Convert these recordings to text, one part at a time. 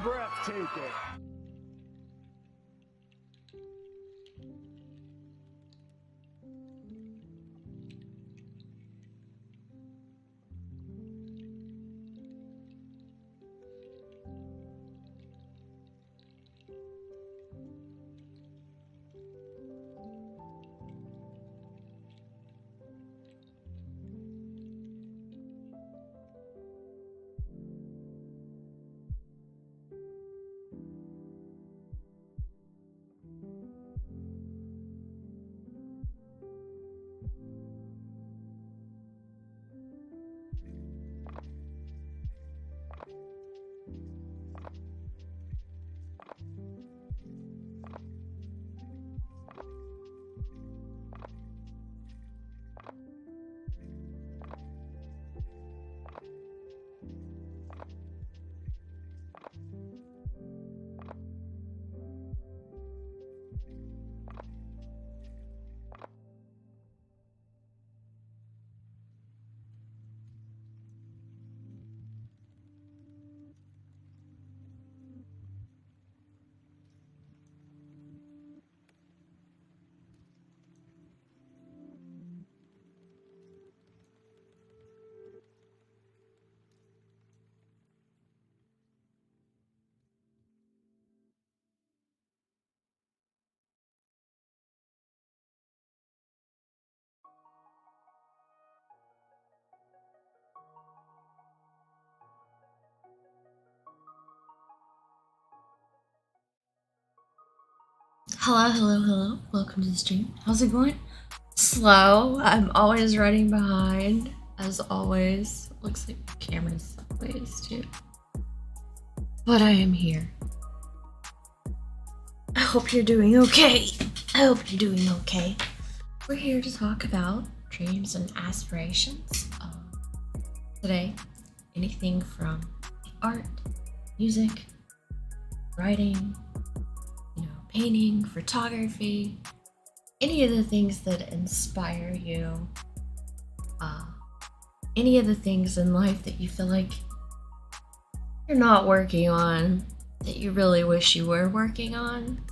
breathtaking. Hello, hello, hello. Welcome to the stream. How's it going? Slow. I'm always running behind, as always. Looks like the camera's sideways too. But I am here. I hope you're doing okay. I hope you're doing okay. We're here to talk about dreams and aspirations. Today, anything from art, music, writing, painting, photography, any of the things that inspire you, any of the things in life that you feel like you're not working on, that you really wish you were working on.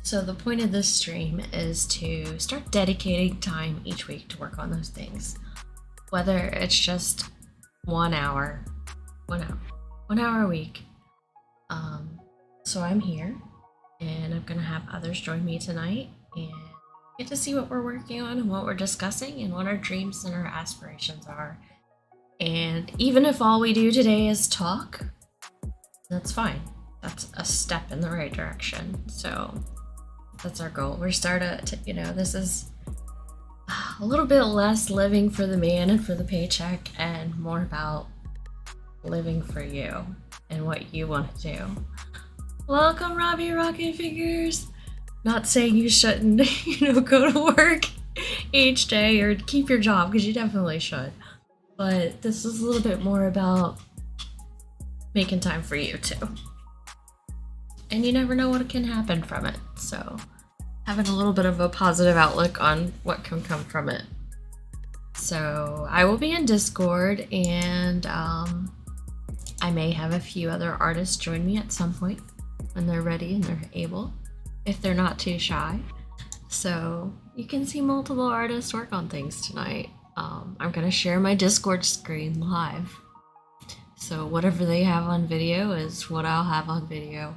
So the point of this stream is to start dedicating time each week to work on those things. Whether it's just 1 hour a week. So I'm here, and I'm gonna have others join me tonight and get to see what we're working on and what we're discussing and what our dreams and our aspirations are. And even if all we do today is talk, that's fine. That's a step in the right direction. So that's our goal. We're this is a little bit less living for the man and for the paycheck and more about living for you and what you want to do. Welcome, Robbie Rocket Fingers. Not saying you shouldn't, go to work each day or keep your job, because you definitely should. But this is a little bit more about making time for you too. And you never know what can happen from it. So having a little bit of a positive outlook on what can come from it. So I will be in Discord, and I may have a few other artists join me at some point when they're ready and they're able, if they're not too shy. So you can see multiple artists work on things tonight. I'm gonna share my Discord screen live. So whatever they have on video is what I'll have on video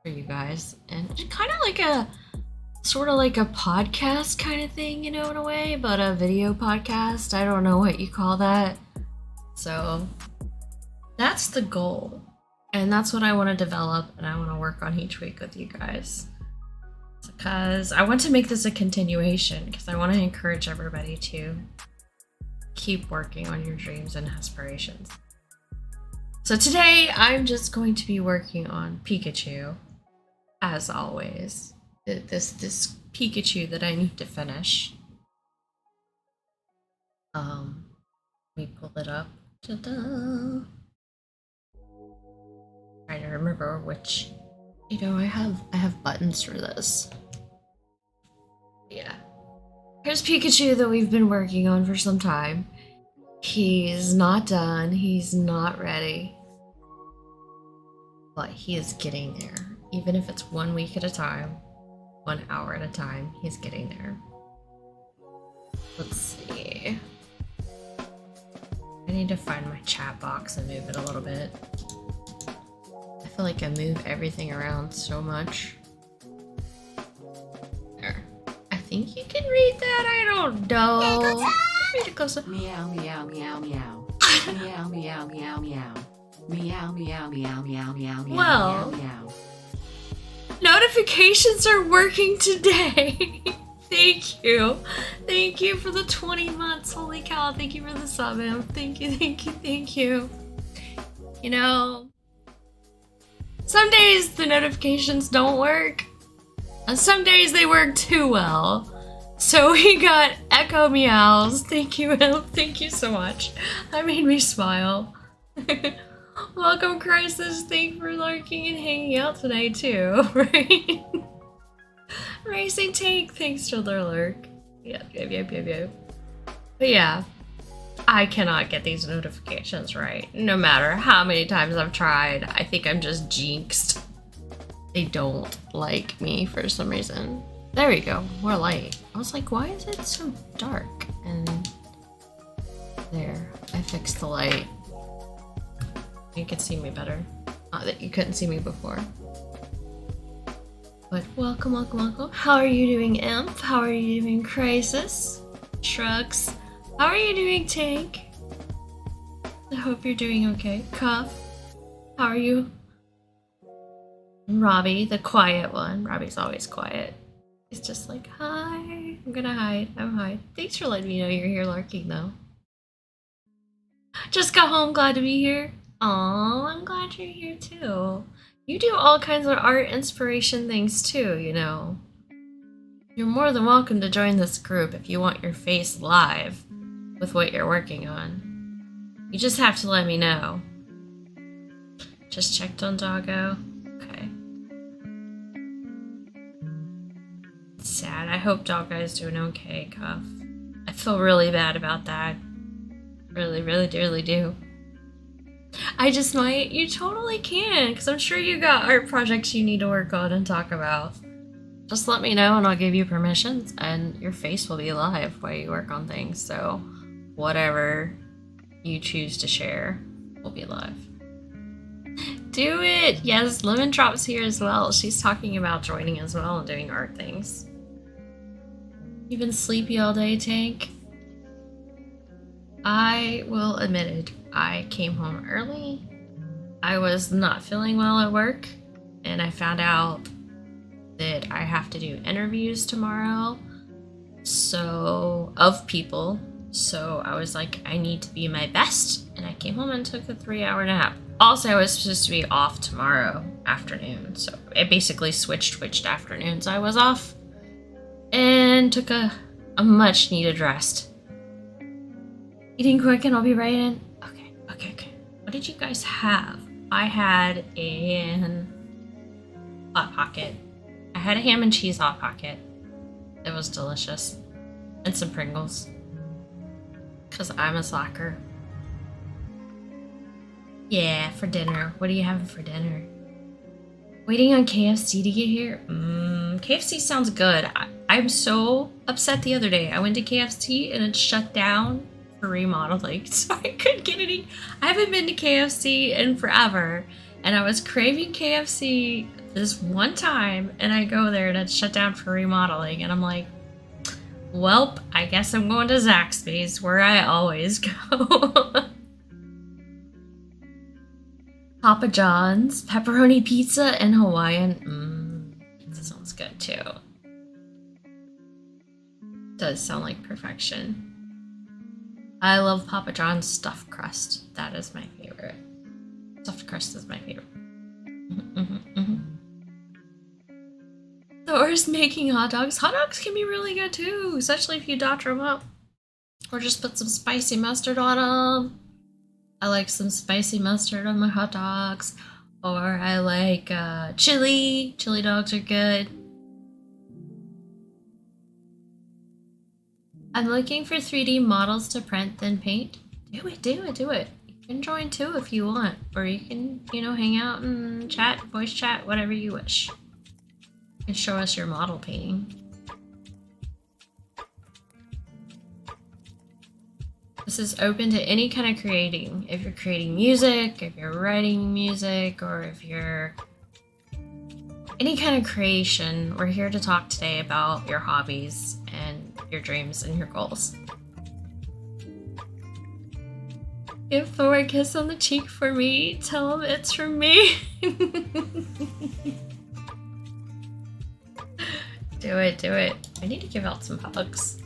for you guys. And it's kind of like a podcast kind of thing, in a way, but a video podcast. I don't know what you call that. So that's the goal. And that's what I want to develop and I want to work on each week with you guys. Because I want to make this a continuation, because I want to encourage everybody to keep working on your dreams and aspirations. So today I'm just going to be working on Pikachu, as always. This Pikachu that I need to finish. Let me pull it up. Ta-da! Trying to remember which, I have buttons for this. Yeah. Here's Pikachu that we've been working on for some time. He's not done. He's not ready. but he is getting there. Even if it's 1 week at a time, 1 hour at a time, he's getting there. Let's see. I need to find my chat box and move it a little bit. I feel like I move everything around so much. There. I think you can read that. I don't know. Read it closer. Meow meow meow meow. Meow meow meow meow. Meow meow meow meow meow Well, meow meow. Notifications are working today. Thank you. Thank you for the 20 months. Holy cow. Thank you for the sub, man. Thank you, thank you, thank you. You know, some days the notifications don't work, and some days they work too well. So we got echo meows. Thank you, Will. Thank you so much. That made me smile. Welcome, Crisis. Thank you for lurking and hanging out today, too. Right? Racing Tank, thanks for the lurk. Yep. But yeah, I cannot get these notifications right. No matter how many times I've tried, I think I'm just jinxed. They don't like me for some reason. There we go, more light. I was like, why is it so dark? And there, I fixed the light. You can see me better. Not that you couldn't see me before. But welcome. How are you doing, Imp? How are you doing, Crisis? Shrugs. How are you doing, Tank? I hope you're doing okay. Cuff. How are you? Robbie, the quiet one. Robbie's always quiet. He's just like, hi. I'm gonna hide. I'm hide. Thanks for letting me know you're here lurking, though. Just got home. Glad to be here. Aw, I'm glad you're here, too. You do all kinds of art inspiration things too, you know. You're more than welcome to join this group if you want your face live with what you're working on. You just have to let me know. Just checked on Doggo. Okay. It's sad. I hope Doggo's doing okay, Cuff. I feel really bad about that. Really, dearly do. I just might. You totally can, because I'm sure you got art projects you need to work on and talk about. Just let me know and I'll give you permissions, and your face will be live while you work on things, so whatever you choose to share will be live. Do it! Yes, Lemon Drop's here as well. She's talking about joining as well and doing art things. You've been sleepy all day, Tank? I will admit it. I came home early. I was not feeling well at work, and I found out that I have to do interviews tomorrow, of people. So I was like, I need to be my best, and I came home and took a 3-hour nap. Also, I was supposed to be off tomorrow afternoon, so it basically switched afternoons. I was off and took a much needed rest. Eating quick and I'll be right in. Okay. What did you guys have? I had an Hot Pocket. I had a ham and cheese Hot Pocket. It was delicious. And some Pringles. Because I'm a slacker. Yeah, for dinner. What are you having for dinner? Waiting on KFC to get here? KFC sounds good. I'm so upset the other day. I went to KFC and it shut down for remodeling, so I couldn't get any. I haven't been to KFC in forever, and I was craving KFC this one time, and I go there and it's shut down for remodeling, and I'm like, welp, I guess I'm going to Zaxby's, where I always go. Papa John's, pepperoni pizza, and Hawaiian. Pizza sounds good too. Does sound like perfection. I love Papa John's stuffed crust. That is my favorite. Stuffed crust is my favorite. Thor's making hot dogs. Hot dogs can be really good too, especially if you doctor them up. Or just put some spicy mustard on them. I like some spicy mustard on my hot dogs. Or I like chili. Chili dogs are good. I'm looking for 3D models to print, then paint. Do it. can join too if you want, or you can, you know, hang out and chat, voice chat, whatever you wish. You can show us your model painting. This is open to any kind of creating. If you're creating music, if you're writing music, or if you're any kind of creation, we're here to talk today about your hobbies and your dreams and your goals. Give Thor a kiss on the cheek for me. Tell him it's from me. Do it, do it. I need to give out some hugs.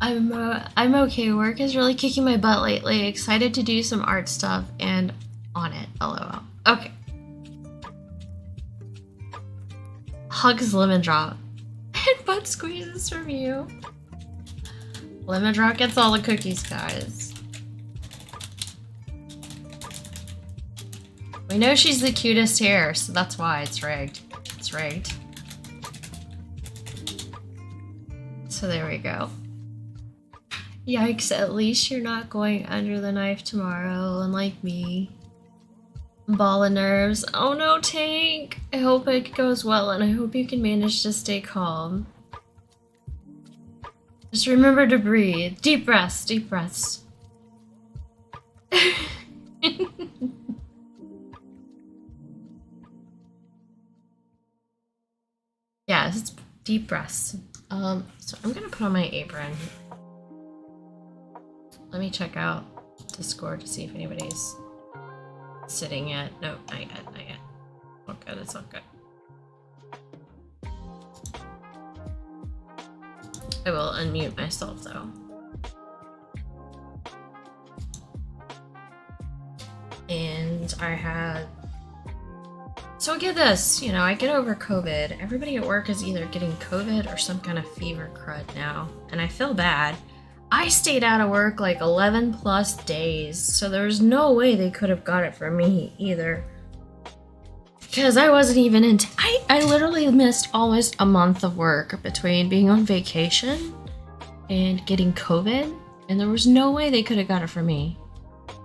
I'm okay. Work is really kicking my butt lately. Excited to do some art stuff and on it. LOL. Okay. Hugs Lemon Drop. And butt squeezes from you. Lemon Drop gets all the cookies, guys. We know she's the cutest here, so that's why it's rigged. It's rigged. So there we go. Yikes, at least you're not going under the knife tomorrow, unlike me. Ball of nerves. Oh no, Tank! I hope it goes well and I hope you can manage to stay calm. Just remember to breathe. Deep breaths, deep breaths. Yeah, it's deep breaths. So I'm gonna put on my apron. Let me check out Discord to see if anybody's sitting yet. Nope, not yet, not yet. All good, it's all good. I will unmute myself though. And I had... So get this, you know, I get over COVID. Everybody at work is either getting COVID or some kind of fever crud now. And I feel bad. I stayed out of work like 11 plus days, so there's no way they could have got it from me either. Because I wasn't even in... I literally missed almost a month of work between being on vacation and getting COVID, and there was no way they could have got it from me.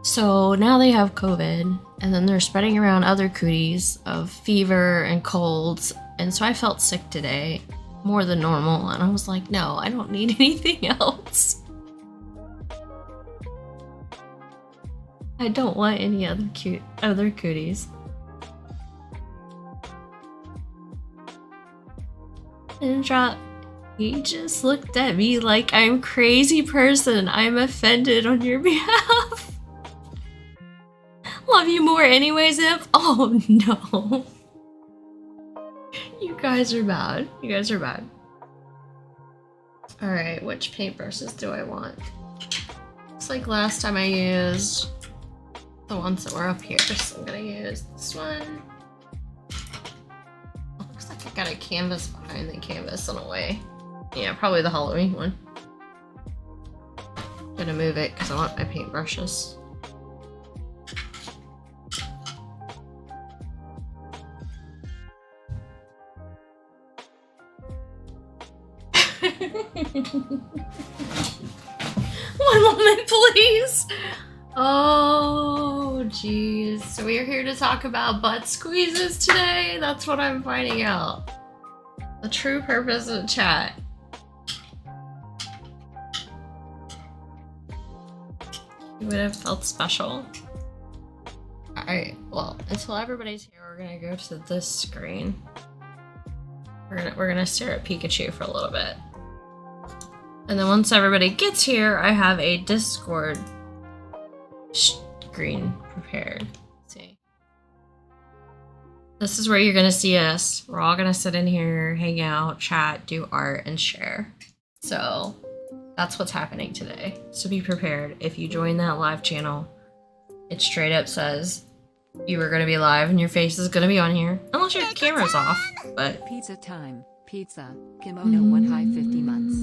So now they have COVID, and then they're spreading around other cooties of fever and colds, and so I felt sick today, more than normal, and I was like, no, I don't need anything else. I don't want any other cooties. And drop. He just looked at me like I'm a crazy person. I'm offended on your behalf. Love you more anyways, If. Oh no. You guys are bad. You guys are bad. Alright, which paintbrushes do I want? Looks like last time I used the ones that were up here, so I'm gonna use this one. Oh, looks like I got a canvas behind the canvas in a way. Yeah, probably the Halloween one. I'm gonna move it because I want my paintbrushes. One moment, please. Oh, jeez. So we are here to talk about butt squeezes today. That's what I'm finding out. The true purpose of chat. You would have felt special. Alright, well, until everybody's here, we're gonna go to this screen. We're gonna stare at Pikachu for a little bit. And then once everybody gets here, I have a Discord screen prepared. Let's see. This is where you're gonna see us. We're all gonna sit in here, hang out, chat, do art, and share. So that's what's happening today. So be prepared. If you join that live channel, it straight up says you are gonna be live and your face is gonna be on here. Unless your camera's off, but... Pizza time. Pizza. Kimono 1 high 50 months.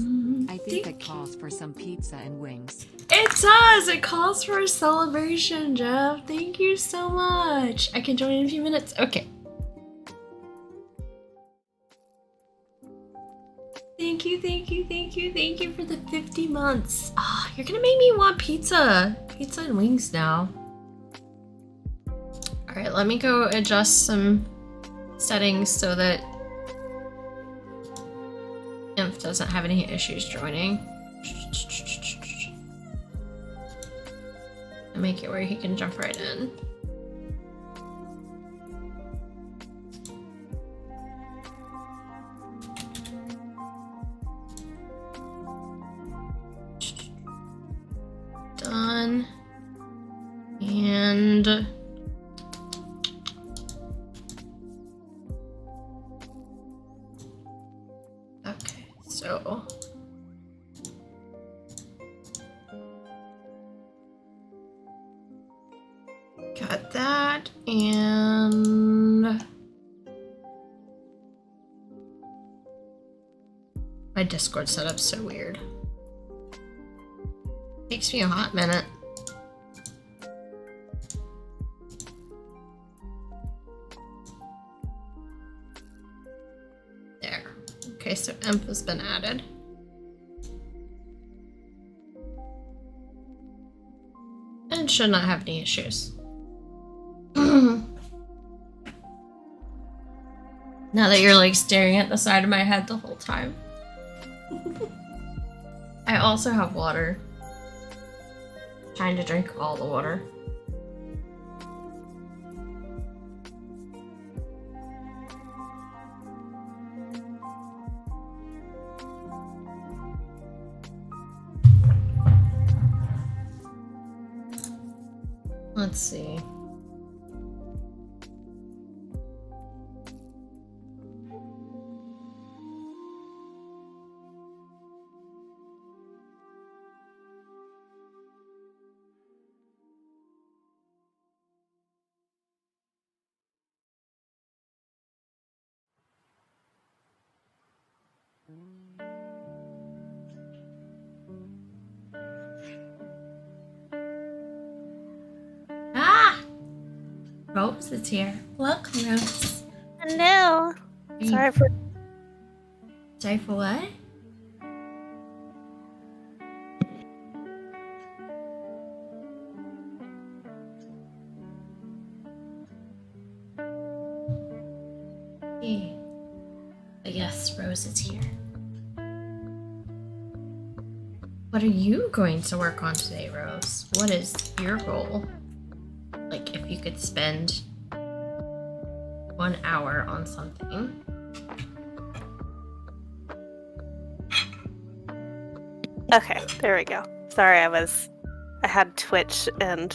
I think that calls for some pizza and wings. It does! It calls for a celebration, Jeff. Thank you so much. I can join in a few minutes. Okay. thank you for the 50 months. Ah, you're gonna make me want pizza. Pizza and wings now. Alright, let me go adjust some settings so that Inf doesn't have any issues joining. And make it where he can jump right in. Done. And okay, so got that, and my Discord setup's so weird. Takes me a hot minute. There. Okay, so Imp has been added. And should not have any issues. Now that you're like staring at the side of my head the whole time. I also have water. Trying to drink all the water. Let's see. Ah! Rose is here. Welcome, Rose. Hello. Sorry for Sorry for what? Hey. But yes, Rose is here. What are you going to work on today, Rose? What is your goal? Like, if you could spend 1 hour on something. Okay, there we go. Sorry, I had Twitch and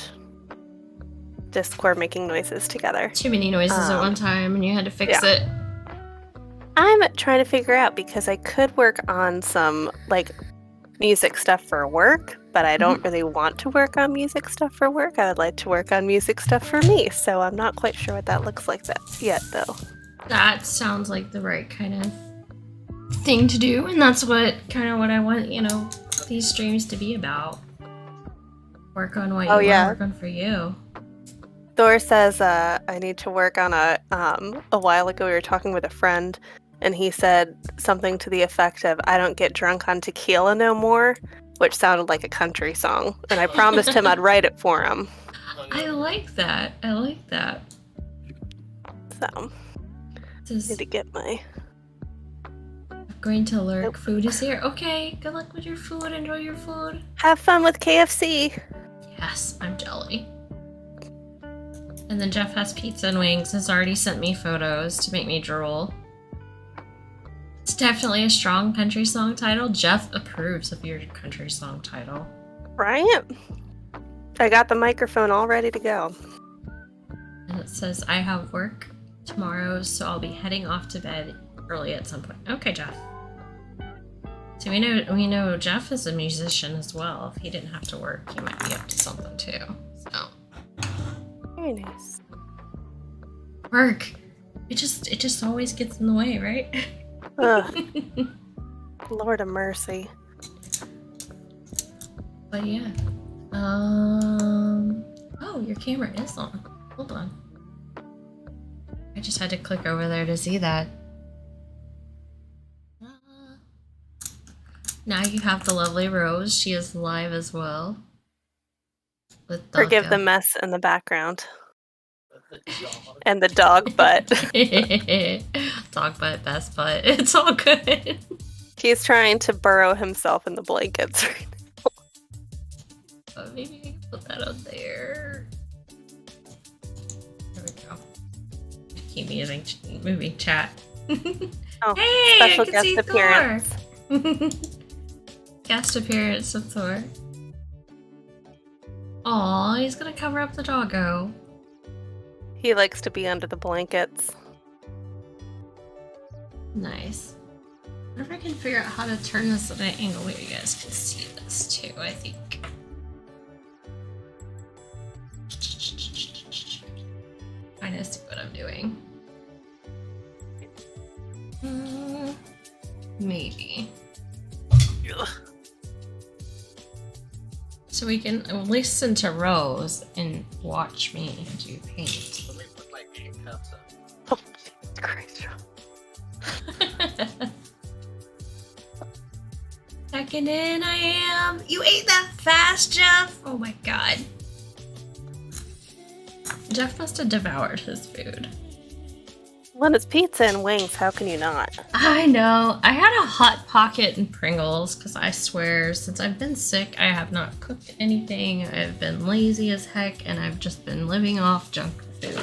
Discord making noises together. Too many noises at one time and you had to fix it. I'm trying to figure out because I could work on some like music stuff for work, but I don't really want to work on music stuff for work. I would like to work on music stuff for me, so I'm not quite sure what that looks like yet, though. That sounds like the right kind of thing to do, and that's what I want, these streams to be about. Work on what you want to work on for you. Thor says I need to work on a while ago we were talking with a friend, and he said something to the effect of, I don't get drunk on tequila no more, which sounded like a country song. And I promised him I'd write it for him. I like that. So, need to get my... Going to lurk. Food is here. Okay, good luck with your food. Enjoy your food. Have fun with KFC. Yes, I'm jelly. And then Jeff has pizza and wings. Has already sent me photos to make me drool. It's definitely a strong country song title. Jeff approves of your country song title. Right? I got the microphone all ready to go. And it says, I have work tomorrow, so I'll be heading off to bed early at some point. Okay, Jeff. So we know Jeff is a musician as well. If he didn't have to work, he might be up to something too. So very nice. Work. It just always gets in the way, right? Ugh. Lord of mercy. But yeah. Oh, your camera is on. Hold on. I just had to click over there to see that. Now you have the lovely Rose. She is live as well. With Forgive the Donka. mess in the background. And the dog butt. Dog butt, best butt. It's all good. He's trying to burrow himself in the blankets right now. Maybe I can put that up there. There we go. Keep moving chat. Oh, hey, special I can guest see appearance. Thor. Guest appearance of Thor. Aw, he's gonna cover up the doggo. He likes to be under the blankets. Nice. I wonder if I can figure out how to turn this at an angle where you guys can see this too, I think. Trying to see what I'm doing. Maybe. Ugh. So we can listen to Rose and watch me do paint. Oh, Jesus Christ. Second in I am. You ate that fast, Jeff? Oh my god. Jeff must have devoured his food. When it's pizza and wings, how can you not? I know. I had a Hot Pocket and Pringles because I swear, since I've been sick, I have not cooked anything. I've been lazy as heck, and I've just been living off junk food.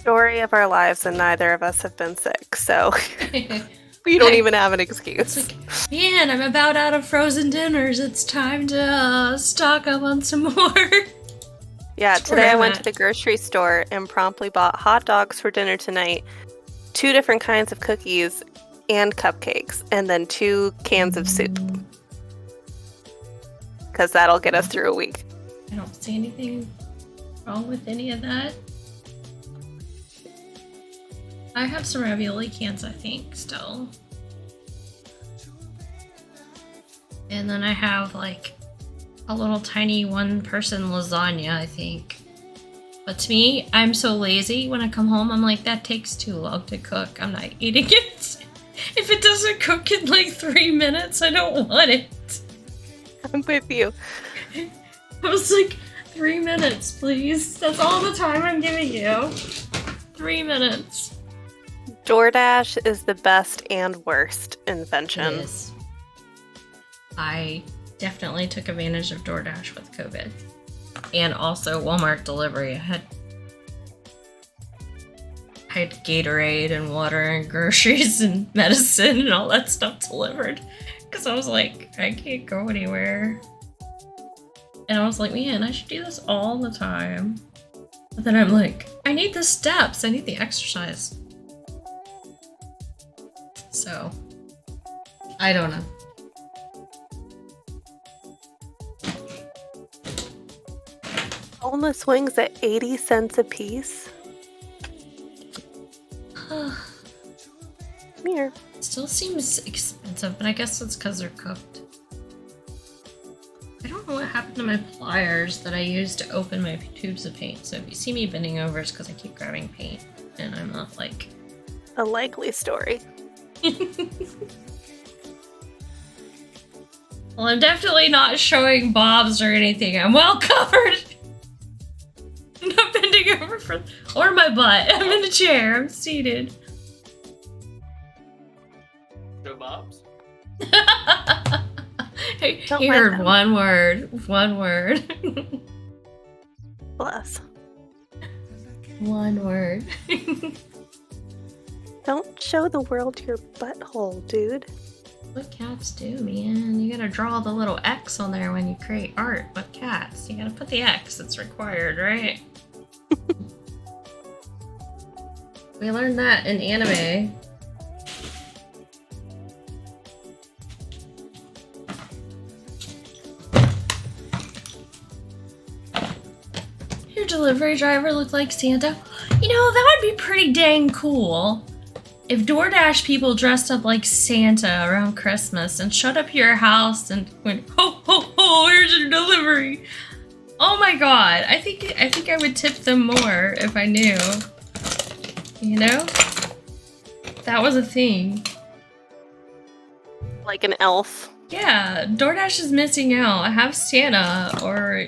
Story of our lives, and neither of us have been sick, so we don't even have an excuse. It's like, man, I'm about out of frozen dinners. It's time to stock up on some more. Yeah, today I went to the grocery store and promptly bought hot dogs for dinner tonight, 2 different kinds of cookies and cupcakes, and then 2 cans of soup. Because that'll get us through a week. I don't see anything wrong with any of that. I have some ravioli cans, I think, still. And then I have like a little tiny one-person lasagna, I think. But to me, I'm so lazy when I come home, I'm like, that takes too long to cook. I'm not eating it. If it doesn't cook in like 3 minutes, I don't want it. I'm with you. I was like, 3 minutes, please. That's all the time I'm giving you. 3 minutes. DoorDash is the best and worst invention. It is. I definitely took advantage of DoorDash with COVID. And also Walmart delivery. I had Gatorade and water and groceries and medicine and all that stuff delivered. Because I was like, I can't go anywhere. And I was like, man, I should do this all the time. But then I'm like, I need the steps. I need the exercise. So, I don't know. Boneless wings at 80 cents a piece. Come here. Still seems expensive, but I guess it's because they're cooked. I don't know what happened to my pliers that I used to open my tubes of paint. So if you see me bending over, it's because I keep grabbing paint and I'm not like... A likely story. Well, I'm definitely not showing bobs or anything. I'm well covered. I'm not bending over for... Or my butt. I'm in a chair. I'm seated. Show bobs? He Don't heard let them. one word. One word. Bless. One word. Don't show the world your butthole, dude. What cats do, man. You gotta draw the little X on there when you create art. What cats? You gotta put the X. It's required, right? We learned that in anime. Your delivery driver looked like Santa. You know, that would be pretty dang cool. If DoorDash people dressed up like Santa around Christmas and showed up to your house and went, ho, ho, ho, here's your delivery. Oh my god, I think I would tip them more if I knew. You know? That was a thing. Like an elf. Yeah, DoorDash is missing out. Have Santa or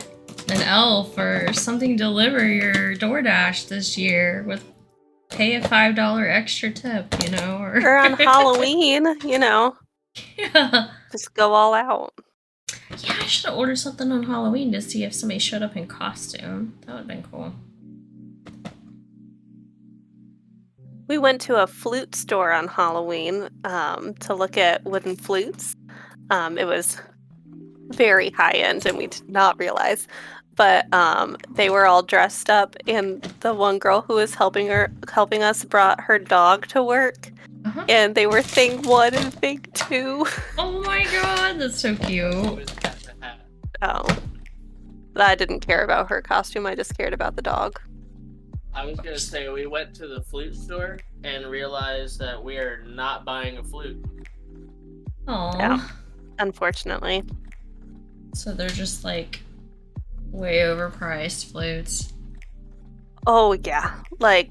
an elf or something deliver your DoorDash this year with pay a $5 extra tip, you know, Or on Halloween, you know. Yeah. Just go all out. Yeah, I should have ordered something on Halloween to see if somebody showed up in costume. That would have been cool. We went to a flute store on Halloween to look at wooden flutes. It was very high end, and we did not realize. But they were all dressed up, and the one girl who was helping us brought her dog to work, and they were thing 1 and thing 2. Oh my god, that's so cute. Oh, I didn't care about her costume. I just cared about the dog. I was gonna say, we went to the flute store and realized that we are not buying a flute. Oh. Yeah, unfortunately. So they're just like way overpriced flutes. Oh yeah, like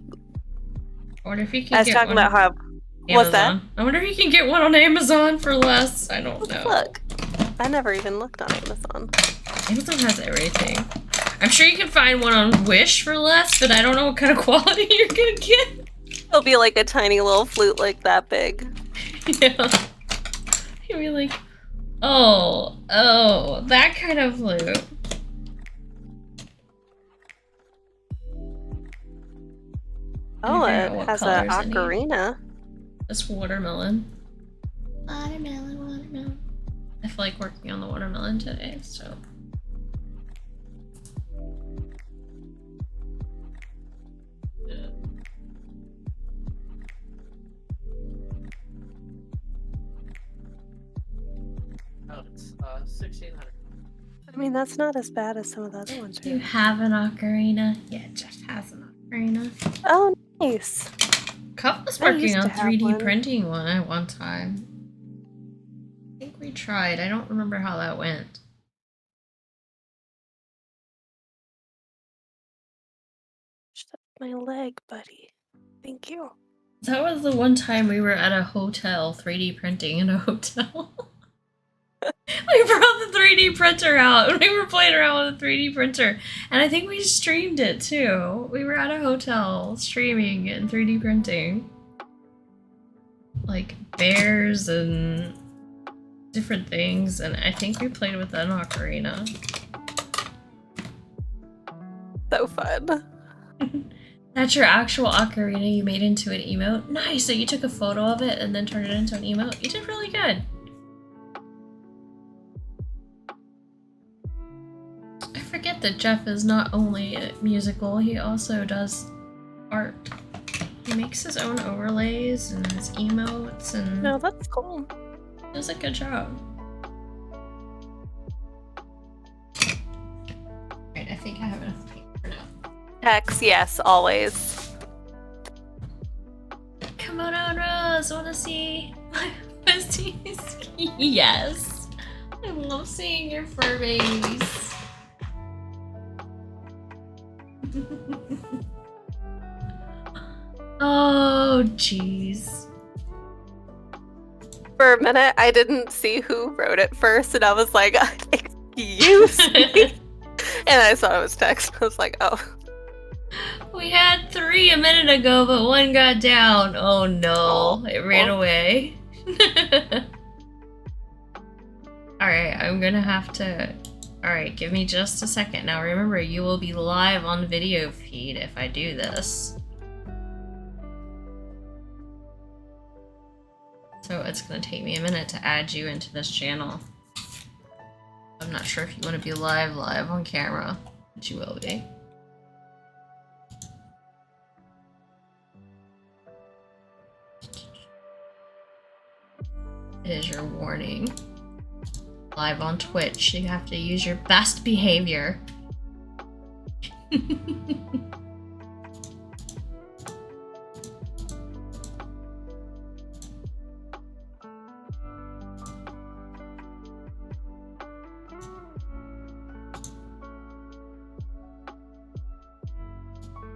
I wonder if you can I was get talking one about how. on What's that? Amazon. I wonder if you can get one on Amazon for less. I don't know. Look, I never even looked on Amazon. Amazon has everything. I'm sure you can find one on Wish for less, but I don't know what kind of quality you're gonna get. It'll be like a tiny little flute like that big. Yeah. You'll be like, oh, that kind of flute. Oh, I it forgot what has colors an it needs. ocarina. This watermelon. Watermelon. I feel like working on the watermelon today, so. Yeah. Oh, it's 1,600. I mean, that's not as bad as some of the other ones. Do you have an ocarina? Yeah, Jeff has an ocarina. Oh, nice. Cup was I working used on to have 3D one. printing one at one time. I think we tried. I don't remember how that went. Shut my leg, buddy. Thank you. That was the one time we were at a hotel, 3D printing in a hotel. We brought the 3D printer out and we were playing around with the 3D printer. And I think we streamed it too. We were at a hotel streaming and 3D printing. Like bears and different things. And I think we played with an ocarina. So fun. That's your actual ocarina you made into an emote? Nice! So you took a photo of it and then turned it into an emote? You did really good. I forget that Jeff is not only musical, he also does art. He makes his own overlays and his emotes and No, that's cool. does a good job. Right, I think I have enough paint for now. X, yes, always. Kimono Rose, wanna see my besties? Yes. I love seeing your fur babies. Oh, jeez. For a minute, I didn't see who wrote it first, and I was like, excuse me. And I saw it was text. I was like, oh. We had 3 a minute ago, but 1 got down. Oh no, it ran away. Alright, I'm gonna have to... Alright, give me just a second. Now remember, you will be live on the video feed if I do this. So it's gonna take me a minute to add you into this channel. I'm not sure if you want to be live on camera, but you will be. It is your warning. Live on Twitch, you have to use your best behavior.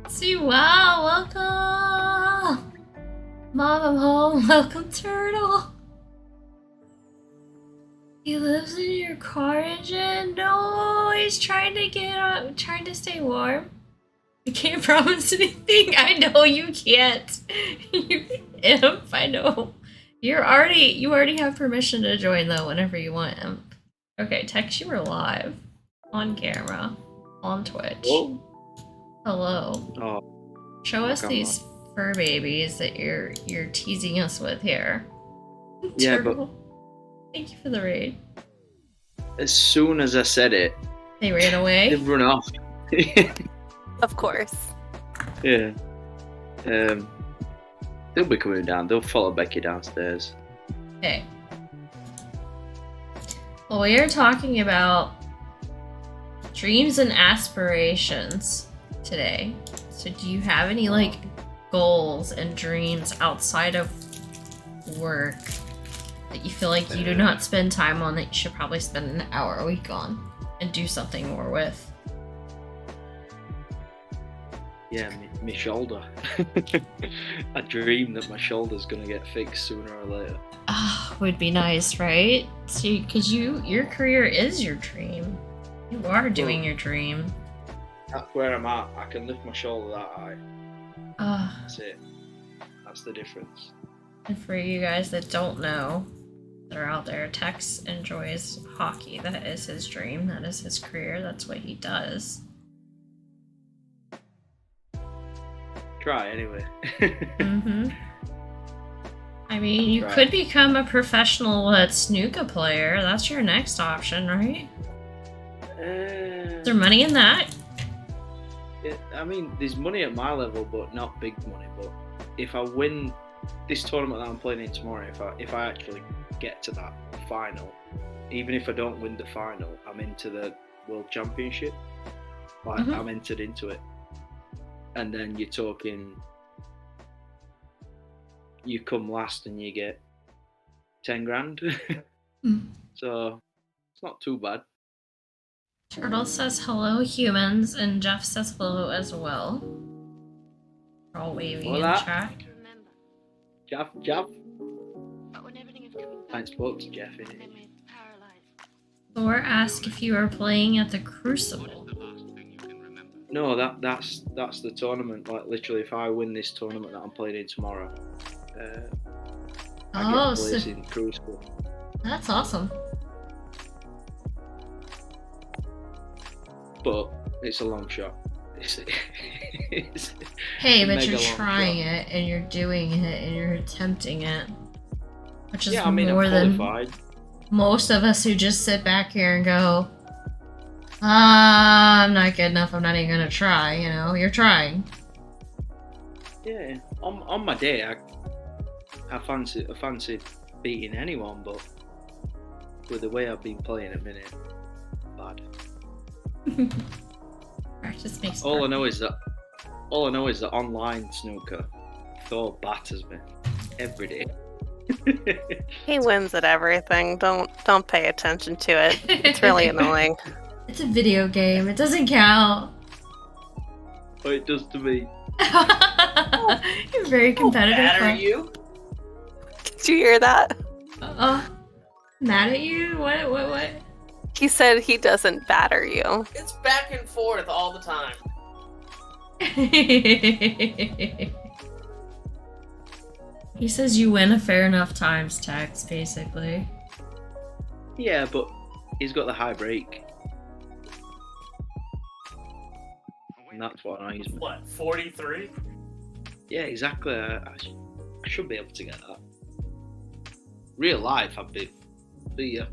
See, wow, welcome! Mom, I'm home. Welcome, Turtle. He lives in your car engine? No, he's trying to get up, trying to stay warm. I can't promise anything. I know you can't. You imp, I know. You already have permission to join though whenever you want, imp. Okay, Tex, you were live. On camera. On Twitch. Oh. Hello. Oh, Show us come these fur babies that you're teasing us with here. Yeah, but- Turtle. Thank you for the raid. as soon as I said it, They ran away. they've run off. Of course. Yeah. They'll be coming down. They'll follow Becky downstairs. Okay. Well, we are talking about dreams and aspirations today. So do you have any like goals and dreams outside of work that you feel like you do not spend time on that you should probably spend an hour a week on and do something more with? Yeah, my shoulder. I dream that my shoulder's gonna get fixed sooner or later. Ah, would be nice, right? See, because your career is your dream. You are doing your dream. That's where I'm at. I can lift my shoulder that high. Ah. That's it. That's the difference. And for you guys that don't know, that are out there, Tex enjoys hockey. That is his dream. That is his career. That's what he does. Try anyway. Mm-hmm. I mean, you Right. could become a professional snooker player. That's your next option, right? Is there money in that? I mean, there's money at my level, but not big money. But if I win this tournament that I'm playing in tomorrow, if I actually get to that final, even if I don't win the final, I'm into the World Championship. Like Mhm. I'm entered into it, and then you're talking, you come last and you get 10 grand. Mm. So it's not too bad. Turtle says hello, humans, and Jeff says hello as well. We're all waving in Hola. chat. Jeff. I ain't spoke to Jeff in it. Thor asked if you are playing at the Crucible. No, that's the tournament. Like literally, if I win this tournament that I'm playing in tomorrow, I get Oh, a so place in Crucible. that's awesome. But it's a long shot. It's Hey, a but mega you're long trying shot. it, and you're doing it, and you're attempting it. Which is Yeah, I mean, more I'm than qualified. most of us who just sit back here and go, I'm not good enough, I'm not even gonna try, you know? You're trying. Yeah, on my day, I fancy beating anyone, but with the way I've been playing at the minute, bad. Practice makes All I perfect. know is that online snooker, Thor batters me every day. He wins at everything. Don't pay attention to it. It's really annoying. It's a video game, it doesn't count. But it does to me. You're very competitive. Bad are Frank. you? Did you hear that? Mad at you? What? He said he doesn't batter you. It's back and forth all the time. He says you win a fair enough times, Tex, basically. Yeah, but he's got the high break. And that's what annoys me. What, 43? Yeah, exactly. I should be able to get that. Real life, I'd be. See ya.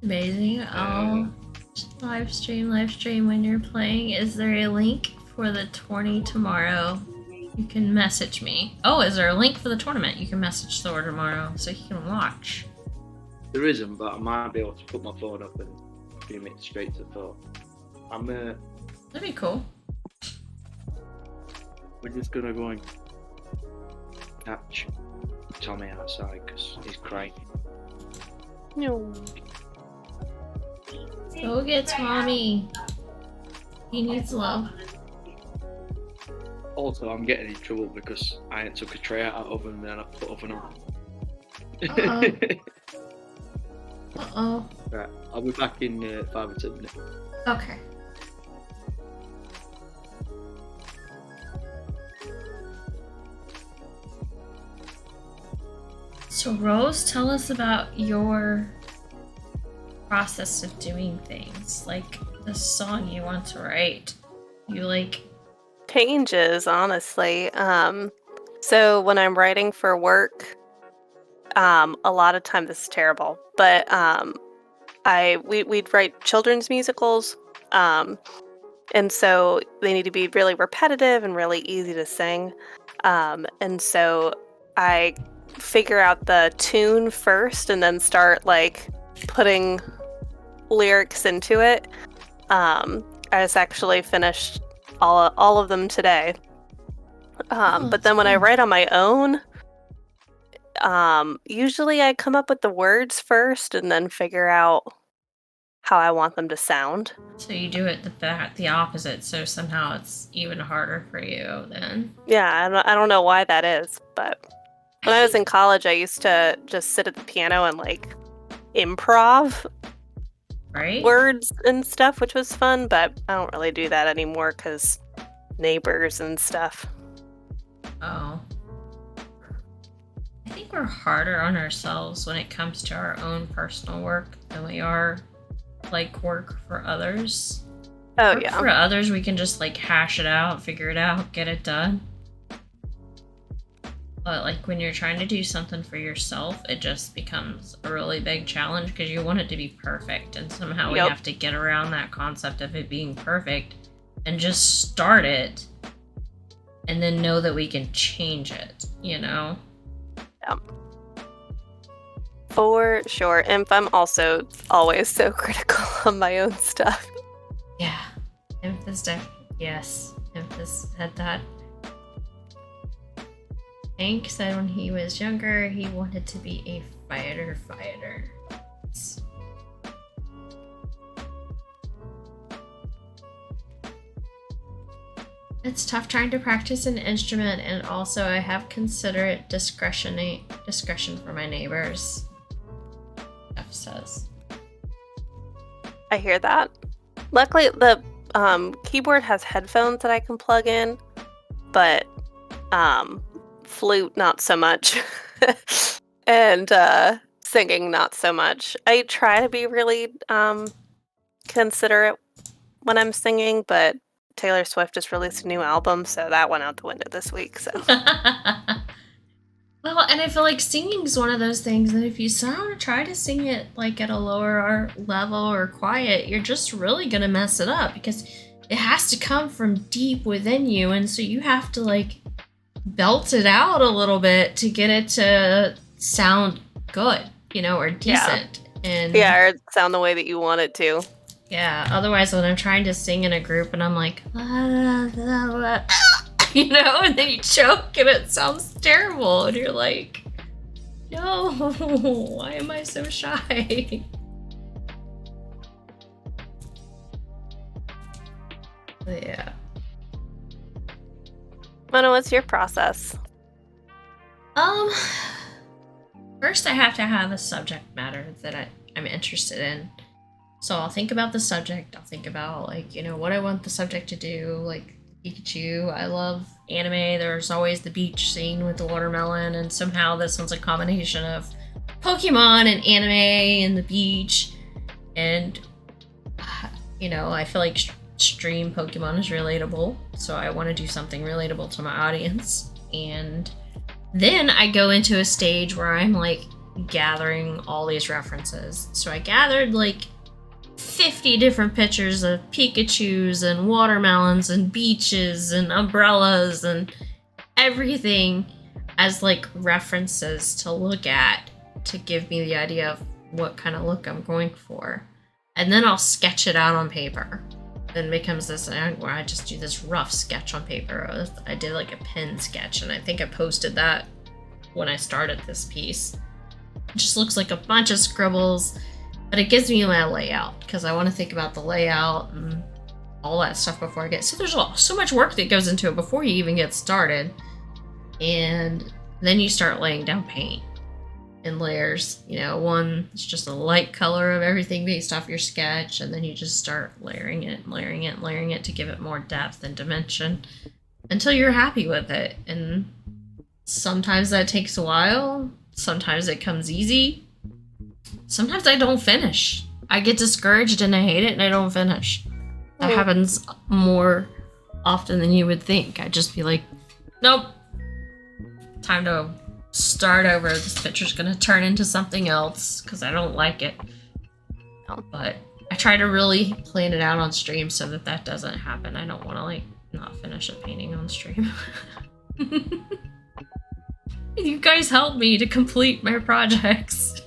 Amazing. I'll live stream when you're playing. Is there a link for the tourney tomorrow? You can message me. Oh, is there a link for the tournament? You can message Thor tomorrow so he can watch. There isn't, but I might be able to put my phone up and stream it straight to Thor. That'd be cool. We're just gonna go and catch Tommy outside because he's crying. No. Go get Tommy. He needs love. Also, I'm getting in trouble because I ain't took a tray out of oven and then I put oven on. Uh-oh. Uh-oh. Right, I'll be back in 5 or 10 minutes. Okay. So Rose, tell us about your process of doing things. Like the song you want to write. You like Changes, honestly. So when I'm writing for work, a lot of time this is terrible, but we'd write children's musicals, and so they need to be really repetitive and really easy to sing, and so I figure out the tune first and then start like putting lyrics into it. I just actually finished all of them today. But then when I write on my own, usually I come up with the words first and then figure out how I want them to sound. so you do it the opposite, so somehow it's even harder for you then. Yeah, I don't know why that is, but when I was in college, I used to just sit at the piano and like improv Right? words and stuff, which was fun, but I don't really do that anymore because neighbors and stuff. Oh. I think we're harder on ourselves when it comes to our own personal work than we are like work for others. Oh, Work yeah. for others, we can just like hash it out, figure it out, get it done. But like when you're trying to do something for yourself, it just becomes a really big challenge because you want it to be perfect, and somehow we Yep. have to get around that concept of it being perfect and just start it and then know that we can change it, you know? For sure. And I'm also always so critical of my own stuff. Yeah. Yes. Memphis had that. Hank said when he was younger, he wanted to be a fighter. It's tough trying to practice an instrument, and also I have considerate discretion for my neighbors. Jeff says. I hear that. Luckily, the keyboard has headphones that I can plug in, but flute not so much, and singing not so much. I try to be really considerate when I'm singing, but Taylor Swift just released a new album, so that went out the window this week. So Well, and I feel like singing is one of those things that if you try to sing it like at a lower level or quiet, you're just really gonna mess it up because it has to come from deep within you, and so you have to like belt it out a little bit to get it to sound good, you know, or decent. And yeah, or sound the way that you want it to. yeah, otherwise when I'm trying to sing in a group and I'm like, you know, and then you choke and it sounds terrible and you're like, no, why am I so shy? But yeah. Mona, what's your process? First I have to have a subject matter that I'm interested in. So I'll think about the subject, I'll think about like, you know, what I want the subject to do, like Pikachu. I love anime. There's always the beach scene with the watermelon, and somehow this one's a combination of Pokemon and anime and the beach. And, you know, I feel like stream Pokemon is relatable, so I want to do something relatable to my audience. And then I go into a stage where I'm like gathering all these references. So I gathered like 50 different pictures of Pikachus and watermelons and beaches and umbrellas and everything as like references to look at to give me the idea of what kind of look I'm going for. And then I'll sketch it out on paper. Then it becomes this where I just do this rough sketch on paper. I did like a pen sketch, and I think I posted that when I started this piece. It just looks like a bunch of scribbles, but it gives me my layout because I want to think about the layout and all that stuff before I get. So there's so much work that goes into it before you even get started. And then you start laying down paint in layers. You know, one is just a light color of everything based off your sketch, and then you just start layering it, layering it, layering it to give it more depth and dimension until you're happy with it. And sometimes that takes a while. Sometimes it comes easy. Sometimes I don't finish. I get discouraged and I hate it and I don't finish. That happens more often than you would think. I'd just be like, nope. Time to start over. This picture's gonna turn into something else because I don't like it. But I try to really plan it out on stream so that that doesn't happen. I don't want to, like, not finish a painting on stream. You guys help me to complete my projects.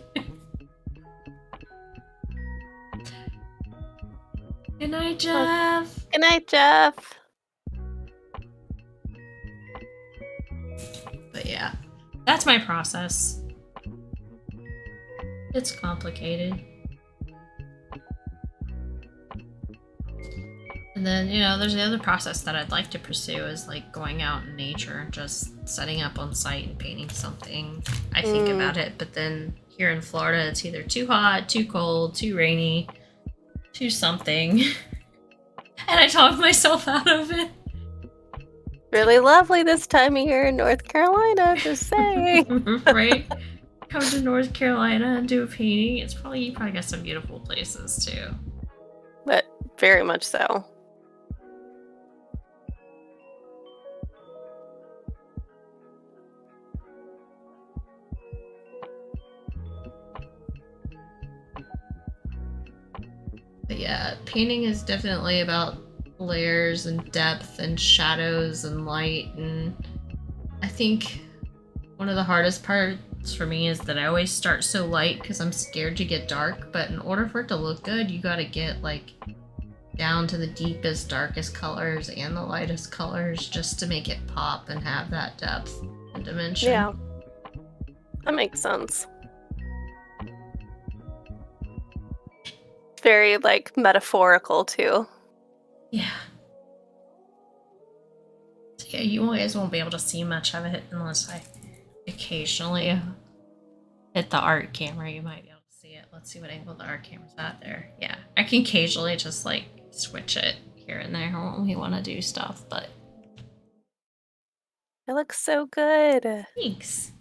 Good night, Jeff. Good night, Jeff. But yeah, that's my process. It's complicated. And then, you know, there's the other process that I'd like to pursue is like going out in nature and just setting up on site and painting something. I think about it, but then here in Florida, it's either too hot, too cold, too rainy, too something. And I talk myself out of it. Really lovely this time of year in North Carolina, just saying. Right? Come to North Carolina and do a painting. You probably got some beautiful places too. But very much so. But yeah, painting is definitely about layers and depth and shadows and light, and I think one of the hardest parts for me is that I always start so light because I'm scared to get dark, but in order for it to look good, you gotta get like down to the deepest, darkest colors and the lightest colors just to make it pop and have that depth and dimension. Yeah. That makes sense. Very, like, metaphorical, too. Yeah. So yeah, you guys won't be able to see much of it unless I occasionally hit the art camera. You might be able to see it. Let's see what angle the art camera's at there. Yeah, I can occasionally just, like, switch it here and there when we want to do stuff, but... It looks so good. Thanks.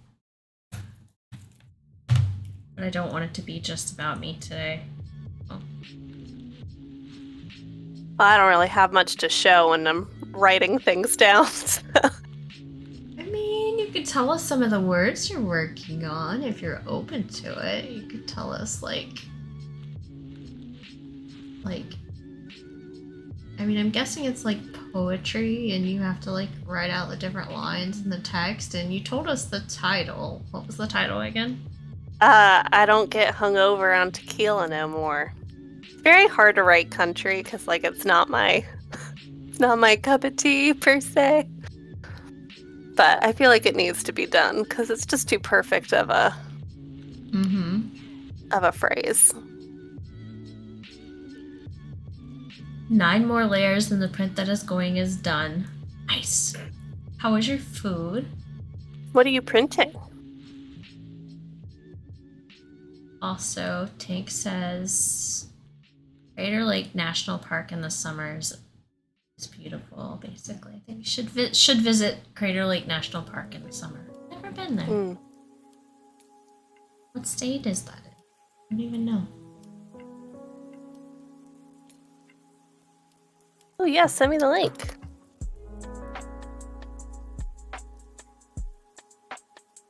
But I don't want it to be just about me today. Oh. Well, I don't really have much to show when I'm writing things down. So. I mean, you could tell us some of the words you're working on if you're open to it. You could tell us, like, I mean, I'm guessing it's like poetry and you have to, like, write out the different lines in the text, and you told us the title. What was the title again? I don't get hung over on tequila no more. It's very hard to write country because, like, it's not my cup of tea per se. But I feel like it needs to be done because it's just too perfect of a phrase. 9 more layers than the print that is going is done. Nice. How was your food? What are you printing? Also, Tank says Crater Lake National Park in the summers is beautiful. Basically, I think you should visit Crater Lake National Park in the summer. Never been there. What state is that in? I don't even know. Oh yeah, send me the link.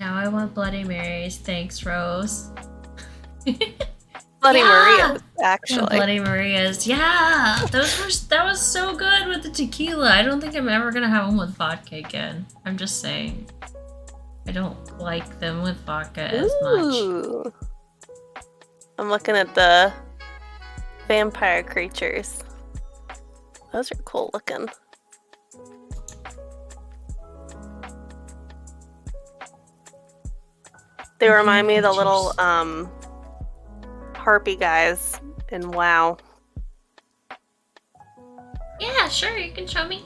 Now I want Bloody Marys. Thanks, Rose. Bloody Yeah! Maria's, actually. And Bloody Marias. Yeah! That was so good with the tequila. I don't think I'm ever gonna have them with vodka again. I'm just saying. I don't like them with vodka as much. Ooh. I'm looking at the vampire creatures. Those are cool looking. They remind me of the little harpy guys in WoW. Yeah, can show me?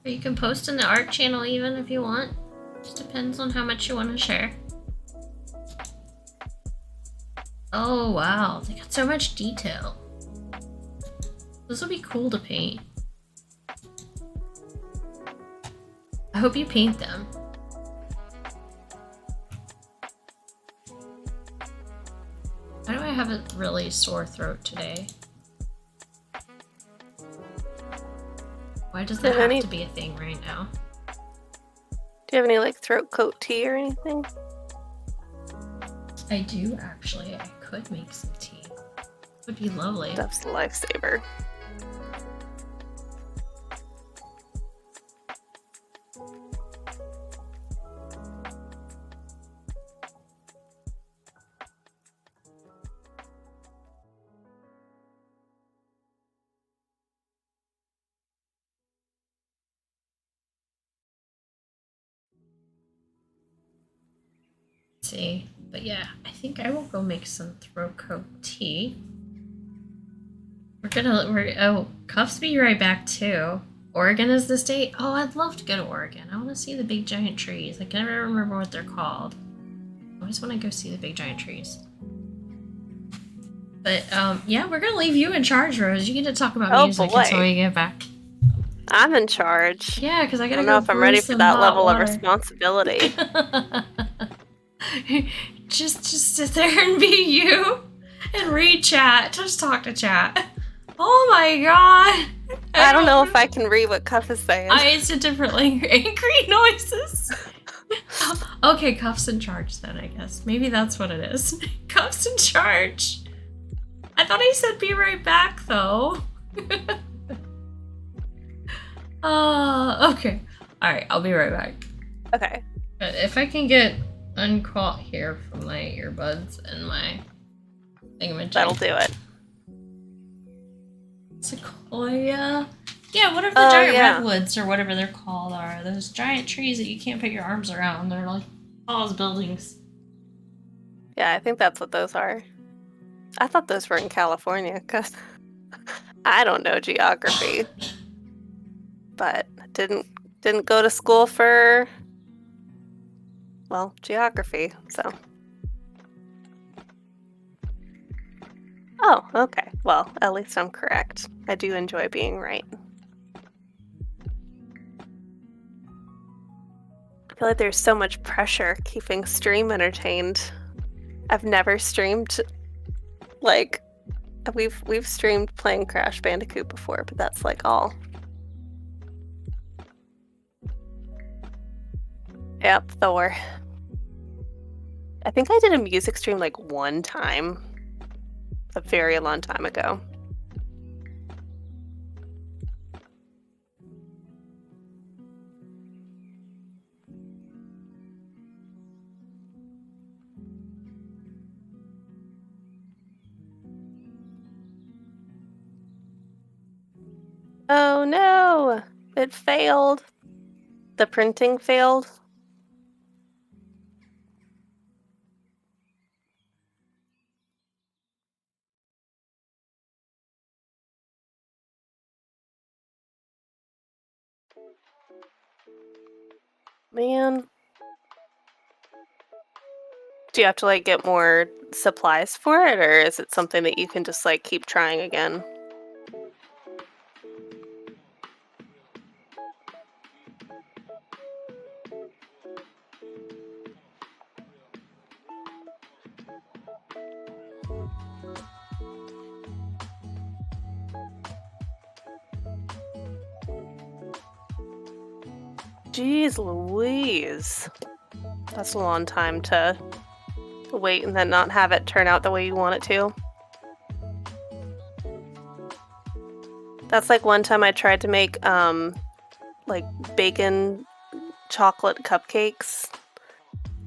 Or you can post in the art channel even if you want. Just depends on how much you want to share. Oh wow, they got so much detail. This will be cool to paint. I hope you paint them. Why do I have a really sore throat today? Why does that have to be a thing right now? Do you have any like throat coat tea or anything? I do actually. I could make some tea. Would be lovely. That's a lifesaver. See, but yeah, I think I will go make some throat coat tea. Oh, Cuffs be right back too. Oregon is the state. Oh, I'd love to go to Oregon. I want to see the big giant trees. I can never remember what they're called. I always want to go see the big giant trees. But yeah, we're gonna leave you in charge, Rose. You get to talk about music until we get back. I'm in charge. Yeah, because I gotta I don't know if I'm ready for that level of responsibility. just sit there and be you and read chat. Just talk to chat. Oh my god. I don't know if I can read what Cuff is saying. It's a different language. Angry noises. Okay, Cuff's in charge then, I guess. Maybe that's what it is. Cuff's in charge. I thought he said be right back though. Okay. Alright, I'll be right back. Okay. But if I can get uncaught here from my earbuds and my thingamajig. That'll do it. Sequoia. Yeah, whatever the giant redwoods or whatever they're called are. Those giant trees that you can't put your arms around. They're like tall as buildings. Yeah, I think that's what those are. I thought those were in California because I don't know geography. But didn't go to school for, well, geography, so. Oh, okay. Well, at least I'm correct. I do enjoy being right. I feel like there's so much pressure keeping stream entertained. I've never streamed, like, we've streamed playing Crash Bandicoot before, but that's like all. Yep, Thor. I think I did a music stream like one time. A very long time ago. Oh no! It failed. The printing failed. Man. Do you have to like get more supplies for it, or is it something that you can just like keep trying again? Jeez Louise. That's a long time to wait and then not have it turn out the way you want it to. That's like one time I tried to make like bacon chocolate cupcakes.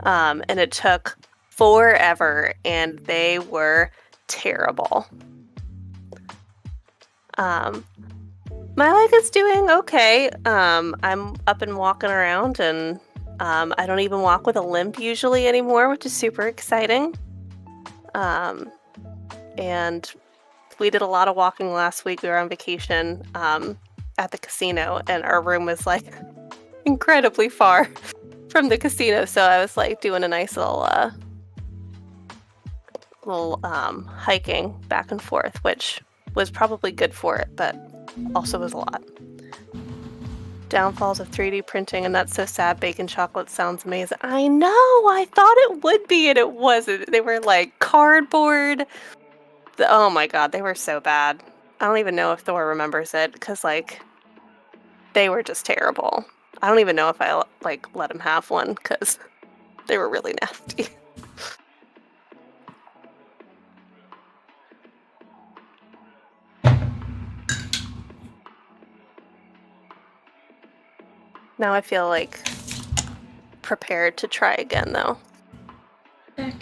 And it took forever and they were terrible. My leg is doing okay. I'm up and walking around, and I don't even walk with a limp usually anymore, which is super exciting. And we did a lot of walking last week. We were on vacation at the casino, and our room was like incredibly far from the casino. So I was like doing a nice little hiking back and forth, which was probably good for it, but also was a lot. Downfalls of 3D printing, and that's so sad. Bacon chocolate sounds amazing. I know, I thought it would be, and it wasn't. They were like cardboard. Oh my god, they were so bad. I don't even know if Thor remembers it, because like they were just terrible. I don't even know if I like let him have one, because they were really nasty. Now I feel like prepared to try again, though. Heck.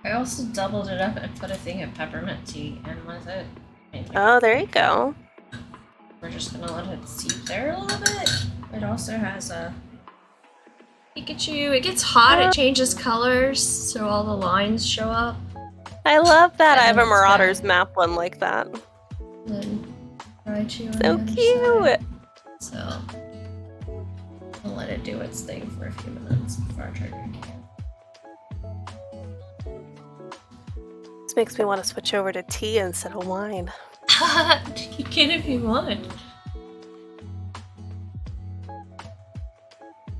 I also doubled it up and put a thing of peppermint tea in with it. Oh, there you go. We're just gonna let it seep there a little bit. It also has a Pikachu. It gets hot, it changes colors, so all the lines show up. I love that. And I have a it's Marauders got- map one like that. And then Raichu on So the other cute. side. So I'll let it do its thing for a few minutes before I try drinking it. This makes me want to switch over to tea instead of wine. You can if you want.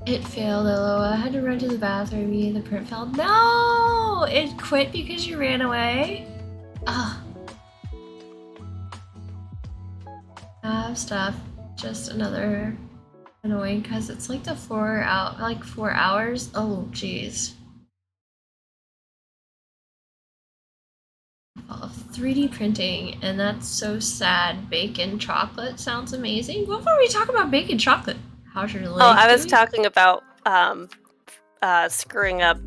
It failed, Aloha. I had to run to the bathroom. The print failed. No! It quit because you ran away? Ah. I have stuff. Just another annoying because it's like the 4 hours. Oh, jeez. Of 3D printing, and that's so sad. Bacon chocolate sounds amazing. What were we talking about? Bacon chocolate. How's your leg? Oh, I was doing? talking about screwing up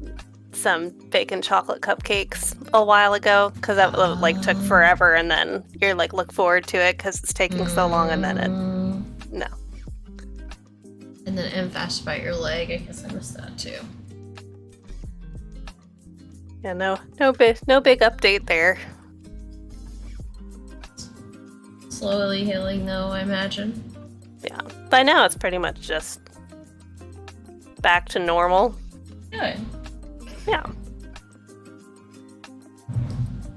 some bacon chocolate cupcakes a while ago because that like took forever, and then you're like look forward to it because it's taking so long, and then it no. And then invest about your leg. I guess I missed that too. Yeah, no big update there. Slowly healing though, I imagine. Yeah, by now it's pretty much just back to normal. Good. Yeah.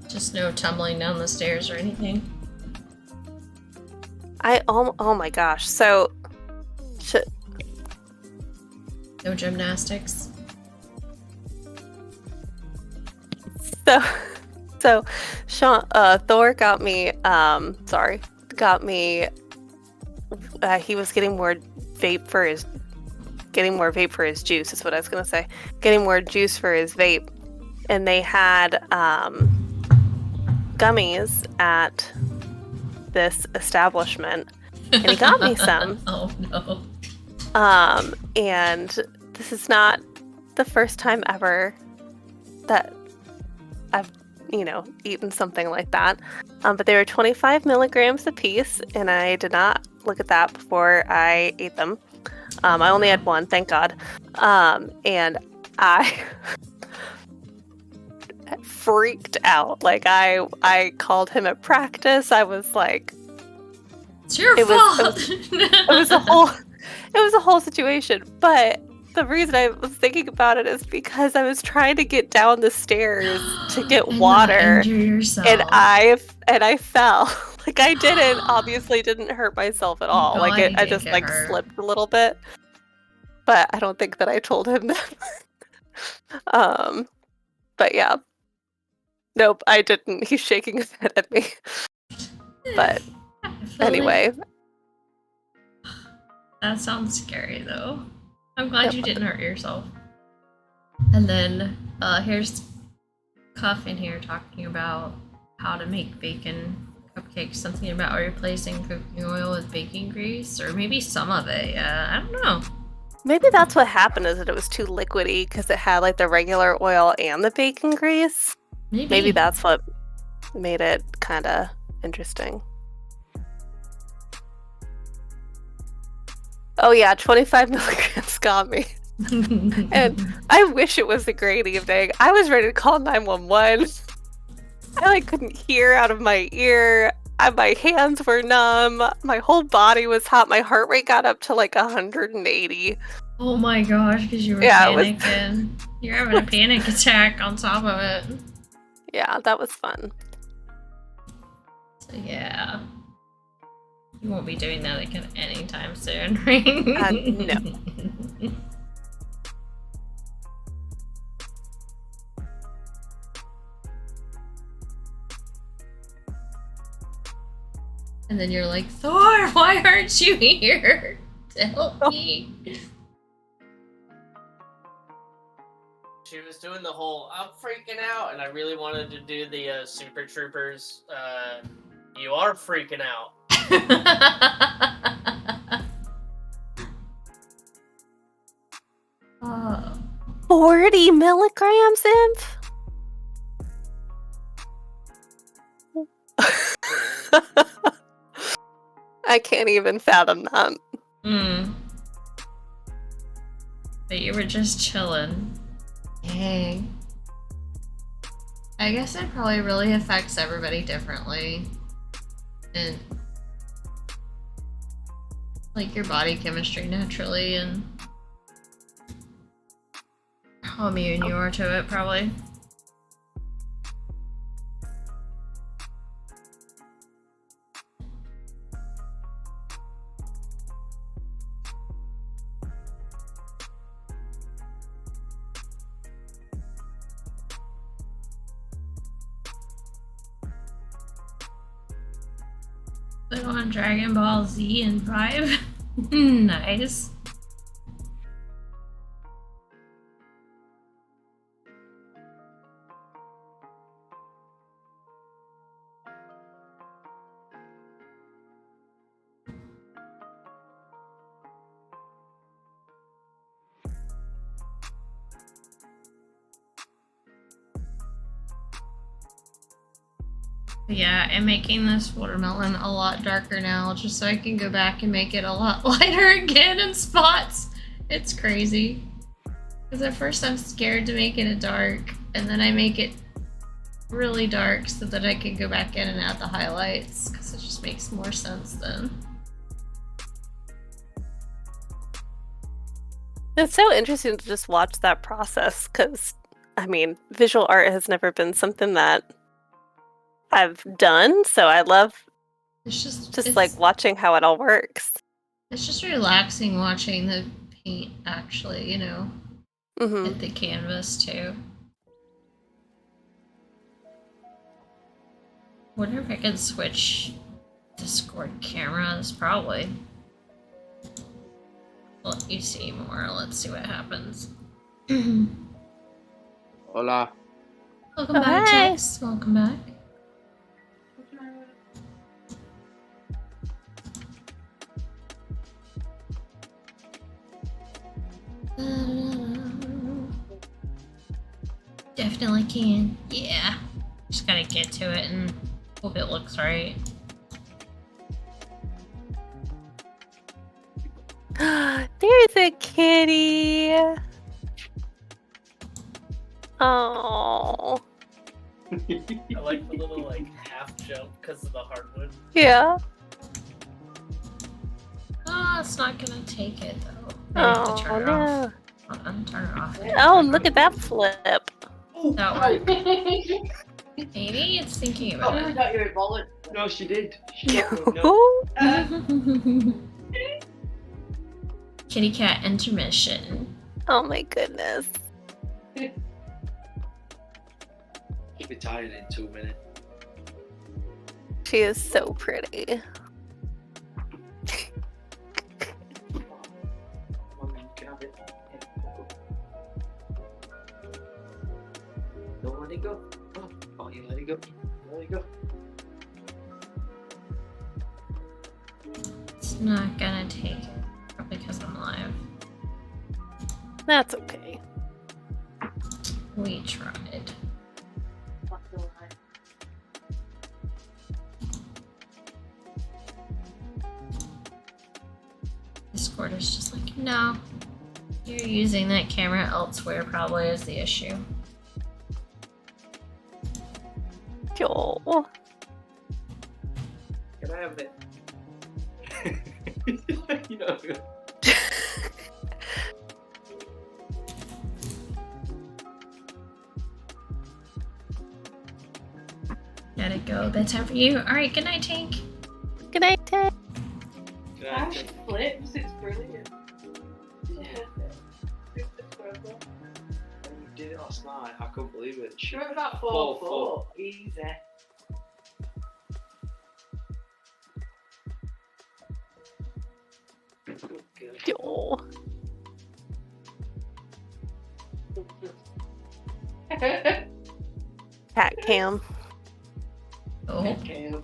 Just no tumbling down the stairs or anything. Oh my gosh. So No gymnastics. So Sean, Thor got me, he was getting more vape for his juice is what I was going to say. Getting more juice for his vape. And they had gummies at this establishment. And he got me some. Oh no. And this is not the first time ever that I've eaten something like that. But they were 25 milligrams a piece, and I did not look at that before I ate them. I only had one, thank God. And I freaked out. Like I called him at practice. I was like, It's your fault. it was a whole situation. But the reason I was thinking about it is because I was trying to get down the stairs to get water, and I fell. Like I obviously didn't hurt myself at all. No, Like I just like hurt. slipped a little bit, but I don't think that I told him that. But yeah, nope, I didn't. He's shaking his head at me. But anyway, that sounds scary though. I'm glad you didn't hurt yourself. And then here's Cuff in here talking about how to make bacon cupcakes. Something about replacing cooking oil with baking grease, or maybe some of it. Yeah, I don't know. maybe that's what happened. Is that it was too liquidy because it had like the regular oil and the bacon grease. Maybe that's what made it kind of interesting. Oh yeah, 25 milligrams got me. And I wish it was a great evening. I was ready to call 911. I like couldn't hear out of my ear. My hands were numb. My whole body was hot. My heart rate got up to like 180. Oh my gosh, because you were Yeah, it was- panicking. You're having a panic attack on top of it. Yeah, that was fun. So yeah. You won't be doing that again anytime soon, right? No. And then you're like, Thor, why aren't you here to help me? She was doing the whole I'm freaking out, and I really wanted to do the Super Troopers. You are freaking out. 40 milligrams, Imp? I can't even fathom that. But you were just chilling. Dang. I guess it probably really affects everybody differently. And like your body chemistry naturally and how immune you are to it probably. Put on Dragon Ball Z and vibe. Nice. Yeah, I'm making this watermelon a lot darker now just so I can go back and make it a lot lighter again in spots. It's crazy. Because at first I'm scared to make it a dark, and then I make it really dark so that I can go back in and add the highlights, because it just makes more sense then. It's so interesting to just watch that process, because, I mean, visual art has never been something that I've done, so I love It's just like watching how it all works. It's just relaxing watching the paint actually, you know, hit the canvas too. Wonder if I could switch Discord cameras, probably. Let you see more. Let's see what happens. Hola. Welcome back, hi. Chicks. Welcome back. Definitely can. Yeah. Just gotta get to it and hope it looks right. There's a kitty. Oh. I like the little like half jump because of the hardwood. Yeah. Oh, it's not gonna take it though. I have to turn it off. Hold on, turn it off. Oh, look at that flip. That worked. Maybe it's thinking about it. Got your wallet. No, she did. She got no. Kitty cat intermission. Oh my goodness. She'll be tired in 2 minutes. She is so pretty. Don't let it go. Oh, you let it go. Let it go. It's not gonna take it. Probably because I'm live. That's okay. We tried. Discord is just like, no. You're using that camera elsewhere probably is the issue. Yo. Can I have it? You know. Gotta go. Bedtime for you. Alright, good night, Tank. Good night, Ted. Ash flips, it's brilliant. Yeah. You did it last night. I couldn't believe it. She went about 4-4. 4-4. Easy. Yo. Cat cam. Oh. Okay.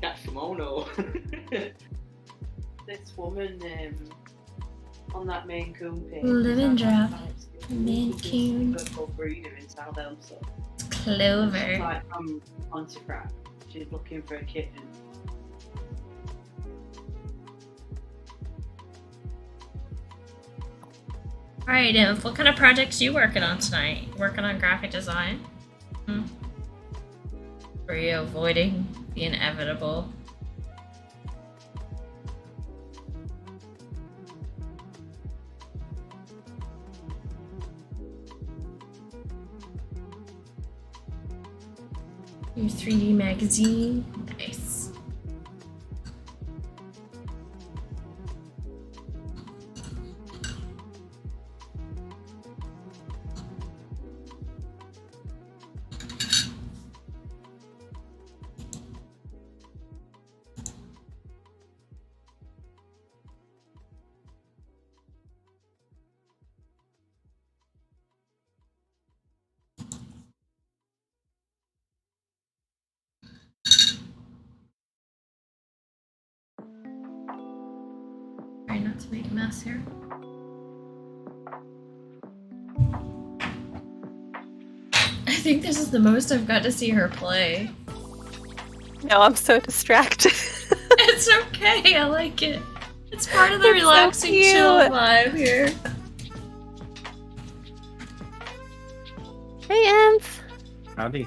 Cat kimono. This woman on that Maine Coon page. Living drop. Maine Coon. Local breeder in South Elmsall. Clover. Like from Pontefract. She's looking for a kitten. Alright, Inf, what kind of projects you working on tonight? Working on graphic design? Were you avoiding the inevitable? Your 3D magazine? Nice. Try not to make a mess here. I think this is the most I've got to see her play. No, I'm so distracted. It's okay, I like it. It's part of the It's so relaxing chill cute. vibe here. Hey, Inf. Howdy.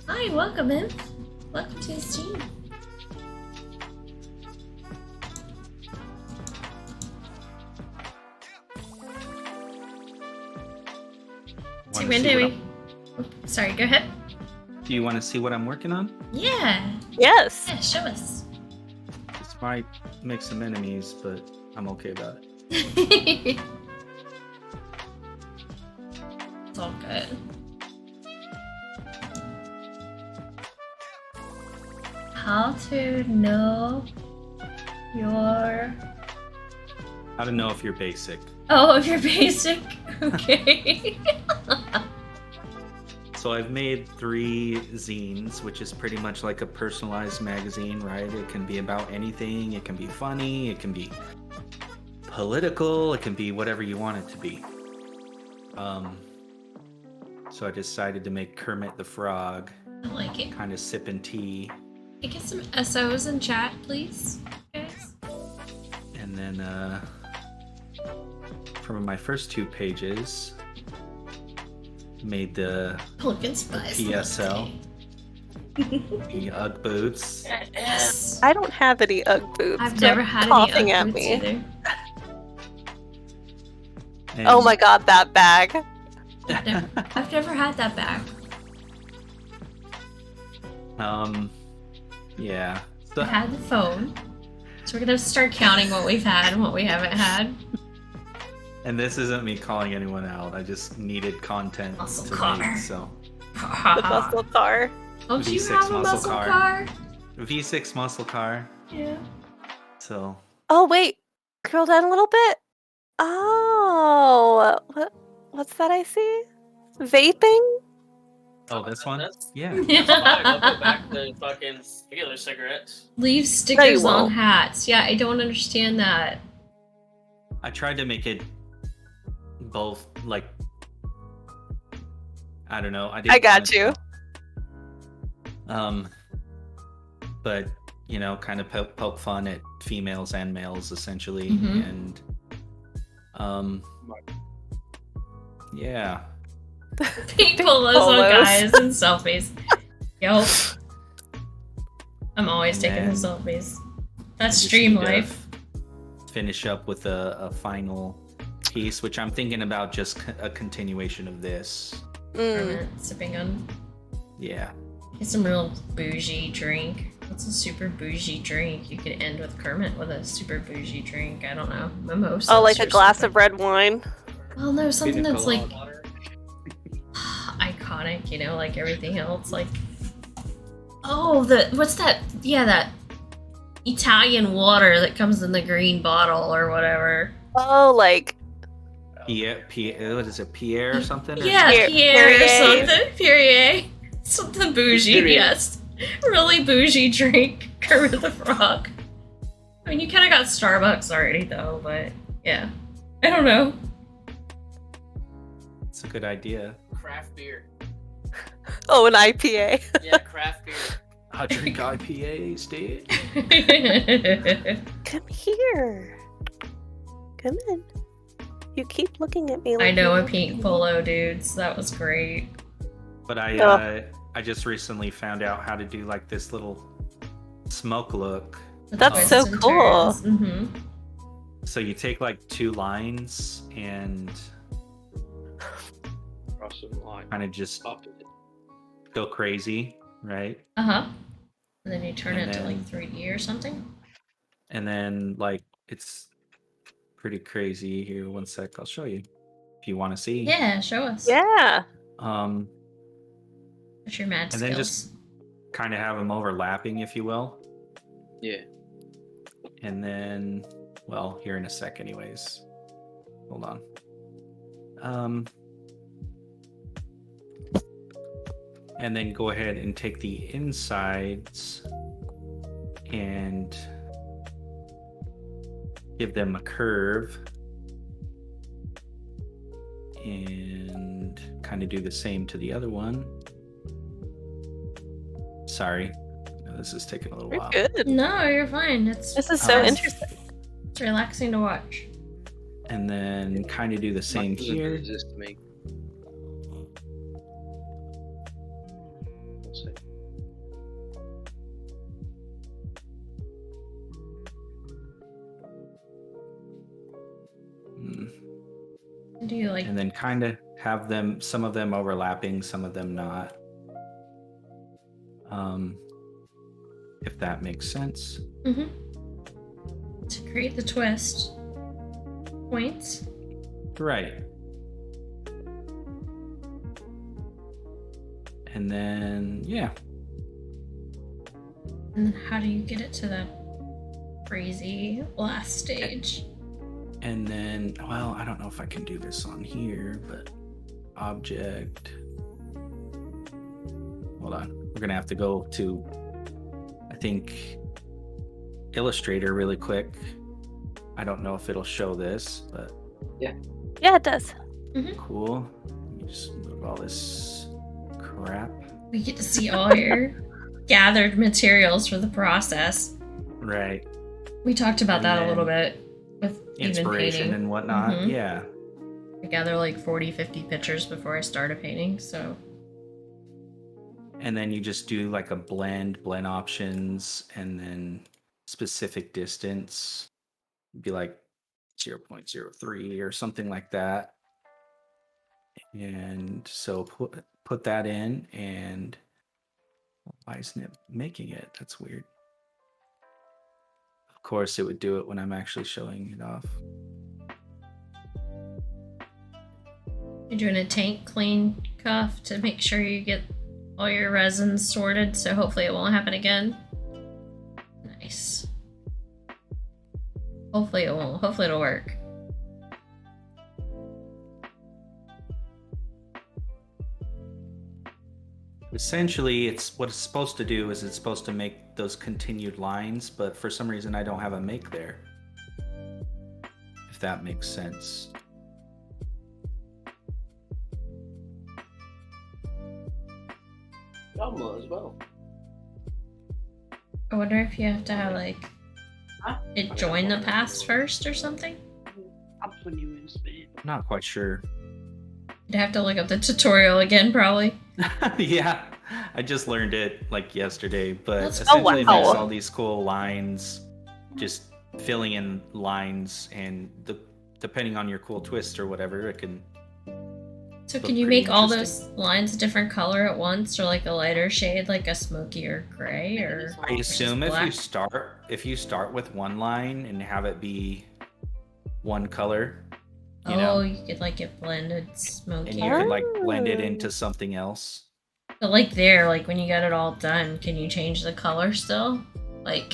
Hi, welcome in. Welcome to the stream. So when do we? Oh, sorry, go ahead. Do you want to see what I'm working on? Yeah, Yes. yeah, show us. This might make some enemies, but I'm okay about it. It's all good. How to know your... How to know if you're basic. Oh, if you're basic? Okay. So I've made 3 zines, which is pretty much like a personalized magazine, right? It can be about anything. It can be funny. It can be political. It can be whatever you want it to be. So I decided to make Kermit the Frog, I like it. kind of sipping tea. Can I get some SOs in chat, please, guys? And then from my first 2 pages, made the Pumpkin spice PSL. The Ugg boots. Yes. I don't have any Ugg boots. I've Stop never had any coughing Ugg at boots me. either. And, Oh my god, that bag. I've never had that bag. Yeah. So, I had the phone. So we're gonna start counting what we've had and what we haven't had. and this isn't me calling anyone out. I just needed content Muscle to car. make. So The muscle car. Don't you V6 have a muscle muscle car. car? V6 muscle car. Yeah. So Oh wait, scroll down a little bit. Oh, what's that I see? Vaping? this one. That's Yeah. fine. I'll go back to fucking regular cigarettes. Leave stickers on won't. hats. Yeah, I don't understand that. I tried to make it both like I don't know. I got you. But you know, kind of poke fun at females and males essentially, Mhm. and yeah. Pink polos on polos. guys and selfies. Yo. I'm always And taking the then selfies. That's just stream need to life. Finish up with a final piece, which I'm thinking about just a continuation of this. Mm. Sipping on. Yeah. Get some real bougie drink. What's a super bougie drink? You could end with Kermit with a super bougie drink. I don't know. Mimosas. Oh, like a or glass something. of red wine. Well, no, something Pina that's like colada. iconic, you know, like everything else. Like, oh, what's that? Yeah, that Italian water that comes in the green bottle or whatever. Oh, like What is it? Pierre or something? Or Yeah, Pierre- Pierre or Perrier. something. Perrier. Something bougie, Perrier. yes. Really bougie drink. Kermit the Frog. I mean, you kind of got Starbucks already, though, but yeah. I don't know. It's a good idea. Craft beer. oh, an IPA. Yeah, craft beer. I drink IPAs, dude. Come here. Come in. You keep looking at me like I know you a pink polo, dudes. That was great. But Oh. I just recently found out how to do like this little smoke look. That's so cool. Mm-hmm. So you take like 2 lines and Cross some line. kind of just Opposite. go crazy, right? Uh-huh. And then you turn And it to then- like 3D or something. And then like it's pretty crazy. Here, one sec, I'll show you if you want to see. Yeah, show us. Yeah. What's your mad And then skills? just kind of have them overlapping, if you will. Yeah. And then, well, here in a sec, anyways. Hold on. And then go ahead and take the insides and give them a curve. And kind of do the same to the other one. Sorry, this is taking a little You're while. good. No, you're fine. It's This is so Um, interesting. it's relaxing to watch. And then kind of do the same That doesn't here. exist to me. One sec. Mm. Do you like And then kind of have them, some of them overlapping, some of them not. If that makes sense. to create the twist points? Right. And then, yeah. And then how do you get it to the crazy last stage? And then, well, I don't know if I can do this on here, but object. Hold on. We're going to have to go to, I think, Illustrator really quick. I don't know if it'll show this, but Yeah, it does. cool. Let me just move all this crap. We get to see all your gathered materials for the process. Right. We talked about And that a then little bit with even Inspiration painting. and whatnot. Mhm. Yeah. I gather like 40, 50 pictures before I start a painting, so And then you just do like a blend options, and then specific distance. Be like 0.03 or something like that. And so put that in, and why isn't it making it? That's weird. Of course, it would do it when I'm actually showing it off. you're doing a tank clean cuff to make sure you get all your resins sorted, so hopefully it won't happen again. Nice. Hopefully it won't. Hopefully it'll work. Essentially, it's what it's supposed to do is it's supposed to make those continued lines, but for some reason I don't have a make there. If that makes sense. Alma as well. I wonder if you have to have like Huh? it join the paths first or something. I'll put you in spin. Not quite sure. You'd have to look up the tutorial again, probably. Yeah. I just learned it like yesterday, but That's- essentially wow. there's all these cool lines, just filling in lines, and depending on your cool twist or whatever, it can. So Look can you pretty make all interesting. those lines a different color at once, or like a lighter shade, like a smokier gray, or? I assume versus if you start with one line and have it be one color, you Oh, know, you could like it blended and you smokier. could like blend it Oh. into something else. But like there, like when you got it all done, can you change the color still? Like,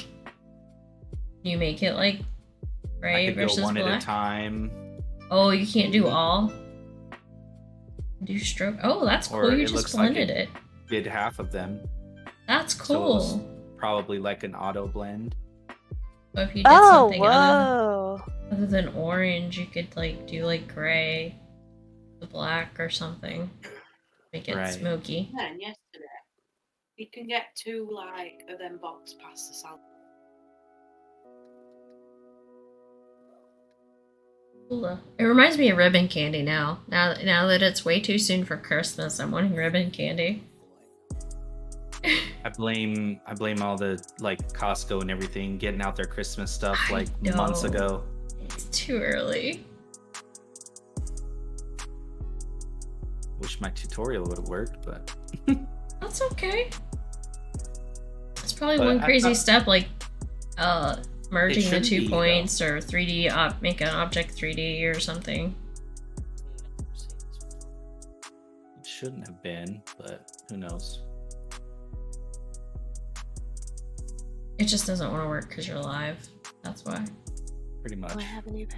can you make it like I gray could versus go one black? at a time, Oh, you can't do all. Do stroke. Oh, that's Or cool. You it just looks like blended it. did half of them. That's So it cool. was probably like an auto blend. So if you did Oh, something whoa. other than orange, you could like do like gray, the black or something. Make it Right. smoky. Then yesterday, you can get 2 like of them box pasta salad. Cool. It reminds me of ribbon candy now. Now that it's way too soon for Christmas, I'm wanting ribbon candy. I blame all the like Costco and everything getting out their Christmas stuff I like months know. ago. It's too early. Wish my tutorial would have worked, but That's okay. It's probably But one I crazy thought- step, like merging the shouldn't 2 be, points, or 3D make an object 3D or something. it shouldn't have been, but who knows. It just doesn't want to work because you're live. That's why. Pretty much. Oh, I haven't either.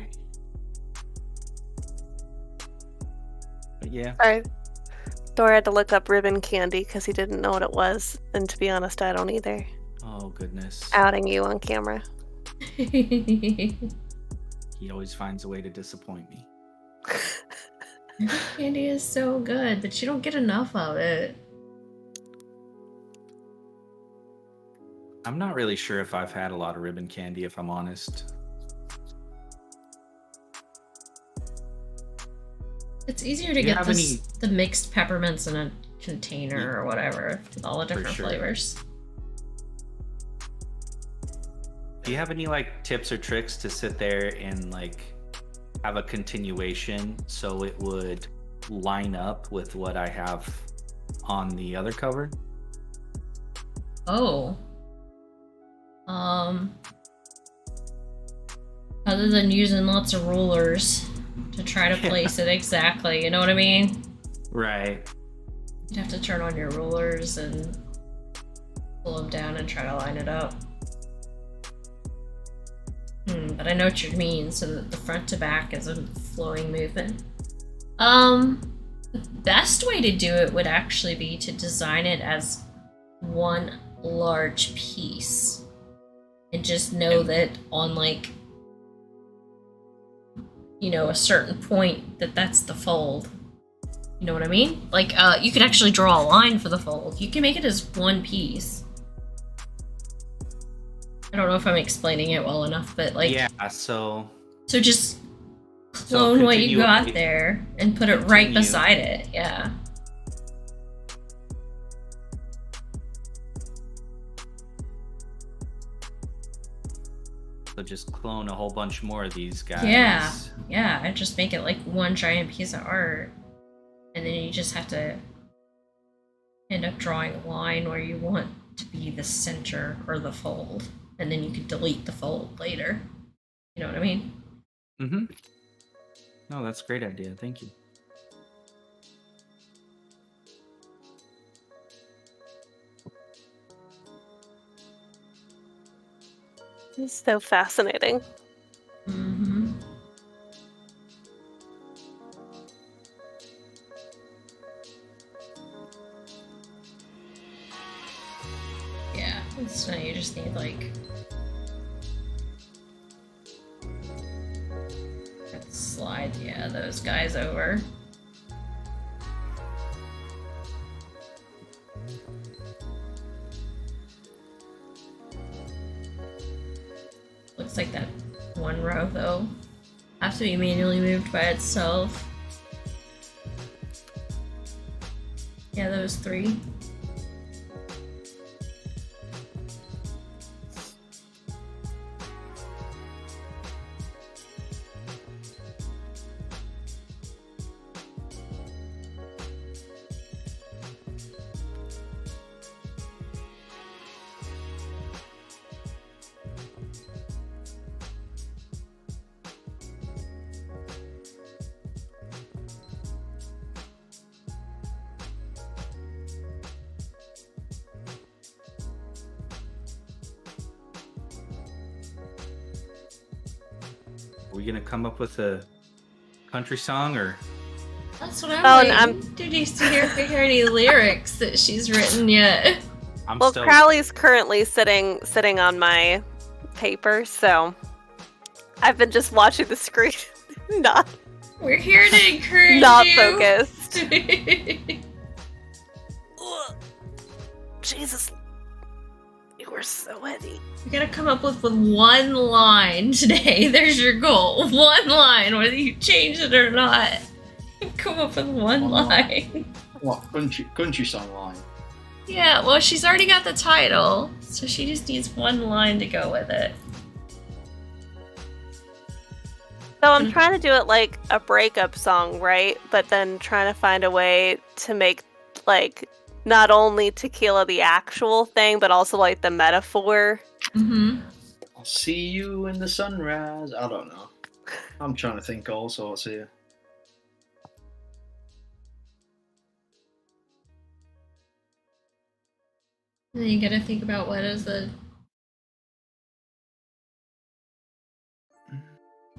But yeah. Sorry. Thor had to look up ribbon candy because he didn't know what it was. And to be honest, I don't either. Oh goodness. Outing you on camera. He always finds a way to disappoint me. Candy is so good, but you don't get enough of it. I'm not really sure if I've had a lot of ribbon candy, if I'm honest. It's easier to Do you get have the mixed peppermints in a container or whatever with all the different sure. flavors. Do you have any like tips or tricks to sit there and like have a continuation so it would line up with what I have on the other cover? Oh. Other than using lots of rulers to try to place it exactly, you know what I mean? Right. You'd have to turn on your rulers and pull them down and try to line it up. But I know what you mean, so that the front to back is a flowing movement. The best way to do it would actually be to design it as one large piece. And just know that on like, you know, a certain point that's the fold. You know what I mean? Like, you could actually draw a line for the fold. You can make it as one piece. I don't know if I'm explaining it well enough, but like, Yeah, so just clone what you continue- got there and put it right continue. beside it. Yeah. just clone a whole bunch more of these guys. Yeah, and just make it like one giant piece of art. And then you just have to end up drawing a line where you want to be the center or the fold. And then you could delete the fold later. You know what I mean? Mm-hmm. No, that's a great idea. Thank you. It's so fascinating. Mm-hmm. Yeah, so you just need like slide, yeah, those guys over. Looks like that one row though has to be manually moved by itself. Yeah, those 3. we gonna come up with a country song or? That's what I'm Oh, and waiting. Did you hear any lyrics that she's written yet? I'm Well, stoked. Crowley's currently sitting on my paper, so I've been just watching the screen, not We're here to encourage not you. focused. Ugh. Jesus, you were so heavy. You gotta come up with one line today. There's your goal. One line, whether you change it or not. Come up with one line. What country song line? Yeah, well, she's already got the title, so she just needs one line to go with it. So I'm trying to do it like a breakup song, right? But then trying to find a way to make like not only tequila the actual thing, but also like the metaphor. Mm-hmm. I'll see you in the sunrise. I don't know. I'm trying to think all sorts here. And then you gotta think about what is the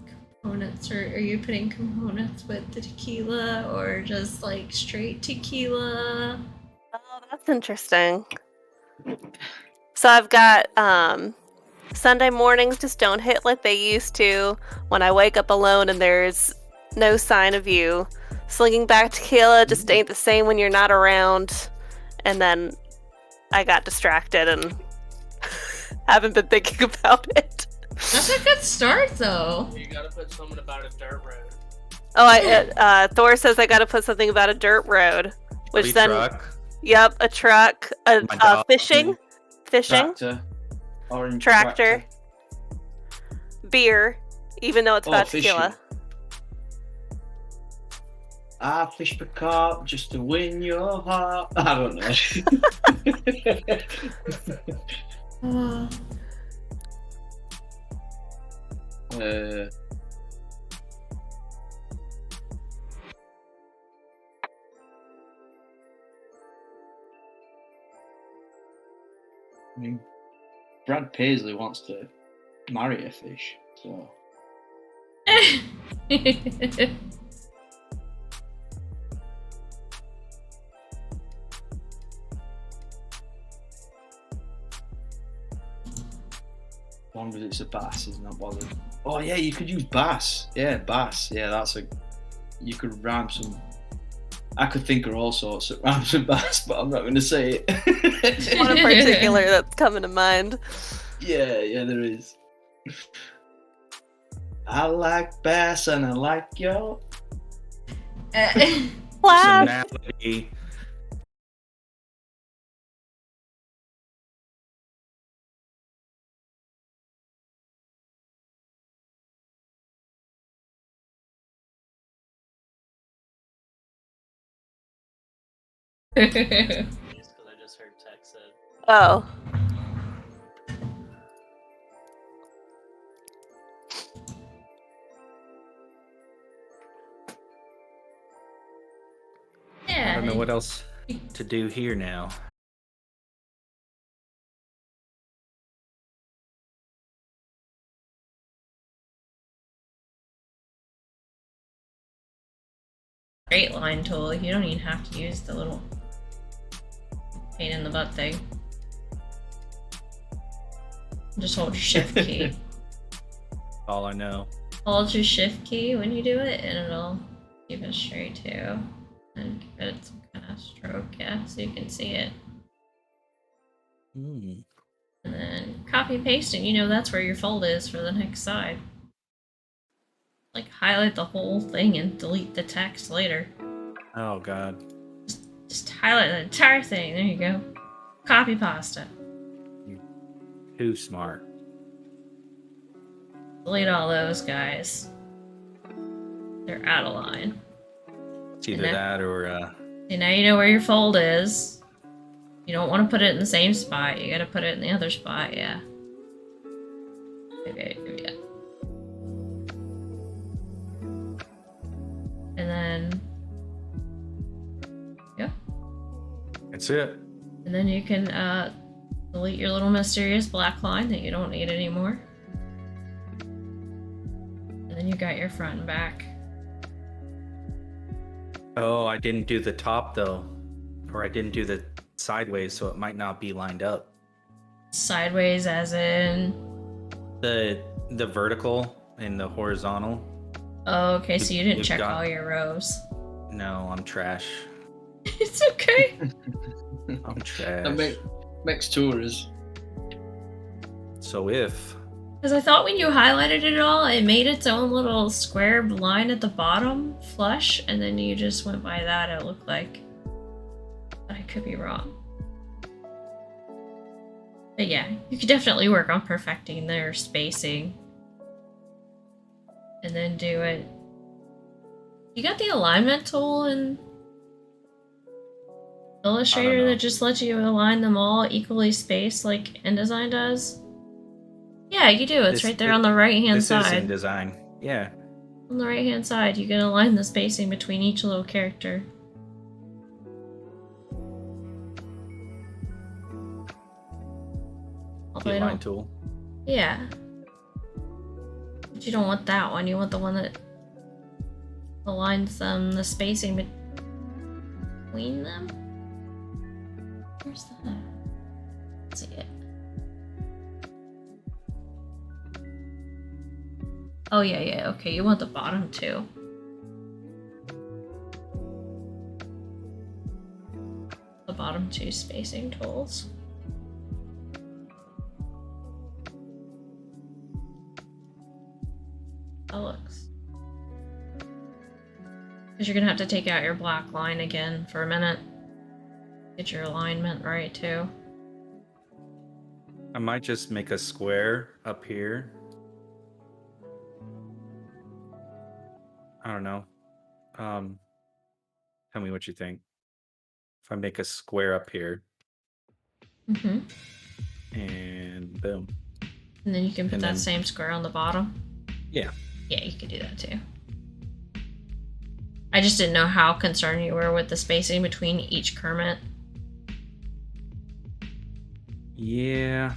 components, or are you putting components with the tequila, or just like straight tequila? Oh, that's interesting. So I've got Sunday mornings just don't hit like they used to. When I wake up alone and there's no sign of you. Slinging back tequila just ain't the same when you're not around. And then I got distracted and haven't been thinking about it. That's a good start, though. You gotta put something about a dirt road. Oh, Thor says I gotta put something about a dirt road. Which Bloody then, truck. yep, a truck, My dog. fishing, Tractor. Orange tractor, beer, even though it's about fishing. tequila. I fish the carp just to win your heart. I don't know. I mean, Brad Paisley wants to marry a fish, so. As long as it's a bass, he's not bothered. Oh yeah, you could use bass. Yeah, bass. Yeah, you could rhyme some. I could think of all sorts of rhymes with bass, but I'm not going to say it. One in particular that's coming to mind. Yeah, there is. I like bass and I like your Personality. Just because I just heard Tex said. Oh. Yeah. I don't know what else to do here now. Straight line tool. You don't even have to use the little pain in the butt thing. Just hold your shift key. All I know. Hold your shift key when you do it, and it'll keep it straight too. And give it some kind of stroke, yeah, so you can see it. Hmm. And then copy paste, and you know that's where your fold is for the next side. Like highlight the whole thing and delete the text later. Oh God. Just highlight the entire thing. There you go. Copy pasta. Too smart. Delete all those guys. They're out of line. It's either And that or And now you know where your fold is. You don't want to put it in the same spot. You gotta put it in the other spot, yeah. Okay, yeah. And then, yeah. that's it. And then you can delete your little mysterious black line that you don't need anymore. And then you you got your front and back. Oh, I didn't do the top though. Or I didn't do the sideways, so it might not be lined up. Sideways as in... The vertical and the horizontal. Oh, okay, so you didn't You've check got- all your rows. No, I'm trash. It's okay. I'm trash. That makes tours. So if Because I thought when you highlighted it all, it made its own little square line at the bottom, flush, and then you just went by that, it looked like. But I could be wrong. But yeah, you could definitely work on perfecting their spacing. And then do it. You got the alignment tool in Illustrator know. that just lets you align them all equally spaced like InDesign does? Yeah, you do. It's right there on the right-hand this is side. InDesign. Yeah. On the right-hand side, you can align the spacing between each little character. Although I Line don't- tool. Yeah. But you don't want that one. You want the one that aligns them, the spacing between them. Where's that? Let's see it. Oh, yeah, okay. You want the bottom too. The bottom two spacing tools. That looks. Because you're gonna have to take out your black line again for a minute. Get your alignment right too. I might just make a square up here. I don't know. Tell me what you think. If I make a square up here Mm-hmm. and boom. And then you can put And that then- same square on the bottom. Yeah. Yeah, you could do that too. I just didn't know how concerned you were with the spacing between each Kermit. Yeah.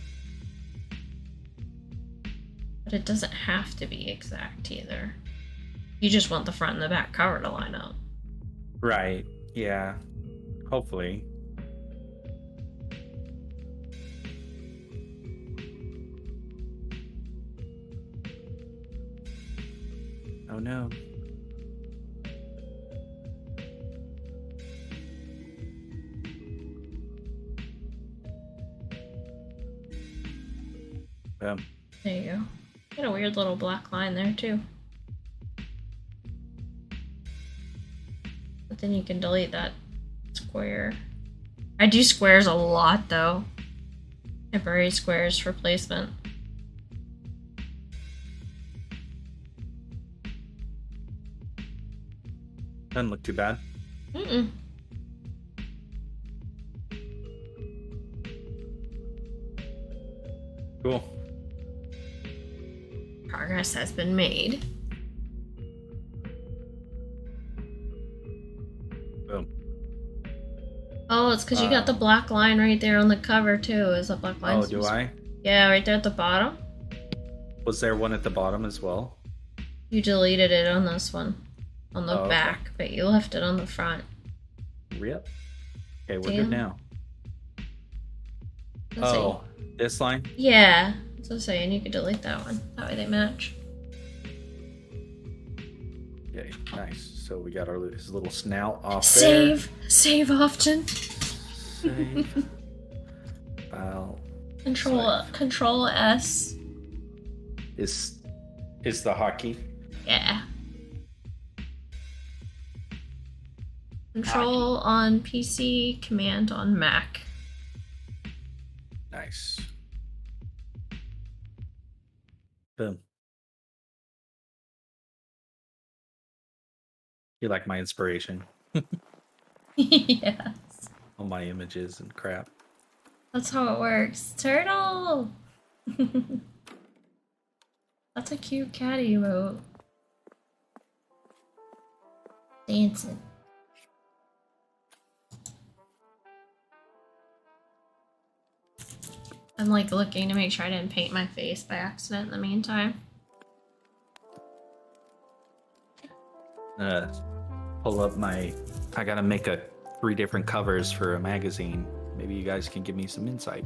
But it doesn't have to be exact either. You just want the front and the back cover to line up. Right. Yeah. Hopefully. Oh no. Boom. There you go. Got a weird little black line there too. But then you can delete that square. I do squares a lot though. Temporary squares for placement. Doesn't look too bad. Mm-mm. Cool. Progress has been made. Boom. Oh, it's because you got the black line right there on the cover too. Is that black line? Oh, do I? Yeah, right there at the bottom. Was there one at the bottom as well? You deleted it on this one. On the Oh, okay. back, but you left it on the front. Yep. Okay, we're Damn. good now. Let's Oh, this line? see. Yeah. That's what I'm saying. You could delete that one. That way they match. Okay, nice. So we got his little snout off Save! Save often. there. Save. File. Control S. Is the hotkey? Yeah. Control on PC, Command on Mac. Nice. Boom. You like my inspiration? Yes. All my images and crap. That's how it works. Turtle! That's a cute cat emote. Dancing. I'm like looking to make sure I didn't paint my face by accident in the meantime. pull up my. I gotta make 3 different covers for a magazine. Maybe you guys can give me some insight.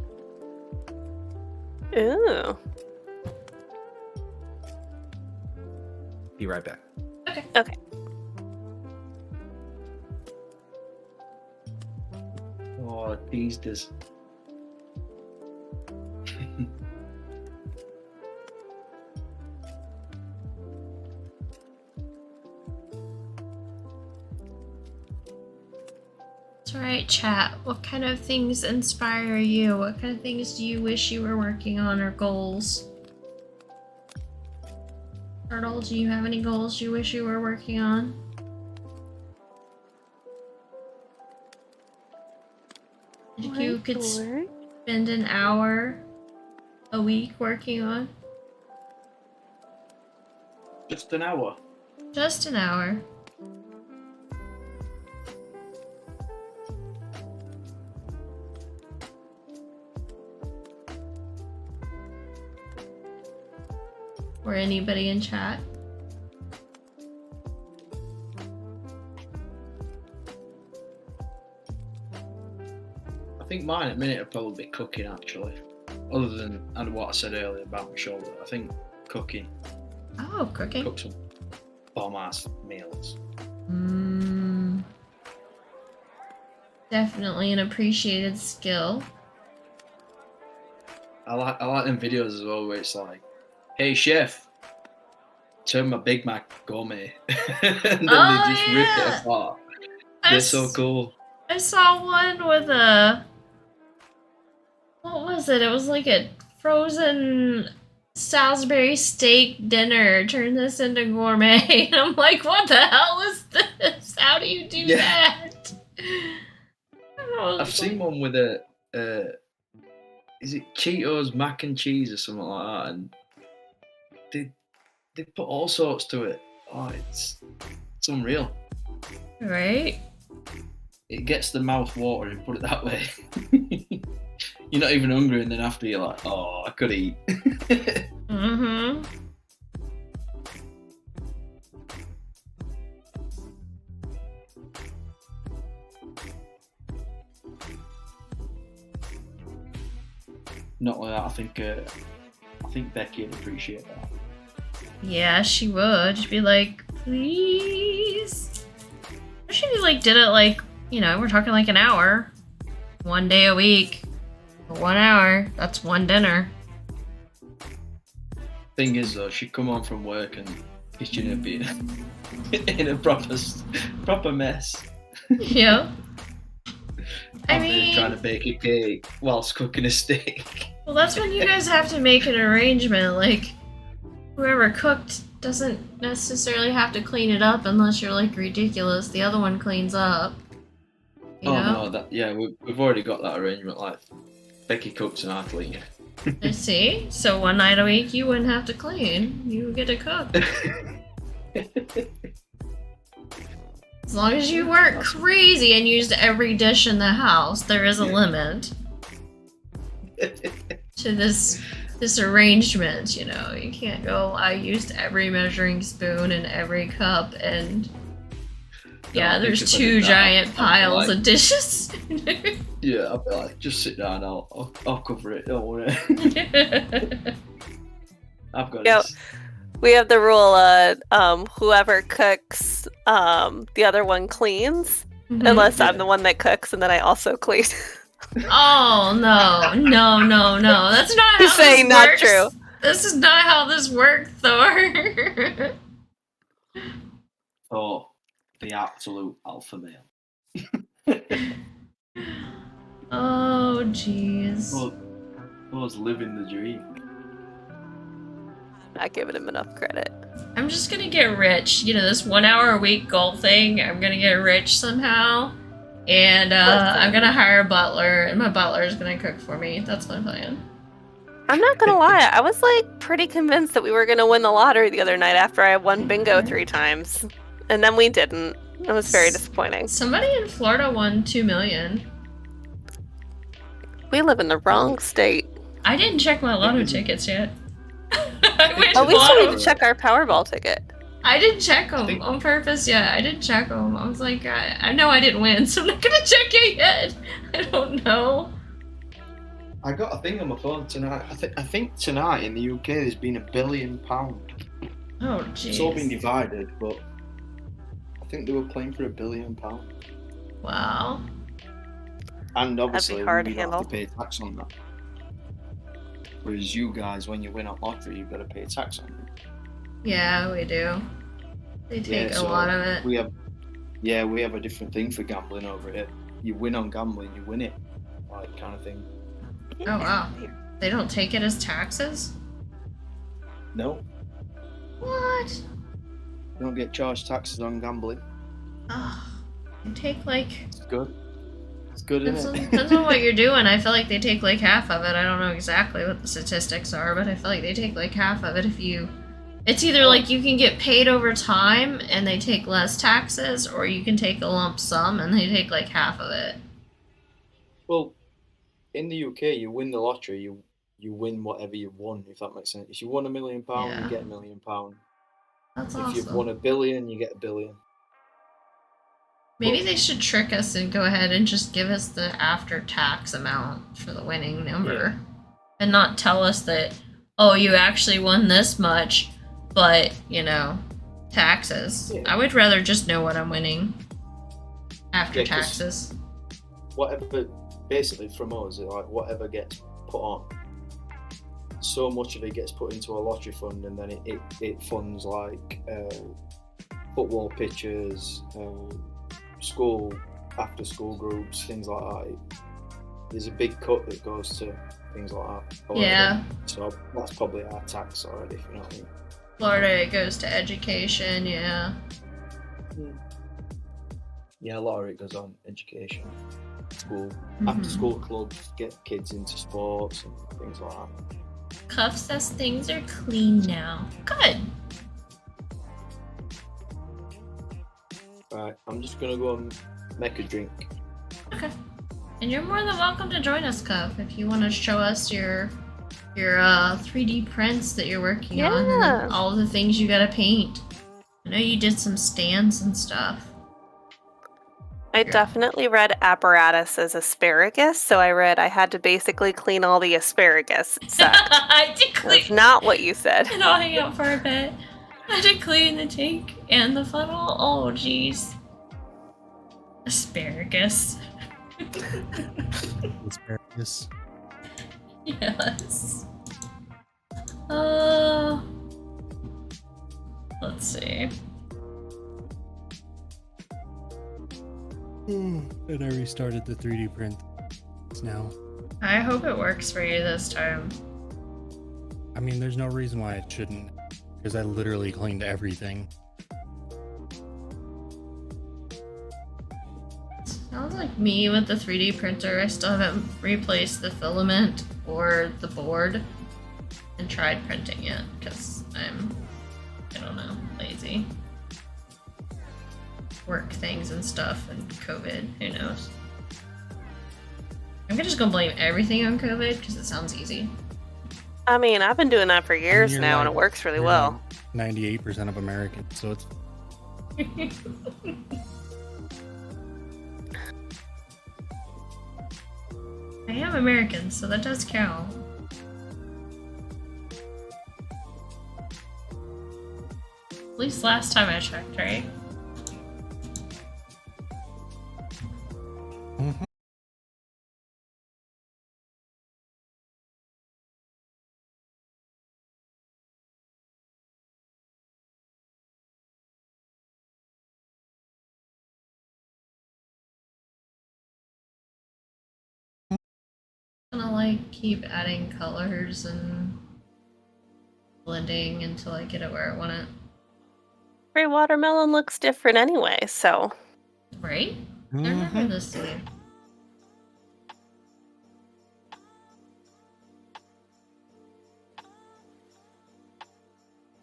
Ooh. Be right back. Okay. Oh, teased us. It's alright, chat. What kind of things inspire you? What kind of things do you wish you were working on or goals? Turtle, do you have any goals you wish you were working on? If you could spend an hour a week working on? Just an hour. Just an hour. Or anybody in chat? I think mine at the minute would probably be cooking, actually. Other than what I said earlier about my shoulder, I think cooking. Oh, cooking. Cook some bomb-ass meals. Definitely an appreciated skill. I like them videos as well where it's like, hey chef, turn my Big Mac gourmet. And then they just rip it apart. They're so cool. I saw one with a... What was it? It was like a frozen Salisbury steak dinner. Turn this into gourmet. And I'm like, what the hell is this? How do you do that? I've seen one with a... is it Cheetos mac and cheese or something like that? And they put all sorts to it. Oh, it's unreal. Right? It gets the mouth watering, put it that way. You're not even hungry, and then after you're like, oh, I could eat. Mm-hmm. Not like that. I think Becky would appreciate that. Yeah, she would. She'd be like, please. She like did it like, you know, we're talking like an hour. 1 day a week. For 1 hour. That's one dinner. Thing is though, she'd come home from work and kitchen would be in a proper mess. Yeah. I I'm mean, trying to bake a cake whilst cooking a steak. well, that's when you guys have to make an arrangement. Like, whoever cooked doesn't necessarily have to clean it up unless you're like ridiculous. The other one cleans up. You know? No, we've already got that arrangement. Like, Becky cooks and I clean. I see. So 1 night a week you wouldn't have to clean. You get to cook. As long as you weren't crazy and used every dish in the house, there is a limit to this arrangement, you know. You can't go, I used every measuring spoon and every cup and yeah, there's 2 giant piles of dishes. Yeah, I'll be like, just sit down, I'll cover it, don't worry. I've got this. We have the rule, whoever cooks, the other one cleans. Mhm. Unless I'm the one that cooks and then I also clean. Oh, no. That's not how He's saying this not works. true. This is not how this works, Thor. Oh, the absolute alpha male. Oh, jeez. Thor's living the dream. Not giving him enough credit. I'm just gonna get rich. You know, this 1 hour a week goal thing, I'm gonna get rich somehow. And I'm gonna hire a butler, and my butler is gonna cook for me. That's my plan. I'm not gonna lie, I was like pretty convinced that we were gonna win the lottery the other night after I won bingo 3 times. And then we didn't. It was very disappointing. Somebody in Florida won $2 million. We live in the wrong state. I didn't check my lotto tickets yet. I went Oh, we still lotto. need to check our Powerball ticket. I didn't check them think- on purpose yet. I didn't check them. I was like, I know I didn't win, so I'm not gonna check it yet. I don't know. I got a thing on my phone tonight. I think tonight in the UK there's been £1 billion. Oh, It's all been jeez. divided, but I think they were playing for £1 billion. Wow. And obviously, hard to we don't have handle. to pay tax on that. Whereas you guys, when you win a lottery, you've got to pay tax on it. Yeah, we do. They take a lot of it. We have a different thing for gambling over here. You win on gambling, you win it, like kind of thing. Oh, wow. They don't take it as taxes? No, What? you don't get charged taxes on gambling. Oh, they take like... It's good. It's good, isn't it? Depends on what you're doing. I feel like they take like half of it. I don't know exactly what the statistics are, but I feel like they take like half of it if you... It's either like you can get paid over time and they take less taxes, or you can take a lump sum and they take like half of it. Well, in the UK, you win the lottery, you win whatever you won, if that makes sense. If you won £1 million, Yeah. you get £1 million. That's If you've awesome. won $1 billion, you get $1 billion. Maybe they should trick us and go ahead and just give us the after-tax amount for the winning number. And not tell us that, oh, you actually won this much, but, you know, taxes. Yeah. I would rather just know what I'm winning after Yeah, 'cause- taxes. Whatever, basically from us, like whatever gets put on, so much of it gets put into a lottery fund, and then it funds like football pitches, school after school groups, things like that. There's a big cut that goes to things like that. a lot of Yeah. it. So that's probably our tax already, if you know what I mean. Florida, it goes to education, yeah. Yeah, a lot of it goes on education, school, Mhm. after school clubs, get kids into sports and things like that. Cuff says things are clean now. Good. Right, I'm just gonna go and make a drink. Okay. And you're more than welcome to join us, Cuff, if you want to show us your 3D prints that you're working on Yeah. and all the things you gotta paint. I know you did some stands and stuff. I definitely read apparatus as asparagus, so I read I had to basically clean all the asparagus set. I did That's clean. not what you said. And I'll hang out for a bit. I had to clean the tank and the funnel. Oh, jeez. Asparagus. Asparagus. Yes. Let's see. And I restarted the 3D print now. I hope it works for you this time. I mean, there's no reason why it shouldn't, because I literally cleaned everything. Sounds like me with the 3D printer. I still haven't replaced the filament or the board and tried printing it because I don't know, lazy. Work things and stuff and COVID, who knows. I'm just gonna blame everything on COVID because it sounds easy. I mean, I've been doing that for years You're now, and like- it works really you're well. 98% of Americans, so it's I am American, so that does count. At least last time I checked, right? Mhm. Gonna like keep adding colors and blending until I get it where I want it. Every watermelon looks different anyway, so Right? I remember Mhm. this scene.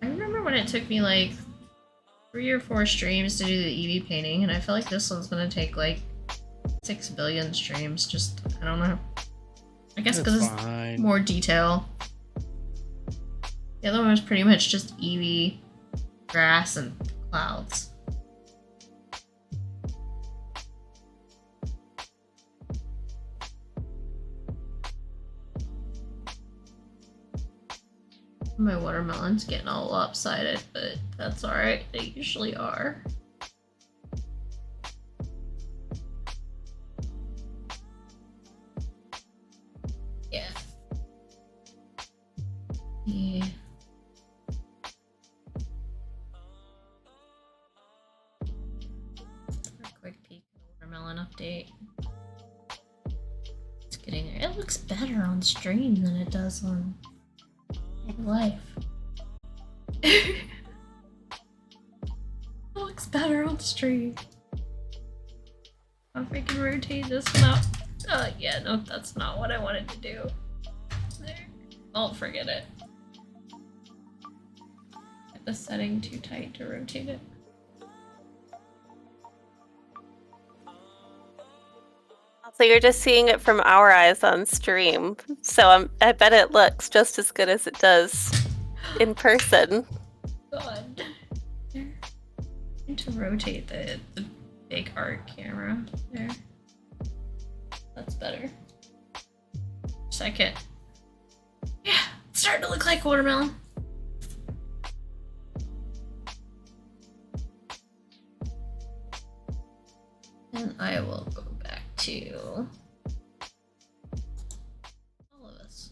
I remember when it took me like 3 or 4 streams to do the Eevee painting, and I feel like this one's gonna take like 6 billion streams. Just, I don't know. I guess because That's it's fine. more detail. The other one was pretty much just Eevee grass and clouds. My watermelon's getting all lopsided, but that's alright. They usually are. Yeah. Yeah. A quick peek at the watermelon update. It's getting there. It looks better on stream than it does on life. It looks better on stream. If I can rotate this without. Yeah, no, that's not what I wanted to do. There. I'll forget it. Get the setting too tight to rotate it. So you're just seeing it from our eyes on stream. So I bet it looks just as good as it does in person. God. There. I need to rotate the big art camera. There. That's better. Second. Yeah, it's starting to look like watermelon. And I will go back to all of us.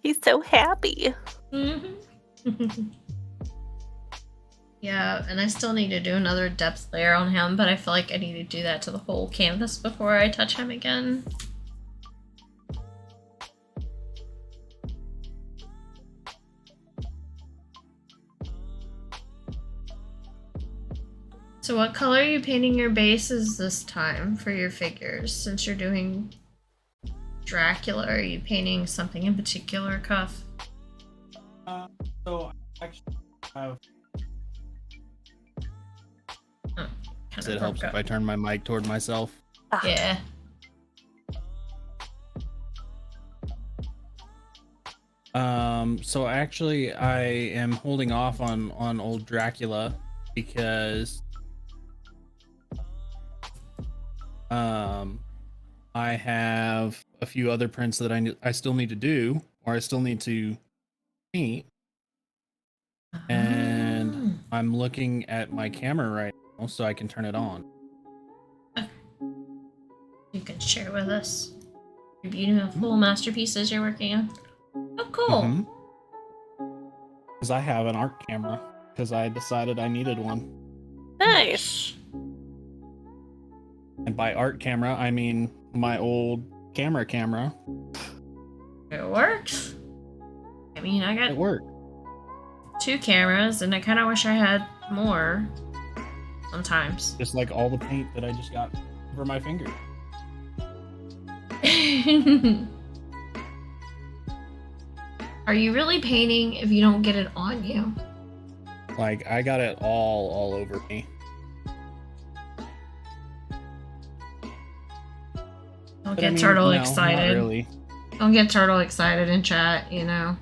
He's so happy. Mm-hmm. Yeah, and I still need to do another depth layer on him, but I feel like I need to do that to the whole canvas before I touch him again. So what color are you painting your bases this time for your figures? Since you're doing Dracula, are you painting something in particular, Cuff? So I actually have. Oh, It helps if I turn my mic toward myself. Yeah. So actually I am holding off on old Dracula because I have a few other prints that I still need to do, or I still need to paint. And I'm looking at my camera right now so I can turn it on. You can share with us your beautiful masterpieces you're working on. Oh, cool. Because I have an art camera because I decided I needed one. Nice. And by art camera, I mean my old camera. It works. I mean, I It got worked. 2 cameras, and I kind of wish I had more. Sometimes. Just like all the paint that I just got over my finger. Are you really painting if you don't get it on you? Like I got it all over me. Don't But get I mean, turtle no, excited. Not really. Don't get turtle excited in chat, you know.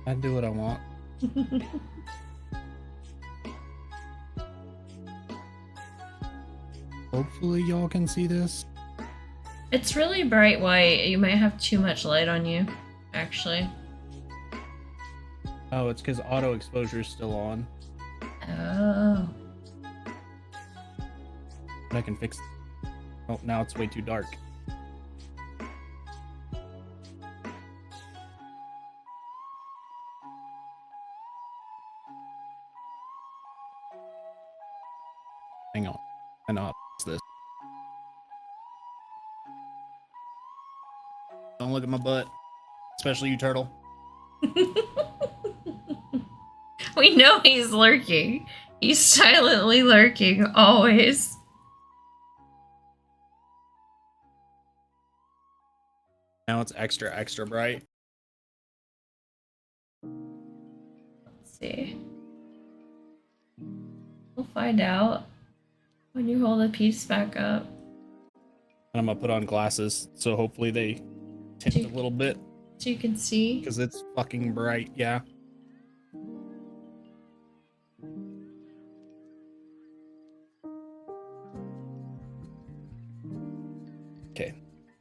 I do what I want. Hopefully y'all can see this. It's really bright white. You might have too much light on you, actually. Oh, it's because auto exposure is still on. Oh. But I can fix it. Oh, now it's way too dark. Hang on. I know how to fix this. Don't look at my butt. Especially you, turtle. We know he's lurking. He's silently lurking, always. Now it's extra bright. Let's see. We'll find out when you hold the piece back up. And I'm gonna put on glasses, so hopefully they tint a little bit So you can see. because it's fucking bright. Yeah. Okay,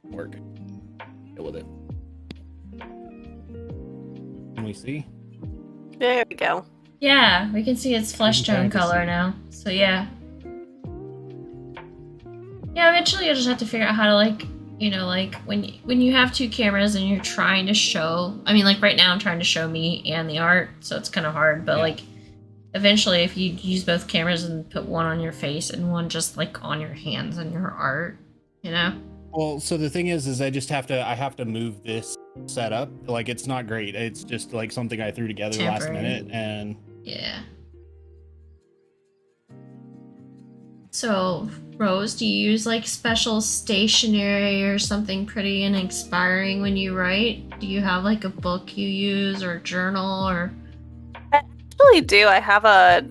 work. Deal with it. Can we see? There we go. Yeah, we can see its flesh You can tone kinda color see. now. So yeah. Yeah, eventually you'll just have to figure out how to like, you know, like when you have two cameras and you're trying to show, I mean like right now I'm trying to show me and the art, so it's kind of hard, but Yeah. like eventually if you use both cameras and put one on your face and one just like on your hands and your art, you know? Well, so the thing is I have to move this setup. Like, it's not great. It's just like something I threw together last Temporary. minute, and Yeah. So, Rose, do you use like special stationery or something pretty and inspiring when you write? Do you have like a book you use or journal or? I actually do. I have a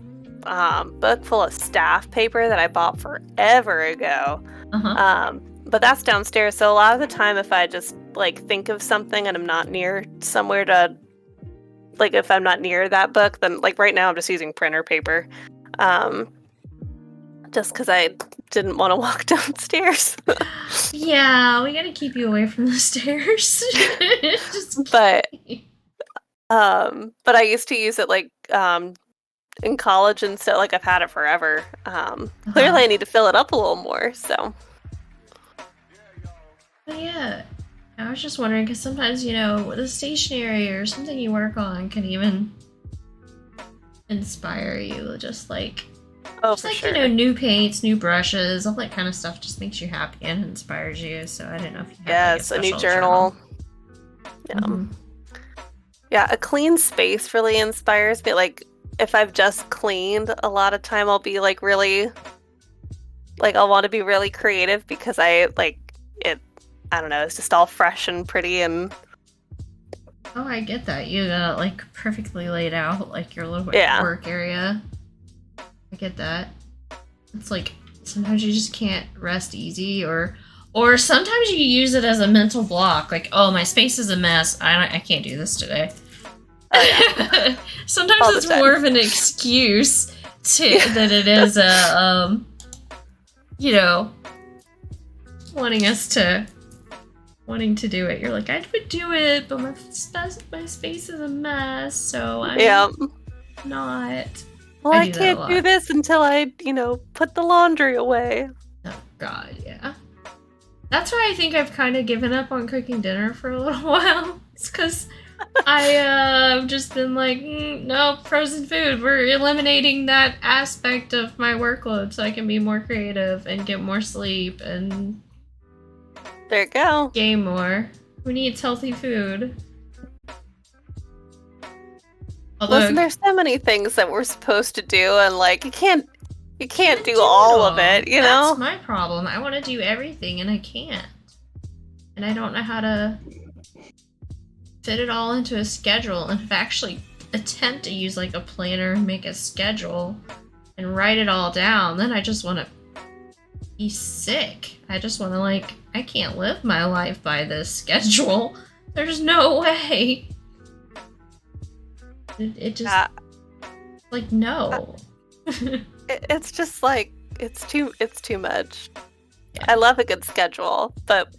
book full of staff paper that I bought forever ago. Uh-huh. But that's downstairs. So a lot of the time, if I just like think of something and I'm not near somewhere to, like, if I'm not near that book, then like right now I'm just using printer paper, just because I didn't want to walk downstairs. Yeah, we gotta keep you away from the stairs. Just But kidding. but I used to use it like in college and stuff. Like I've had it forever. Clearly, I need to fill it up a little more. So. But yeah, I was just wondering because sometimes, you know, the stationery or something you work on can even inspire you. Just like, For like sure. you know, new paints, new brushes, all that kind of stuff just makes you happy and inspires you. So I didn't know if you had Yes, like, a new special journal. Yeah. Mhm. Yeah, a clean space really inspires me. Like, if I've just cleaned, a lot of time I'll be like really, like, I'll want to be really creative because I like it. I don't know. It's just all fresh and pretty and Oh, I get that. You got it, like perfectly laid out, like your little Yeah. work area. I get that. It's like sometimes you just can't rest easy, or sometimes you use it as a mental block. Like, oh, my space is a mess. I can't do this today. oh Sometimes All the it's time. more of an excuse than it is a you know, wanting to do it. You're like, I would do it, but my space is a mess, so I'm yeah. not. Well, I I do that a can't lot. do this until I, put the laundry away. Oh God, yeah. That's why I think I've kind of given up on cooking dinner for a little while. It's because I've just been like, no, frozen food. We're eliminating that aspect of my workload so I can be more creative and get more sleep and There you go. game more. Who needs healthy food? Although, Listen, there's so many things that we're supposed to do, and like you can't can't do all of it, you know? That's my problem. I want to do everything and I can't. And I don't know how to fit it all into a schedule. And if I actually attempt to use like a planner and make a schedule and write it all down, then I just want to be sick. I just want to like, I can't live my life by this schedule. There's no way. It just, like, no. It's just like it's too much. Yeah. I love a good schedule, but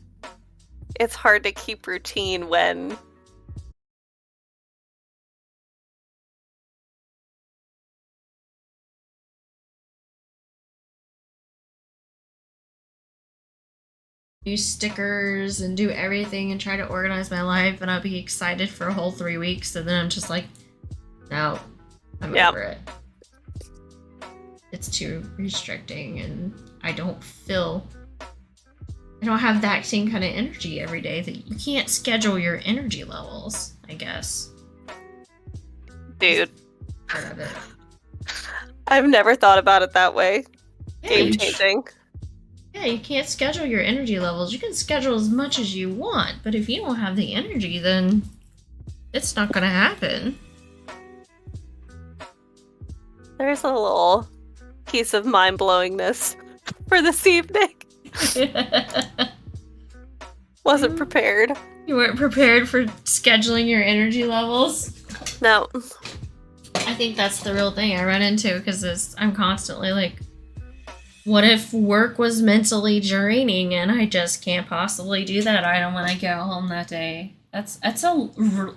it's hard to keep routine when do stickers and do everything and try to organize my life, and I'll be excited for a whole 3 weeks, and then I'm just like, no, I'm Yep. over it. It's too restricting, and I don't have that same kind of energy every day. That you can't schedule your energy levels, I guess. dude, Part of it. I've never thought about it that way. Yeah, Game you changing. Yeah, you can't schedule your energy levels. You can schedule as much as you want, but if you don't have the energy, then it's not gonna happen. There's a little piece of mind blowingness for this evening. Wasn't prepared. You weren't prepared for scheduling your energy levels. No. I think that's the real thing I run into because I'm constantly like, what if work was mentally draining and I just can't possibly do that item when I get home that day? That's a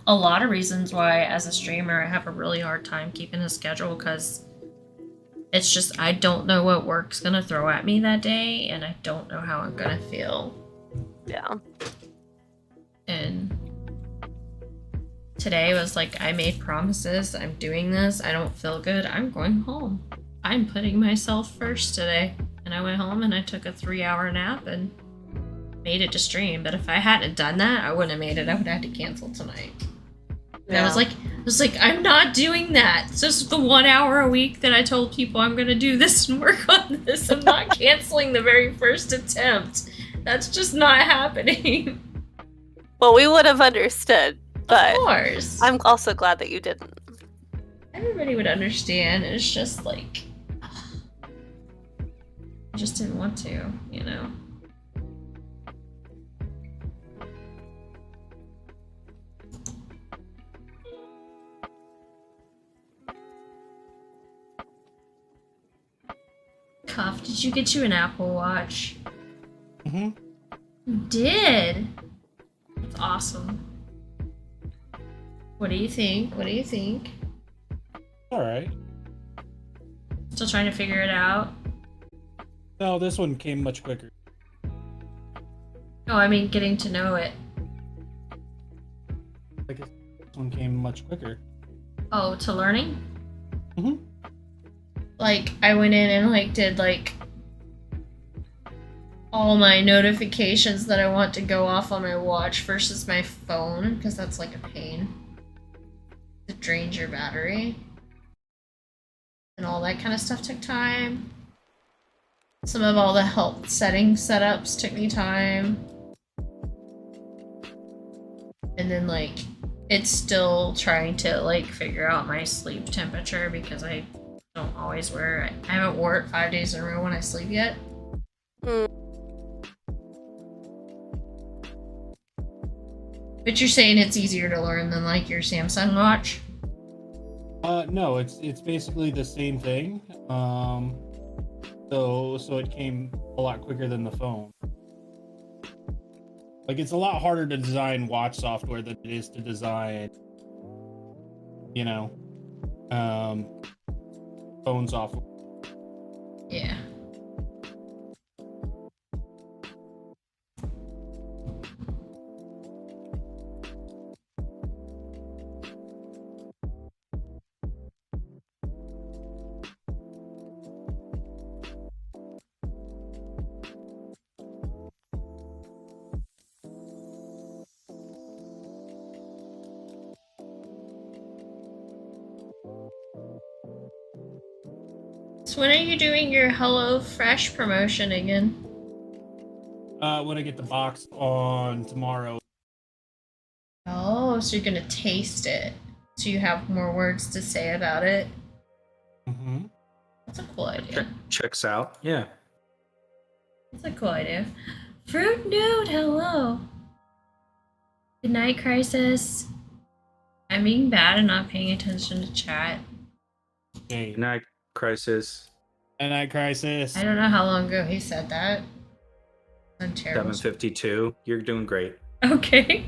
lot of reasons why, as a streamer, I have a really hard time keeping a schedule because it's just I don't know what work's gonna throw at me that day, and I don't know how I'm gonna feel. Yeah. And today was like, I made promises, I'm doing this, I don't feel good, I'm going home. I'm putting myself first today. And I went home and I took a 3-hour nap and made it to stream. But if I hadn't done that, I wouldn't have made it. I would have had to cancel tonight. And I was like, I'm not doing that. It's just the 1 hour a week that I told people I'm gonna do this and work on this. I'm not canceling the very first attempt. That's just not happening. Well, we would have understood, but Of course. I'm also glad that you didn't. Everybody would understand. It's just like, I just didn't want to, you know? Cuff, did you get you an Apple Watch? Mm-hmm. You did? That's awesome. What do you think? What do you think? All right. Still trying to figure it out? No, this one came much quicker. No, I mean getting to know it. I guess this one came much quicker. Oh, to learning? Mm-hmm. Like, I went in and, like, did, like, all my notifications that I want to go off on my watch versus my phone, because that's, like, a pain. It drains your battery. And all that kind of stuff took time. Some of all the health settings setups took me time. And then, like, it's still trying to, like, figure out my sleep temperature because I don't always wear it. I haven't wore it 5 days in a row when I sleep yet. But you're saying it's easier to learn than, like, your Samsung watch? No, it's basically the same thing. So it came a lot quicker than the phone. Like, it's a lot harder to design watch software than it is to design, you know, phone software. Yeah. So when are you doing your Hello Fresh promotion again? When I get the box on tomorrow. Oh, so you're gonna taste it. So you have more words to say about it? Mm-hmm. That's a cool idea. Checks out. Yeah. That's a cool idea. Fruit Nude, hello. Good night, Crisis. I'm being bad and not paying attention to chat. Hey, Good night, Crisis. and that crisis. I don't know how long ago he said that. I'm terrible. 7:52. You're doing great. Okay.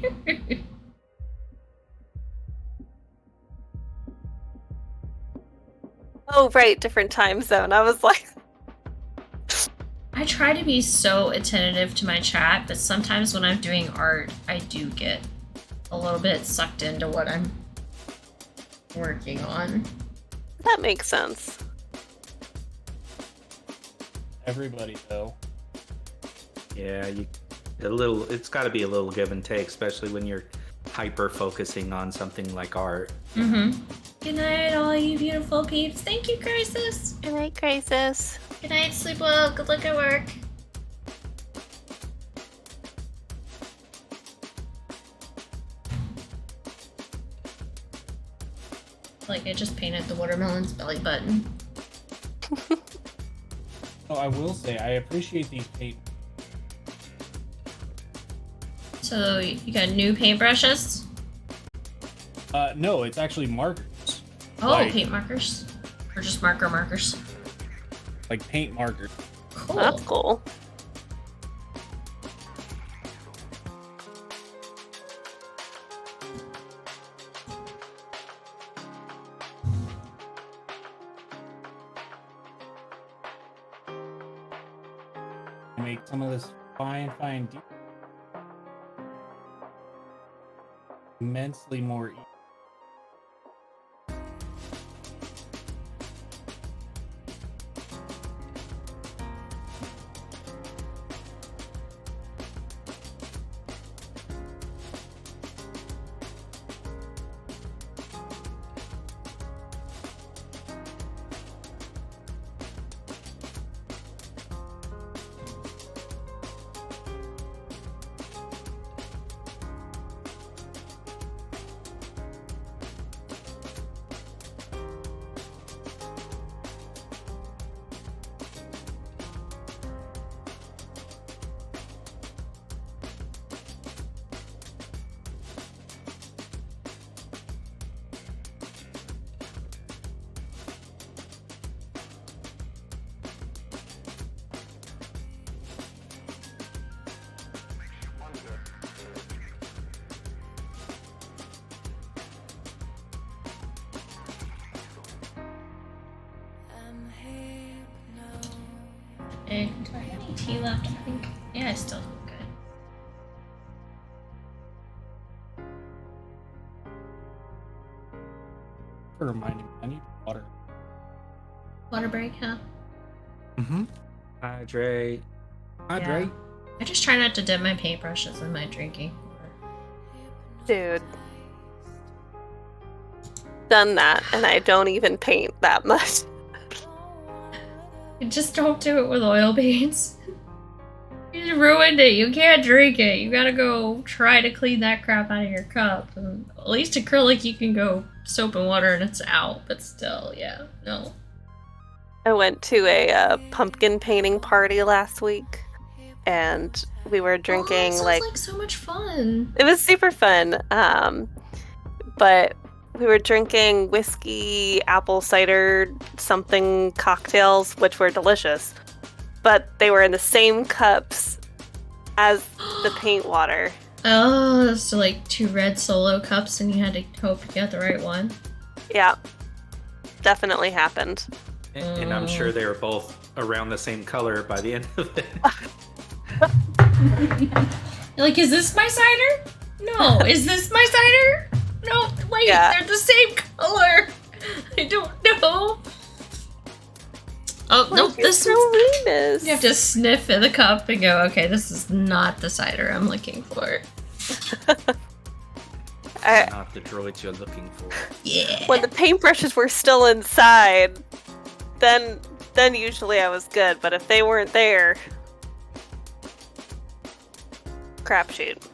Oh, right, different time zone. I was like, I try to be so attentive to my chat, but sometimes when I'm doing art, I do get a little bit sucked into what I'm working on. that makes sense. Everybody, though. Yeah, it's got to be a little give and take, especially when you're hyper focusing on something like art. Mm-hmm. Good night, all you beautiful peeps. Thank you, Crisis. Good night, Crisis. Good night, sleep well. Good luck at work. Like I just painted the watermelon's belly button. Oh, I will say, I appreciate these paint. So you got new paintbrushes? No, it's actually markers. Oh, Like- paint markers? Or just markers? Like paint markers. Cool. That's cool. Make some of this fine immensely more easy. Okay, do I have any tea left? I think. Yeah, I still look good. For reminding me, I need water. Water break, huh? Mm-hmm. Hydrate. Yeah. I just try not to dip my paintbrushes in my drinking water. Dude. Done that, and I don't even paint that much. You just don't do it with oil paints. You just ruined it. You can't drink it. You gotta go try to clean that crap out of your cup. And at least acrylic, you can go soap and water and it's out. But still, yeah, no. I went to a pumpkin painting party last week, and we were drinking that sounds like so much fun. It was super fun. But we were drinking whiskey, apple cider, something cocktails, which were delicious. But they were in the same cups as the paint water. Oh, so like 2 red Solo cups, and you had to hope you got the right one. Yeah, definitely happened. And I'm sure they were both around the same color by the end of it. You're like, is this my cider? No. Is this my cider? No, wait, Yeah. they're the same color. I don't know. Oh, nope, this is one's... Venus. You have to sniff at the cup and go, okay, this is not the cider I'm looking for. Not the droids you're looking for. Yeah. When the paintbrushes were still inside, then usually I was good. But if they weren't there, crapshoot.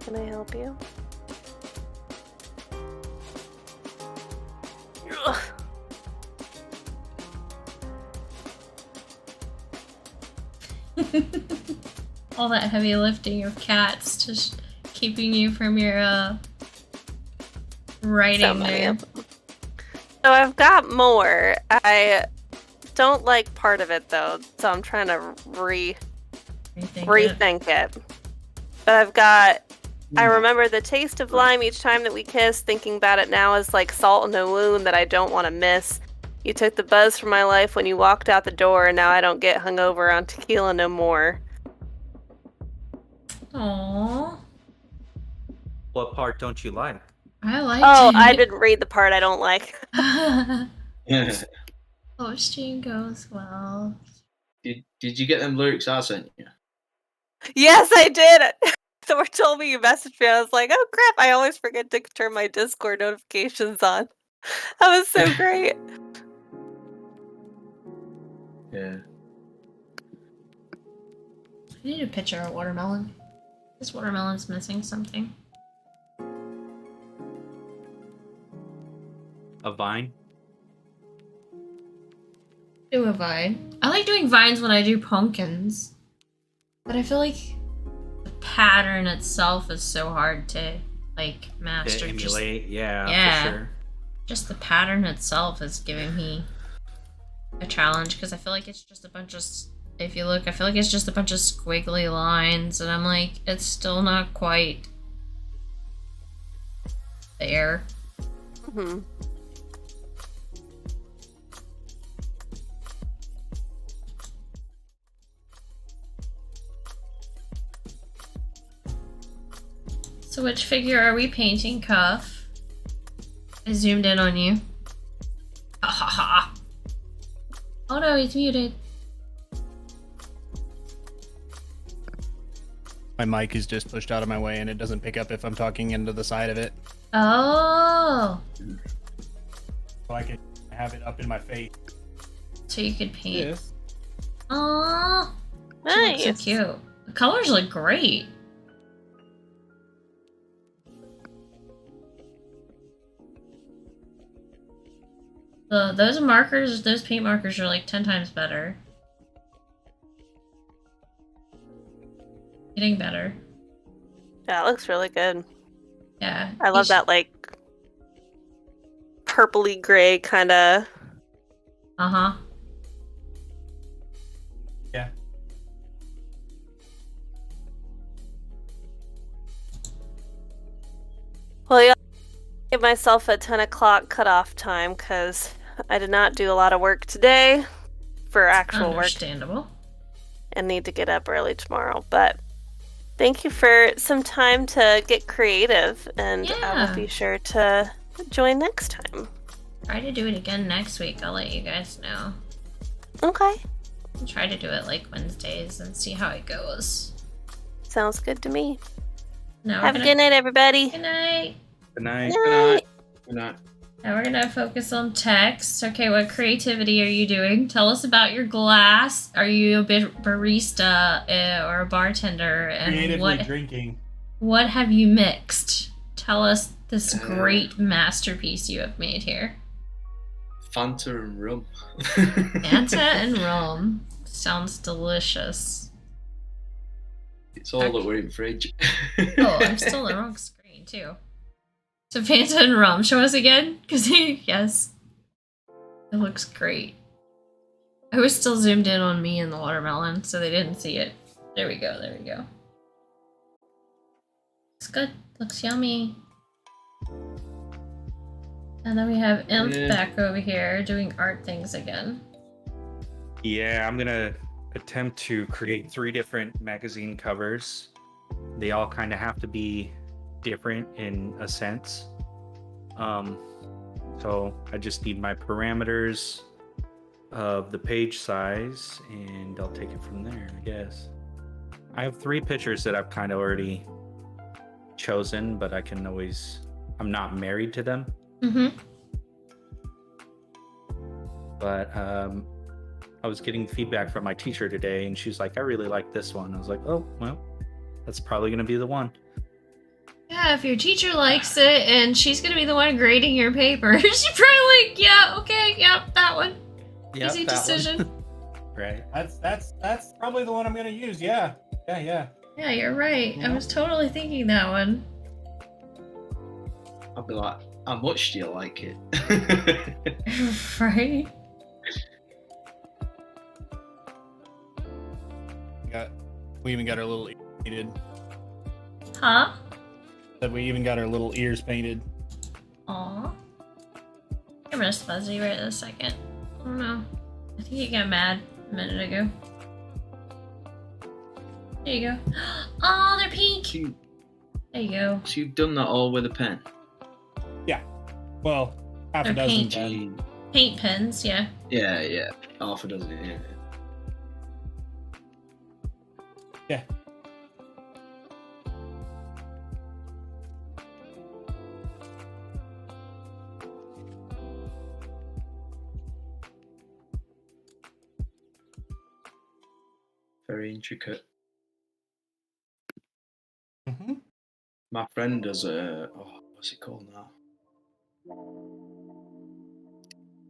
Can I help you? Ugh. All that heavy lifting of cats just keeping you from your writing So many there. of them. So I've got more. I don't like part of it though, so I'm trying to rethink it. But I've got. I remember the taste of lime each time that we kiss. Thinking about it now is like salt in a wound that I don't want to miss. You took the buzz from my life when you walked out the door, and now I don't get hungover on tequila no more. Aww. What part don't you like? I like Oh, it. I didn't read the part I don't like. Hosting goes well. Did you get them lyrics I sent you? Yes, I did. Thor told me you messaged me. I was like, oh crap, I always forget to turn my Discord notifications on. That was so great. Yeah. I need a picture of watermelon. This watermelon's missing something. A vine? Do a vine. I like doing vines when I do pumpkins. But I feel like the pattern itself is so hard to, like, master. To emulate, yeah, yeah. for sure. Just the pattern itself is giving me a challenge because I feel like it's just a bunch of, if you look, I feel like it's just a bunch of squiggly lines and I'm like, it's still not quite there. Hmm. So which figure are we painting, Cuff? I zoomed in on you. Ha ha ha. Oh no, he's muted. My mic is just pushed out of my way and it doesn't pick up if I'm talking into the side of it. Oh. So I can have it up in my face. So you could paint. Yes. Aww. Nice. So cute. The colors look great. Those markers, those paint markers are like 10 times better. Getting better. Yeah, it looks really good. Yeah. I love that, like, purpley gray kind of. Uh-huh. Yeah. Well, yeah, I give myself a 10 o'clock cutoff time because I did not do a lot of work today for actual work Understandable. and need to get up early tomorrow. But thank you for some time to get creative, and I Yeah. will be sure to join next time. Try to do it again next week. I'll let you guys know. Okay, I'll try to do it like Wednesdays and see how it goes. sounds good to me. Now Have a good night, everybody. Good night. Good night. Good night. Good night. Now we're gonna focus on text. Okay, what creativity are you doing? Tell us about your glass. Are you a barista or a bartender? And Creatively drinking. what have you mixed? Tell us this great masterpiece you have made here. Fanta and rum. Fanta and rum. Sounds delicious. It's all that we're in fridge. Oh, I'm still on the wrong screen too. So Fanta and rum. Show us again, because yes, it looks great. I was still zoomed in on me and the watermelon, so they didn't see it. There we go. There we go. Looks good. Looks yummy. And then we have Imp back over here doing art things again. Yeah, I'm gonna attempt to create 3 different magazine covers. They all kind of have to be different in a sense. So I just need my parameters of the page size and I'll take it from there, I guess. I have 3 pictures that I've kind of already chosen, but I'm not married to them. Mm-hmm. But I was getting feedback from my teacher today and she's like, I really like this one. I was like, oh, well, that's probably going to be the one. Yeah, if your teacher likes it and she's gonna be the one grading your paper, she's probably like, yeah, okay, yep, that one. Yep, Easy that decision. one. Right. That's probably the one I'm gonna use. Yeah. Yeah. Yeah, you're right. Yeah. I was totally thinking that one. I'll be like, how much do you like it? Right? We even got our little ears painted. Huh? Said we even got our little ears painted. Aw. Camera's fuzzy right this second. I don't know. I think he got mad a minute ago. There you go. Oh, they're pink! There you go. So you've done that all with a pen? Yeah. Well, half a They're dozen. paint. Pen. Paint pens, yeah. Yeah. Half a dozen, yeah. Yeah. Very intricate. My friend does what's it called now?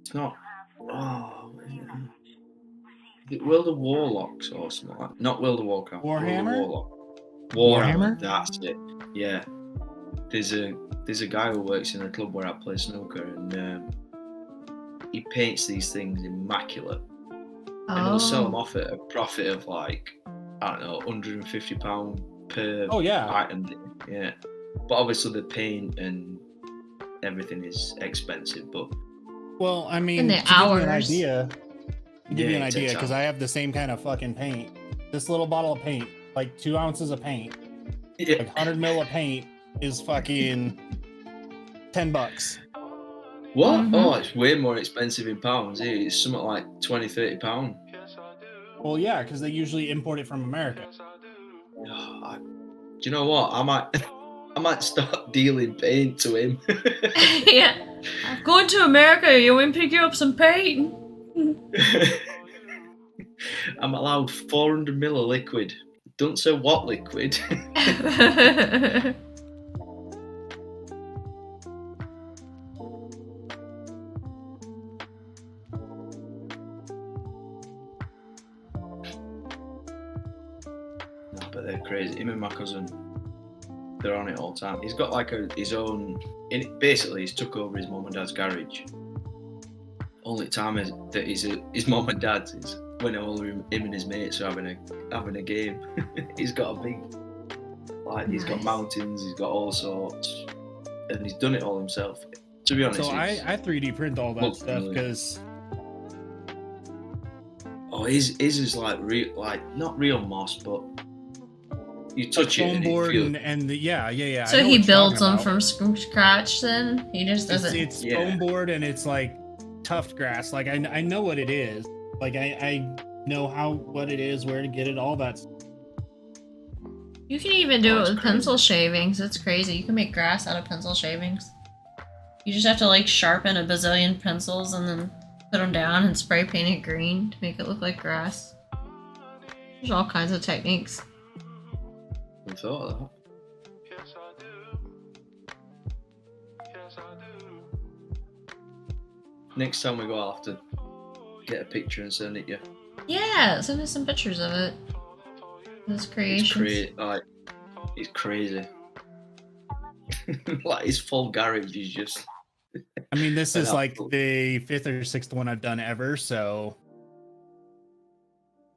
It's not. Oh, is it World of Warlocks or something like that? Not World of Warcraft. World of Warhammer? Warlock. Warhammer? That's it. Yeah. There's a guy who works in a club where I play snooker, and he paints these things immaculate, and he'll sell them off at a profit of like, I don't know, £150 per item. Yeah. But obviously the paint and everything is expensive. But well, I mean, And the to give you an hours. idea, it takes because I have the same kind of fucking paint. This little bottle of paint, like 2 ounces of paint, yeah. like 100 mil of paint is fucking $10. What? Mhm. Oh, it's way more expensive in pounds. It's something like £20-30. Well, yeah, because they usually import it from America. Do you know what? I might start dealing paint to him. Yeah. I'm going to America. You want me to pick you up some paint? I'm allowed 400 ml of liquid. Don't say what liquid. No, but they're crazy. Him and my cousin, they're on it all the time. He's got like his own. Basically, he's took over his mum and dad's garage. Only time that his mum and dad's is when him and his mates are having a game. He's got a big, like, he's got mountains, he's got all sorts, and he's done it all himself. To be honest, So I 3D print all that looks stuff familiar. because his is like not real moss, but you touch it foam and you board feel. and yeah. I So know he what you're builds talking them about. from scratch then? He just doesn't... It's Yeah. foam board and it's like tufted grass. Like I know what it is. Like I know what it is, where to get it, all that. You can even do Oh, it it's with crazy. pencil shavings. It's crazy. You can make grass out of pencil shavings. You just have to like sharpen a bazillion pencils and then put them down and spray paint it green to make it look like grass. There's all kinds of techniques. I thought of that. Next time we go, I'll have to get a picture and send it you. Yeah, send us some pictures of it. Those creations. It's crazy. Like his full garage is just. I mean, this an is like absolute- the 5th or 6th one I've done ever. So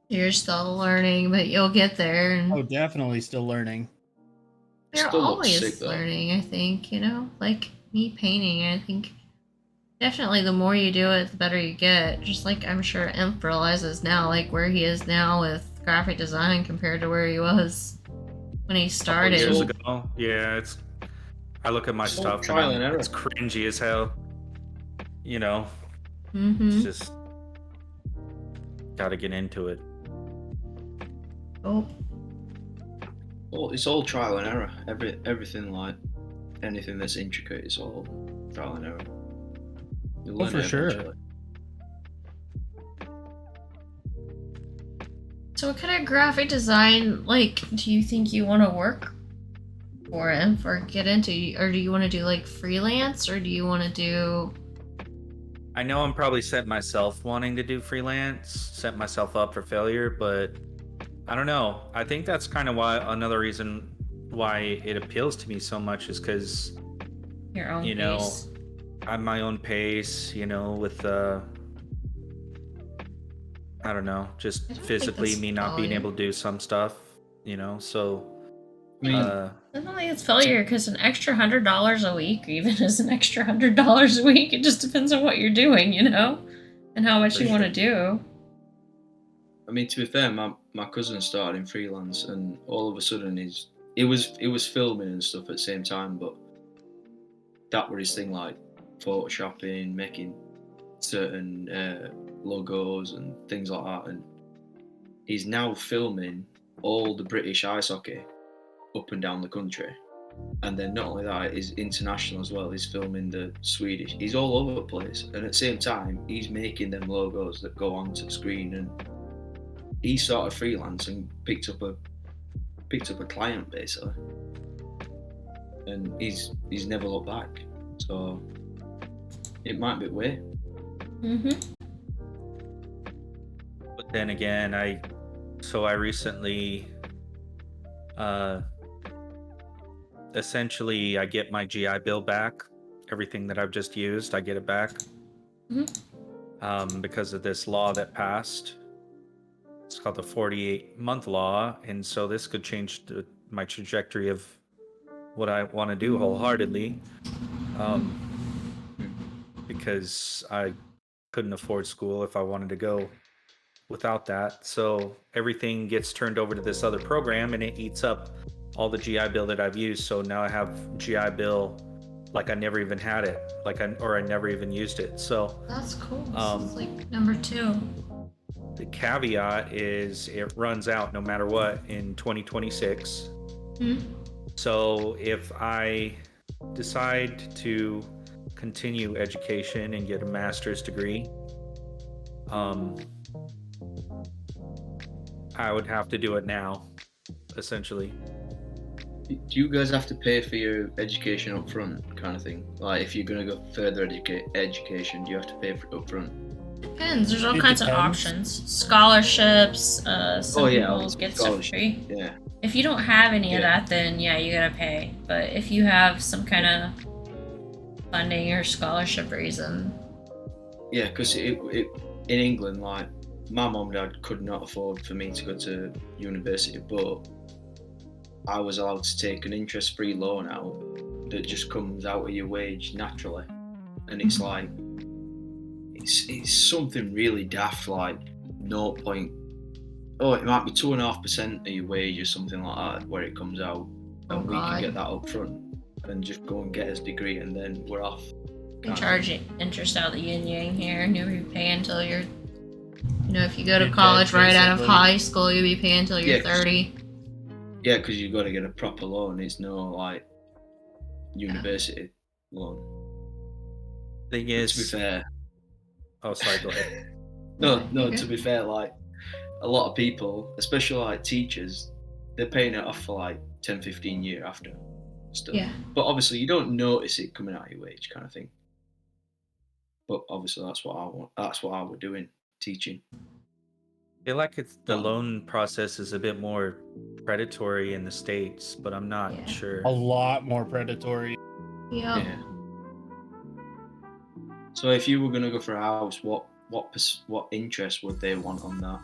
You're still learning, but you'll get there. And oh, definitely still learning. you're Still looks always sick, though. learning, I think, you know? Like me painting, I think definitely the more you do it, the better you get. Just like I'm sure Imp realizes now, like where he is now with graphic design compared to where he was when he started. Years ago, yeah, I look at my It's all stuff trial and and error. it's cringy as hell. You know, Mm-hmm. it's just gotta get into it. Oh, Well, it's all trial and error. Everything, like anything that's intricate, is all trial and error. You'll learn for it sure. eventually. so what kind of graphic design, like, do you think you want to work for Imp or get into? Or do you want to do like freelance, or do you want to do... I know I'm probably set myself wanting to do freelance, set myself up for failure, but I don't know. I think that's kind of another reason why it appeals to me so much is because your own you know, pace? I'm my own pace, you know, with I don't know, I just don't think physically that's me not being failure. able to do some stuff, you know, so I mean, I don't think it's failure because an extra $100 a week even is an extra $100 a week. It just depends on what you're doing, you know, and how much For you want to do. I mean, to be fair, my cousin started in freelance, and all of a sudden it was filming and stuff at the same time, but that was his thing, like photoshopping, making certain logos and things like that, and he's now filming all the British ice hockey up and down the country. And then not only that, he's international as well. He's filming the Swedish. He's all over the place, and at the same time, he's making them logos that go onto the screen. And he started freelance and picked up a client basically. and he's never looked back. So it might be way. But then again, I recently, essentially, I get my GI Bill back. Everything that I've just used, I get it back. Because of this law that passed. It's called the 48-month law, and so this could change my trajectory of what I want to do wholeheartedly. Because I couldn't afford school if I wanted to go without that. So everything gets turned over to this other program, and it eats up all the GI Bill that I've used. So now I have GI Bill like I never even had it, I never even used it. So That's cool. This is like number 2. the caveat is it runs out no matter what in 2026. So if I decide to continue education and get a master's degree, I would have to do it now, essentially. Do you guys have to pay for your education up front, kind of thing? Like, if you're going to go further education, do you have to pay for it up front? Depends. There's all It kinds of depends. options. Scholarships. Some people get stuff scholarship. free. Yeah. If you don't have any of Yeah. that, then yeah, you gotta pay. But if you have some kind of funding or scholarship reason, Yeah, because in England, like, my mum and dad could not afford for me to go to university, but I was allowed to take an interest-free loan out that just comes out of your wage naturally. And it's like, it's something really daft, like 0. It might be 2.5% of your wage or something like that, where it comes out, and we can get that up front and just go and get his degree, and then we're off. you charge interest out the yin yang here, and you'll be paying until you're, if you go to You're college dead, right out of basically. high school, you'll be paying until you're Yeah. 30. Yeah, because you've got to get a proper loan. It's no like university loan. Thing is, To be fair, oh, sorry, go ahead. no. Okay. To be fair, like a lot of people, especially like teachers, they're paying it off for like 10, 15 years after. Still. Yeah. But obviously, you don't notice it coming out of your wage, kind of thing. But obviously, that's what I want. That's what I was doing, teaching. I feel like the loan process is a bit more predatory in the States, but I'm not Yeah. sure. A lot more predatory. Yep. Yeah. So if you were gonna go for a house, what interest would they want on that?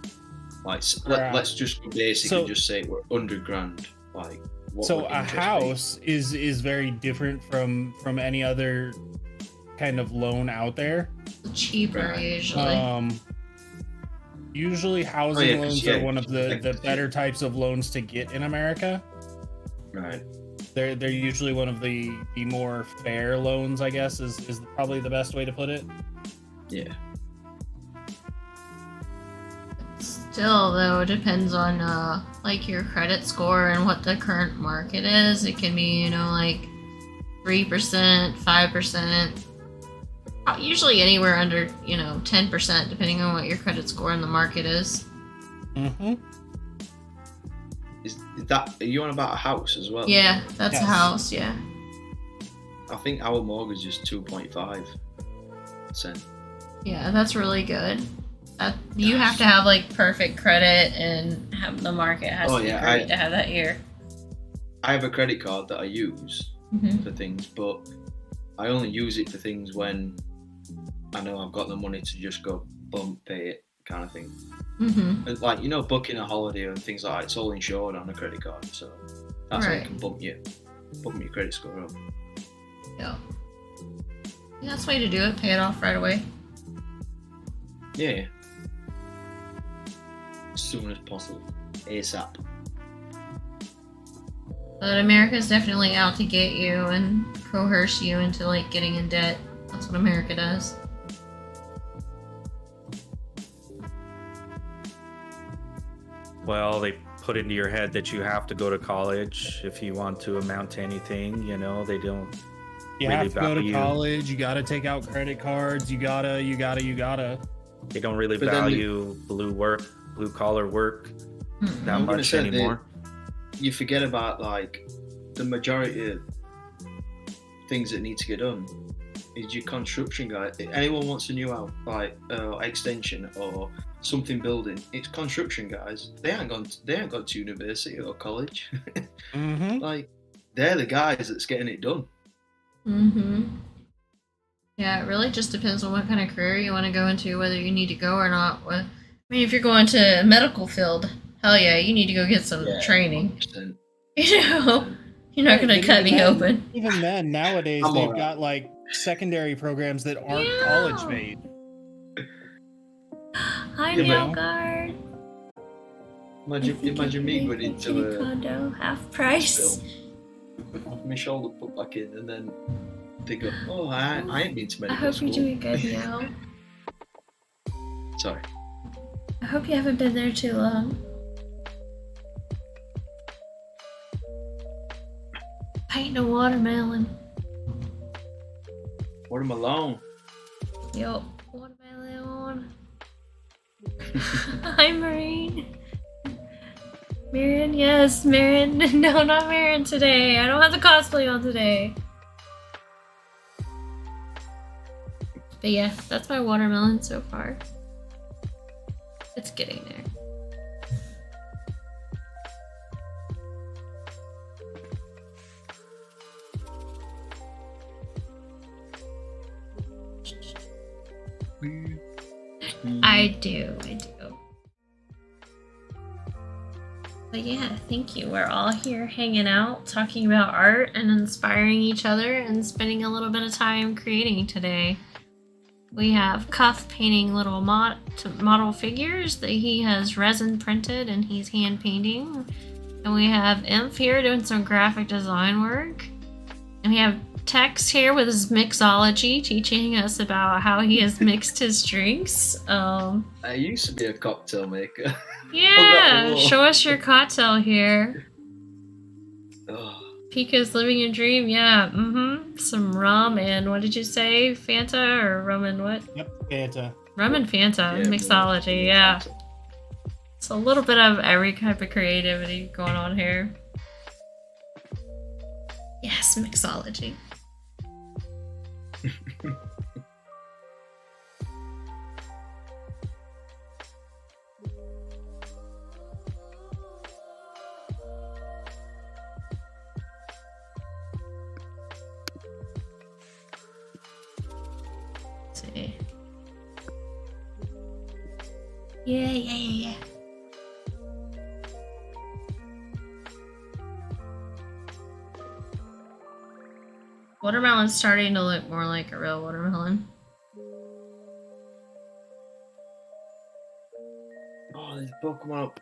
Like, let's just go basic and just say we're $100,000. Like, what So would a interest be? house is very different from any other kind of loan out there. Cheaper Right. usually. Usually housing yeah, 'cause, loans yeah, are one of the like- better types of loans to get in America. Right. They're usually one of the more fair loans, I guess, is probably the best way to put it. Yeah. Still, though, it depends on like your credit score and what the current market is. It can be, like 3%, 5%. Usually anywhere under, 10%, depending on what your credit score in the market is. Mm-hmm. Is that, are you on about a house as well? Yeah, that's a Yes. house, yeah. I think our mortgage is 2.5%. Yeah, that's really good. You have to have like perfect credit and have the market has to be great to have that here. I have a credit card that I use Mhm. for things, but I only use it for things when I know I've got the money to just go bump pay it, kind of thing. Mhm. And like, booking a holiday and things like that, it's all insured on a credit card, so that's how Right. it can bump your credit score up. Yeah. That's the way to do it. Pay it off right away. Yeah. As soon as possible. ASAP. But America's definitely out to get you and coerce you into like getting in debt. That's what America does. Well, they put into your head that you have to go to college if you want to amount to anything. They don't. You Really have to go to value- college. You got to take out credit cards. You gotta. They don't really But then value blue collar work that I'm gonna much say anymore. You forget about like the majority of things that need to get done is your construction guy. If anyone wants a new house, like extension or something building, it's construction guys. They ain't gone to university or college. Mm-hmm. Like, they're the guys that's getting it done. Mm-hmm. Yeah, it really just depends on what kind of career you want to go into, whether you need to go or not. I mean, if you're going to a medical field, hell yeah, you need to go get some training. 100%. You know, you're not going to cut me open. Even then, nowadays, I'm they've alright. got like secondary programs that aren't Yeah. college based. Hi, Yeah, Nail but- Guard. Imagine me going into a condo, half price. have my shoulder put back in, and then they go, "Oh, I ain't been to I medical hope school." you're doing good, Meow. Sorry. I hope you haven't been there too long. I ain't no watermelon. Watermelon. Yup, watermelon. Hi, Marine. Marion, yes, Marion. No, not Marion today. I don't have the cosplay on today. But yeah, that's my watermelon so far. It's getting there. I do. But yeah, thank you. We're all here hanging out, talking about art and inspiring each other and spending a little bit of time creating today. We have Cuff painting little model figures that he has resin printed and he's hand painting. And we have Imp here doing some graphic design work. And we have Tex here with his mixology, teaching us about how he has mixed his drinks. I used to be a cocktail maker. Yeah, Oh. show us your cocktail here. Oh, Pika's living a dream, yeah. Some rum and what did you say? Fanta or rum and what? Yep, Fanta. Rum and Fanta, yeah, mixology, yeah. It's a little bit of every type of creativity going on here. Yes, mixology. Let's see. Yeah. Watermelon's starting to look more like a real watermelon. oh, there's Pokemon up.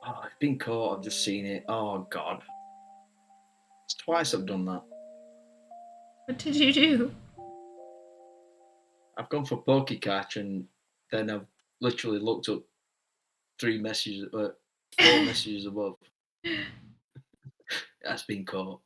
Oh, I've been caught. I've just seen it. Oh God, it's twice I've done that. What did you do? I've gone for Pokecatch and then I've literally looked up 4 messages above. That's been caught.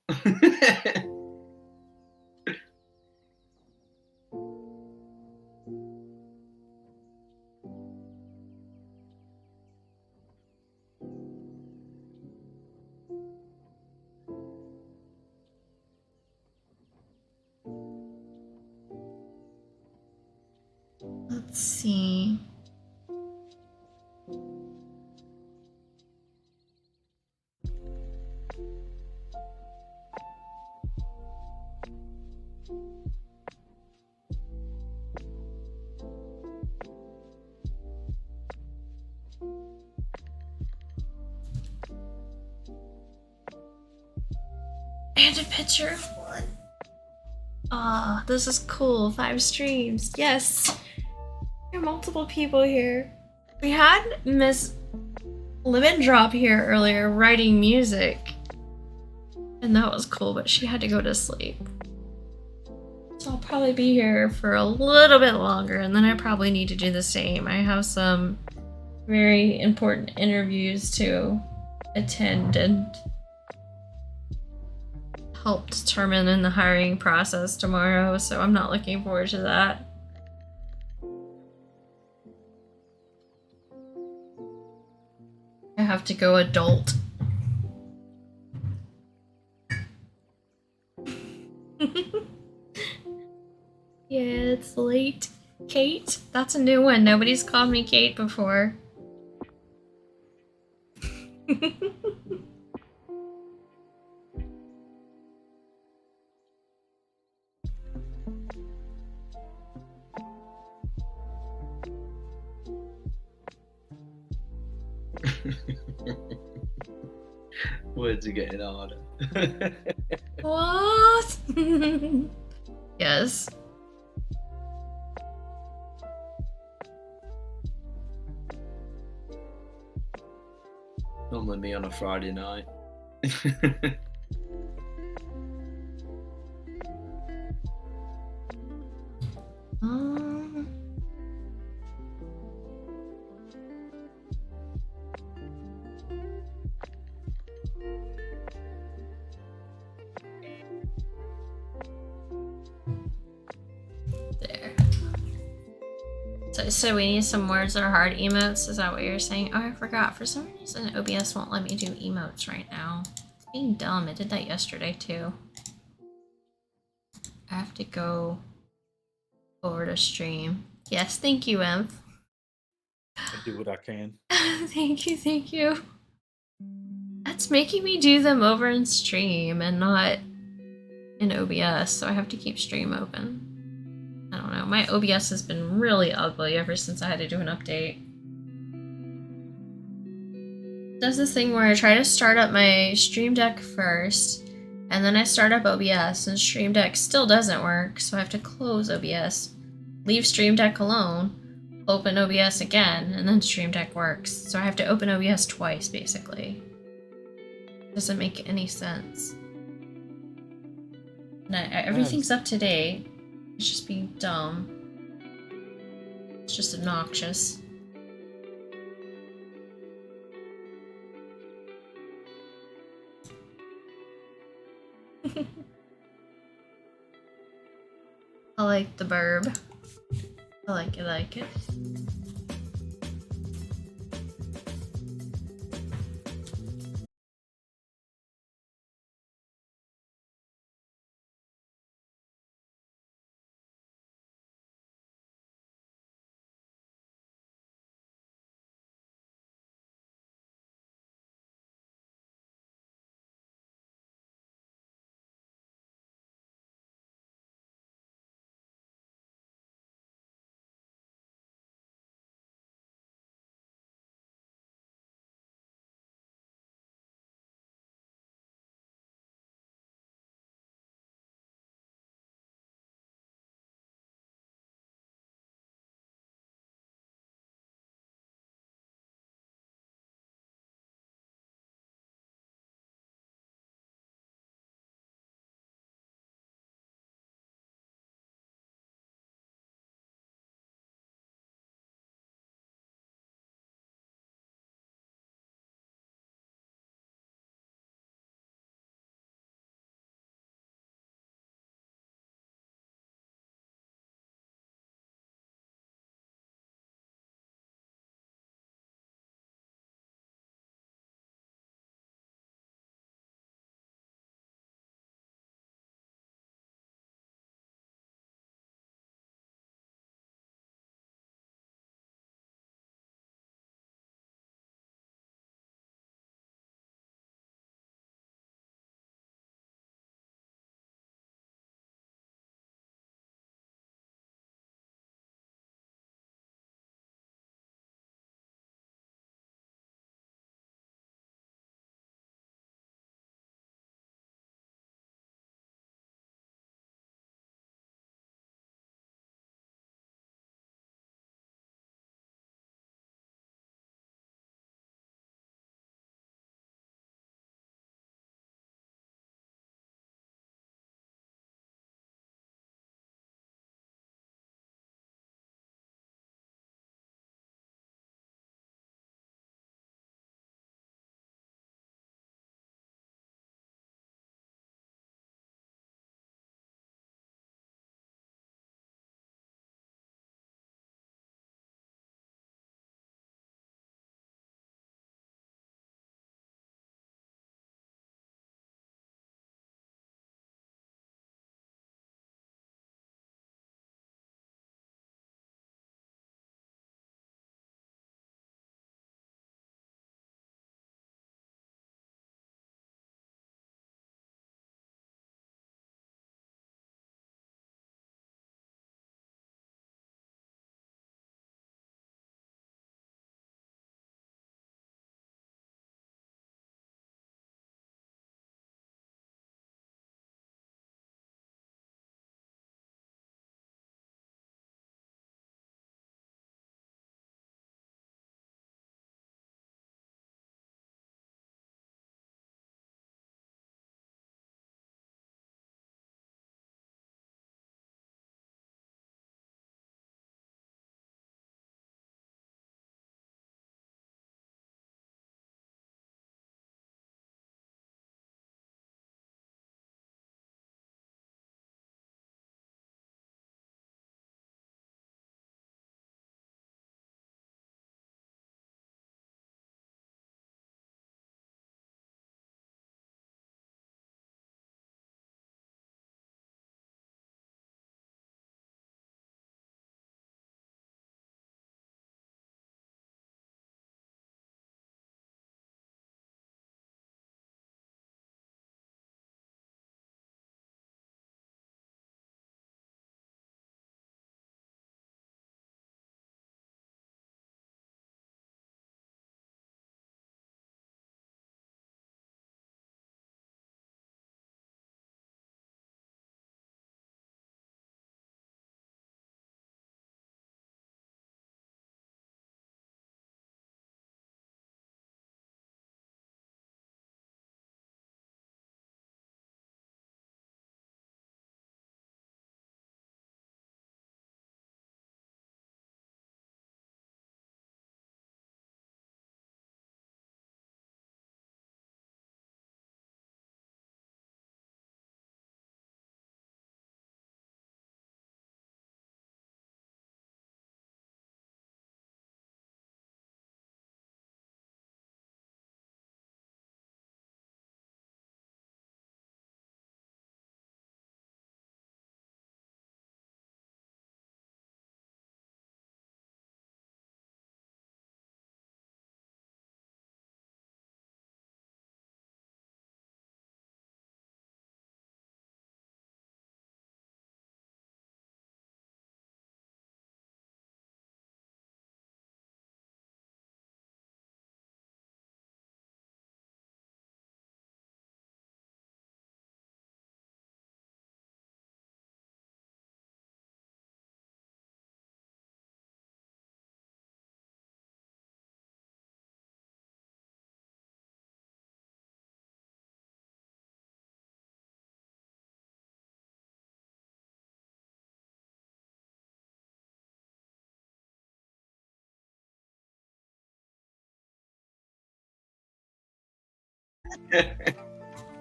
Let's see. And a picture of one. Ah, this is cool. 5 streams. Yes. There are multiple people here. We had Miss Lemon Drop here earlier writing music. And that was cool, but she had to go to sleep. So I'll probably be here for a little bit longer, and then I probably need to do the same. I have some very important interviews to attend and help determine in the hiring process tomorrow, so I'm not looking forward to that. I have to go adult. Yeah, it's late. Kate? That's a new one. Nobody's called me Kate before. Words are getting harder. What? Yes. Normally me on a Friday night. Um, there. So we need some words that are hard emotes. Is that what you're saying? Oh, I forgot. For some reason, OBS won't let me do emotes right now. It's being dumb. It did that yesterday too. I have to go over to stream. Yes, thank you, Imp. I do what I can. Thank you, thank you. That's making me do them over in stream and not in OBS, so I have to keep stream open. I don't know. My OBS has been really ugly ever since I had to do an update. It does this thing where I try to start up my Stream Deck first, and then I start up OBS, and Stream Deck still doesn't work, so I have to close OBS, leave Stream Deck alone, open OBS again, and then Stream Deck works. So I have to open OBS twice, basically. Doesn't make any sense. And everything's up to date. It's just being dumb. It's just obnoxious. I like the burb. I like it.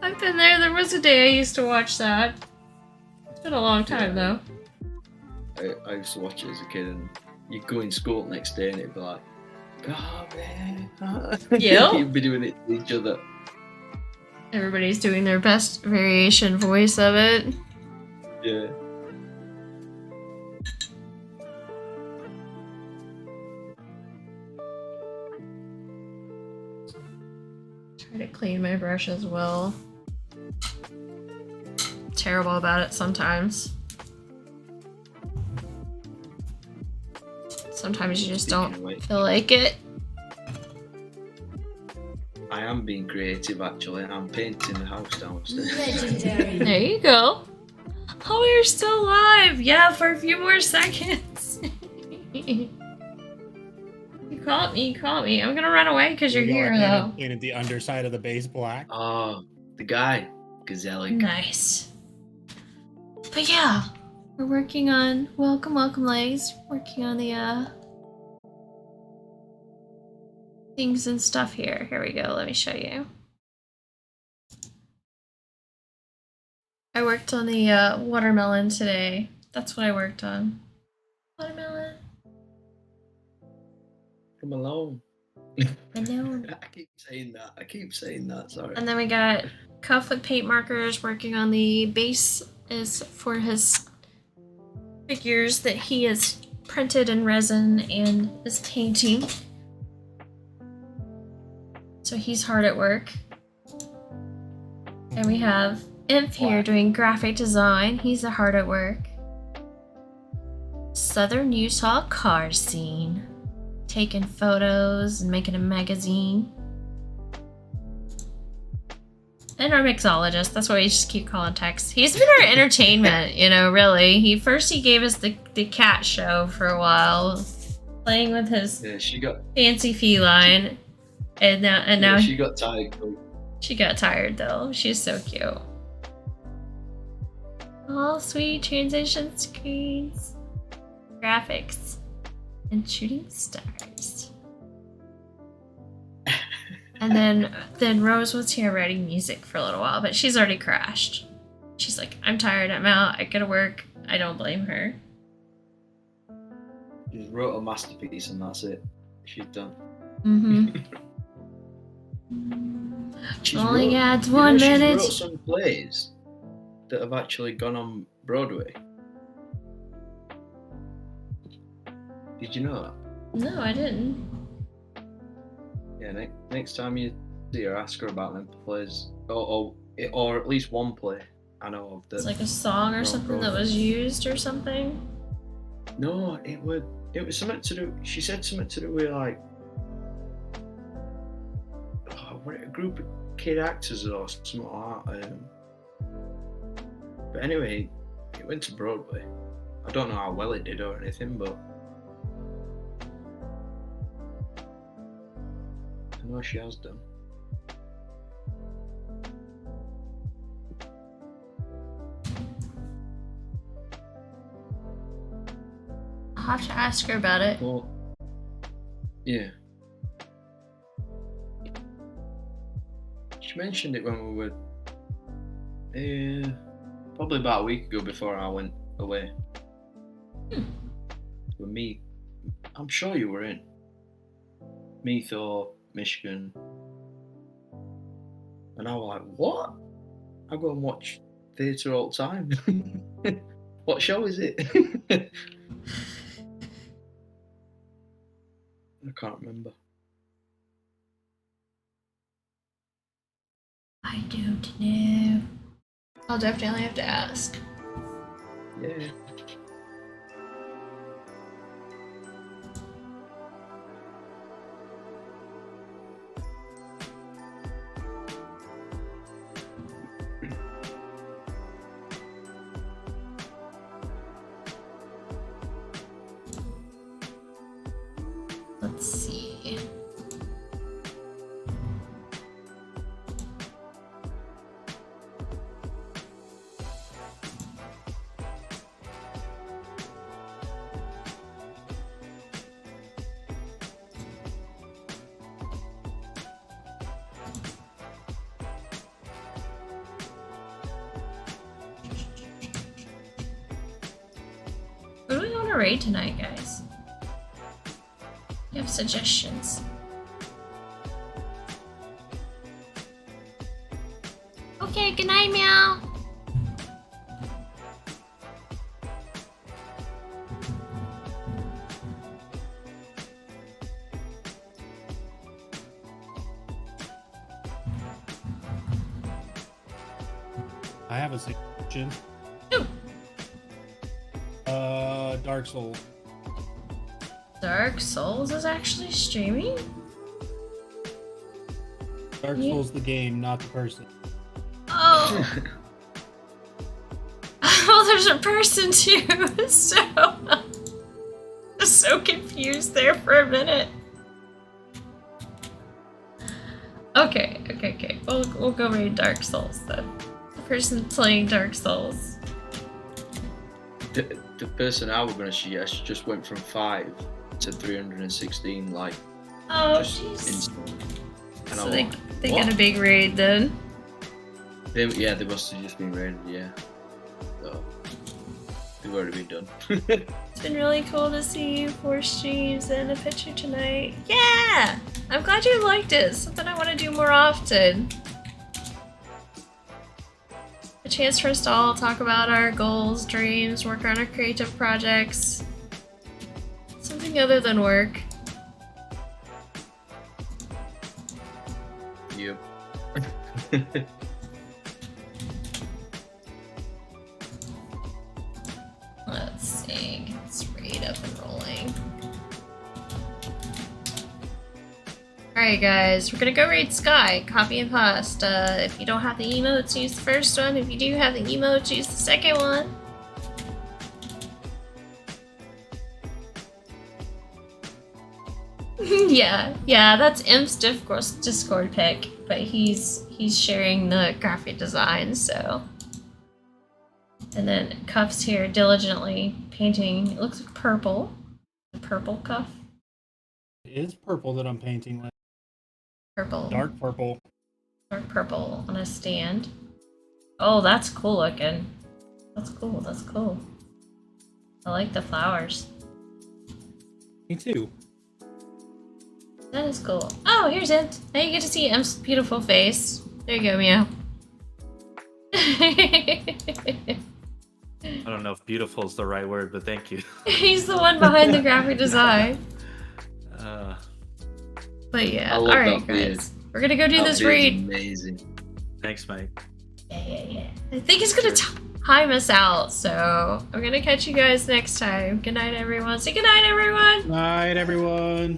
I've been there. There was a day I used to watch that. It's been a long time though. I used to watch it as a kid, and you'd go in school the next day and it'd be like, oh man. Yeah. You'd be doing it to each other. Everybody's doing their best variation voice of it. Yeah. Try to clean my brush as well. Terrible about it sometimes. Sometimes you just don't feel like it. I am being creative actually. I'm painting the house downstairs. Legendary. There you go. Oh, we're still alive. Yeah, for a few more seconds. You caught me. I'm gonna run away because you're here though. Painted the underside of the base black. Oh, the guy. Gazelle. Nice. But yeah, we're working on welcome legs. Working on the things and stuff here. Here we go. Let me show you. I worked on the watermelon today. That's what I worked on. Watermelon. Come along. Melon. I keep saying that. Sorry. And then we got Cuff with paint markers working on the base is for his figures that he has printed in resin and is painting. So he's hard at work. And we have Imp here doing graphic design. He's hard at work. Southern Utah car scene. Taking photos and making a magazine. And our mixologist, that's what we just keep calling Tex. He's been our entertainment, you know, really. He gave us the cat show for a while, playing with his fancy feline. And now she got tired. She got tired though. She's so cute. All sweet transition screens, graphics, and shooting stars. And then Rose was here writing music for a little while, but she's already crashed. She's like, I'm tired, I'm out, I gotta work. I don't blame her. She wrote a masterpiece and that's it. She's done. Mm-hmm. Only adds 1 minute. She wrote some plays that have actually gone on Broadway. Did you know that? No, I didn't. Yeah, next time you see her, ask her about them plays, or at least one play I know of. That it's like a song or something that was used or something. No, it was something to do. She said something to do with like a group of kid actors or something like that. But anyway, it went to Broadway. I don't know how well it did or anything, but I know she has done. I'll have to ask her about it. Well, yeah. She mentioned it when we were probably about a week ago before I went away. With me, I'm sure you were in. Me, Thor, Michigan. And I was like, what? I go and watch theatre all the time. What show is it? I can't remember. I don't know. I'll definitely have to ask. Yeah. Let's see. to raid tonight, guys? You have suggestions? Okay, good night, meow. I have a suggestion. Ooh. Dark Souls. Dark Souls is actually streaming? Dark Yeah. Souls the game, not the person. Oh. Oh, there's a person too. So I'm so confused there for a minute. Okay. We'll go raid Dark Souls then. The person playing Dark Souls. The person I was gonna suggest just went from 5 to 316, like. Oh, just jeez. instant. And So I'm they like, get what? a big raid then. Yeah, they must have just been raided, yeah. So, they've already been done. It's been really cool to see you 4 streams and a picture tonight. Yeah! I'm glad you liked it. It's something I want to do more often. A chance for us to all talk about our goals, dreams, work on our creative projects. Something other than work. Yep. Let's see. Get this raid up and rolling. Alright guys, we're gonna go raid Sky. Copy and paste. If you don't have the emotes, use the first one. If you do have the emotes, use the second one. yeah, that's Imp's Discord pic, but he's sharing the graphic design, so. And then Cuff's here diligently painting. It looks like purple. The purple Cuff. It is purple that I'm painting. Like Purple. dark purple. Dark purple on a stand. Oh, that's cool looking. That's cool. I like the flowers. Me too. That is cool. Oh, here's it. Now you get to see Imp's beautiful face. There you go, Meow. I don't know if beautiful is the right word, but thank you. He's the one behind the graphic design. But yeah, I love alright that beard. guys. We're gonna go do That this beard's raid. amazing. Thanks, Mike. Yeah. I think it's gonna time us out, so I'm gonna catch you guys next time. Good night, everyone. Say good night, everyone. Night, everyone.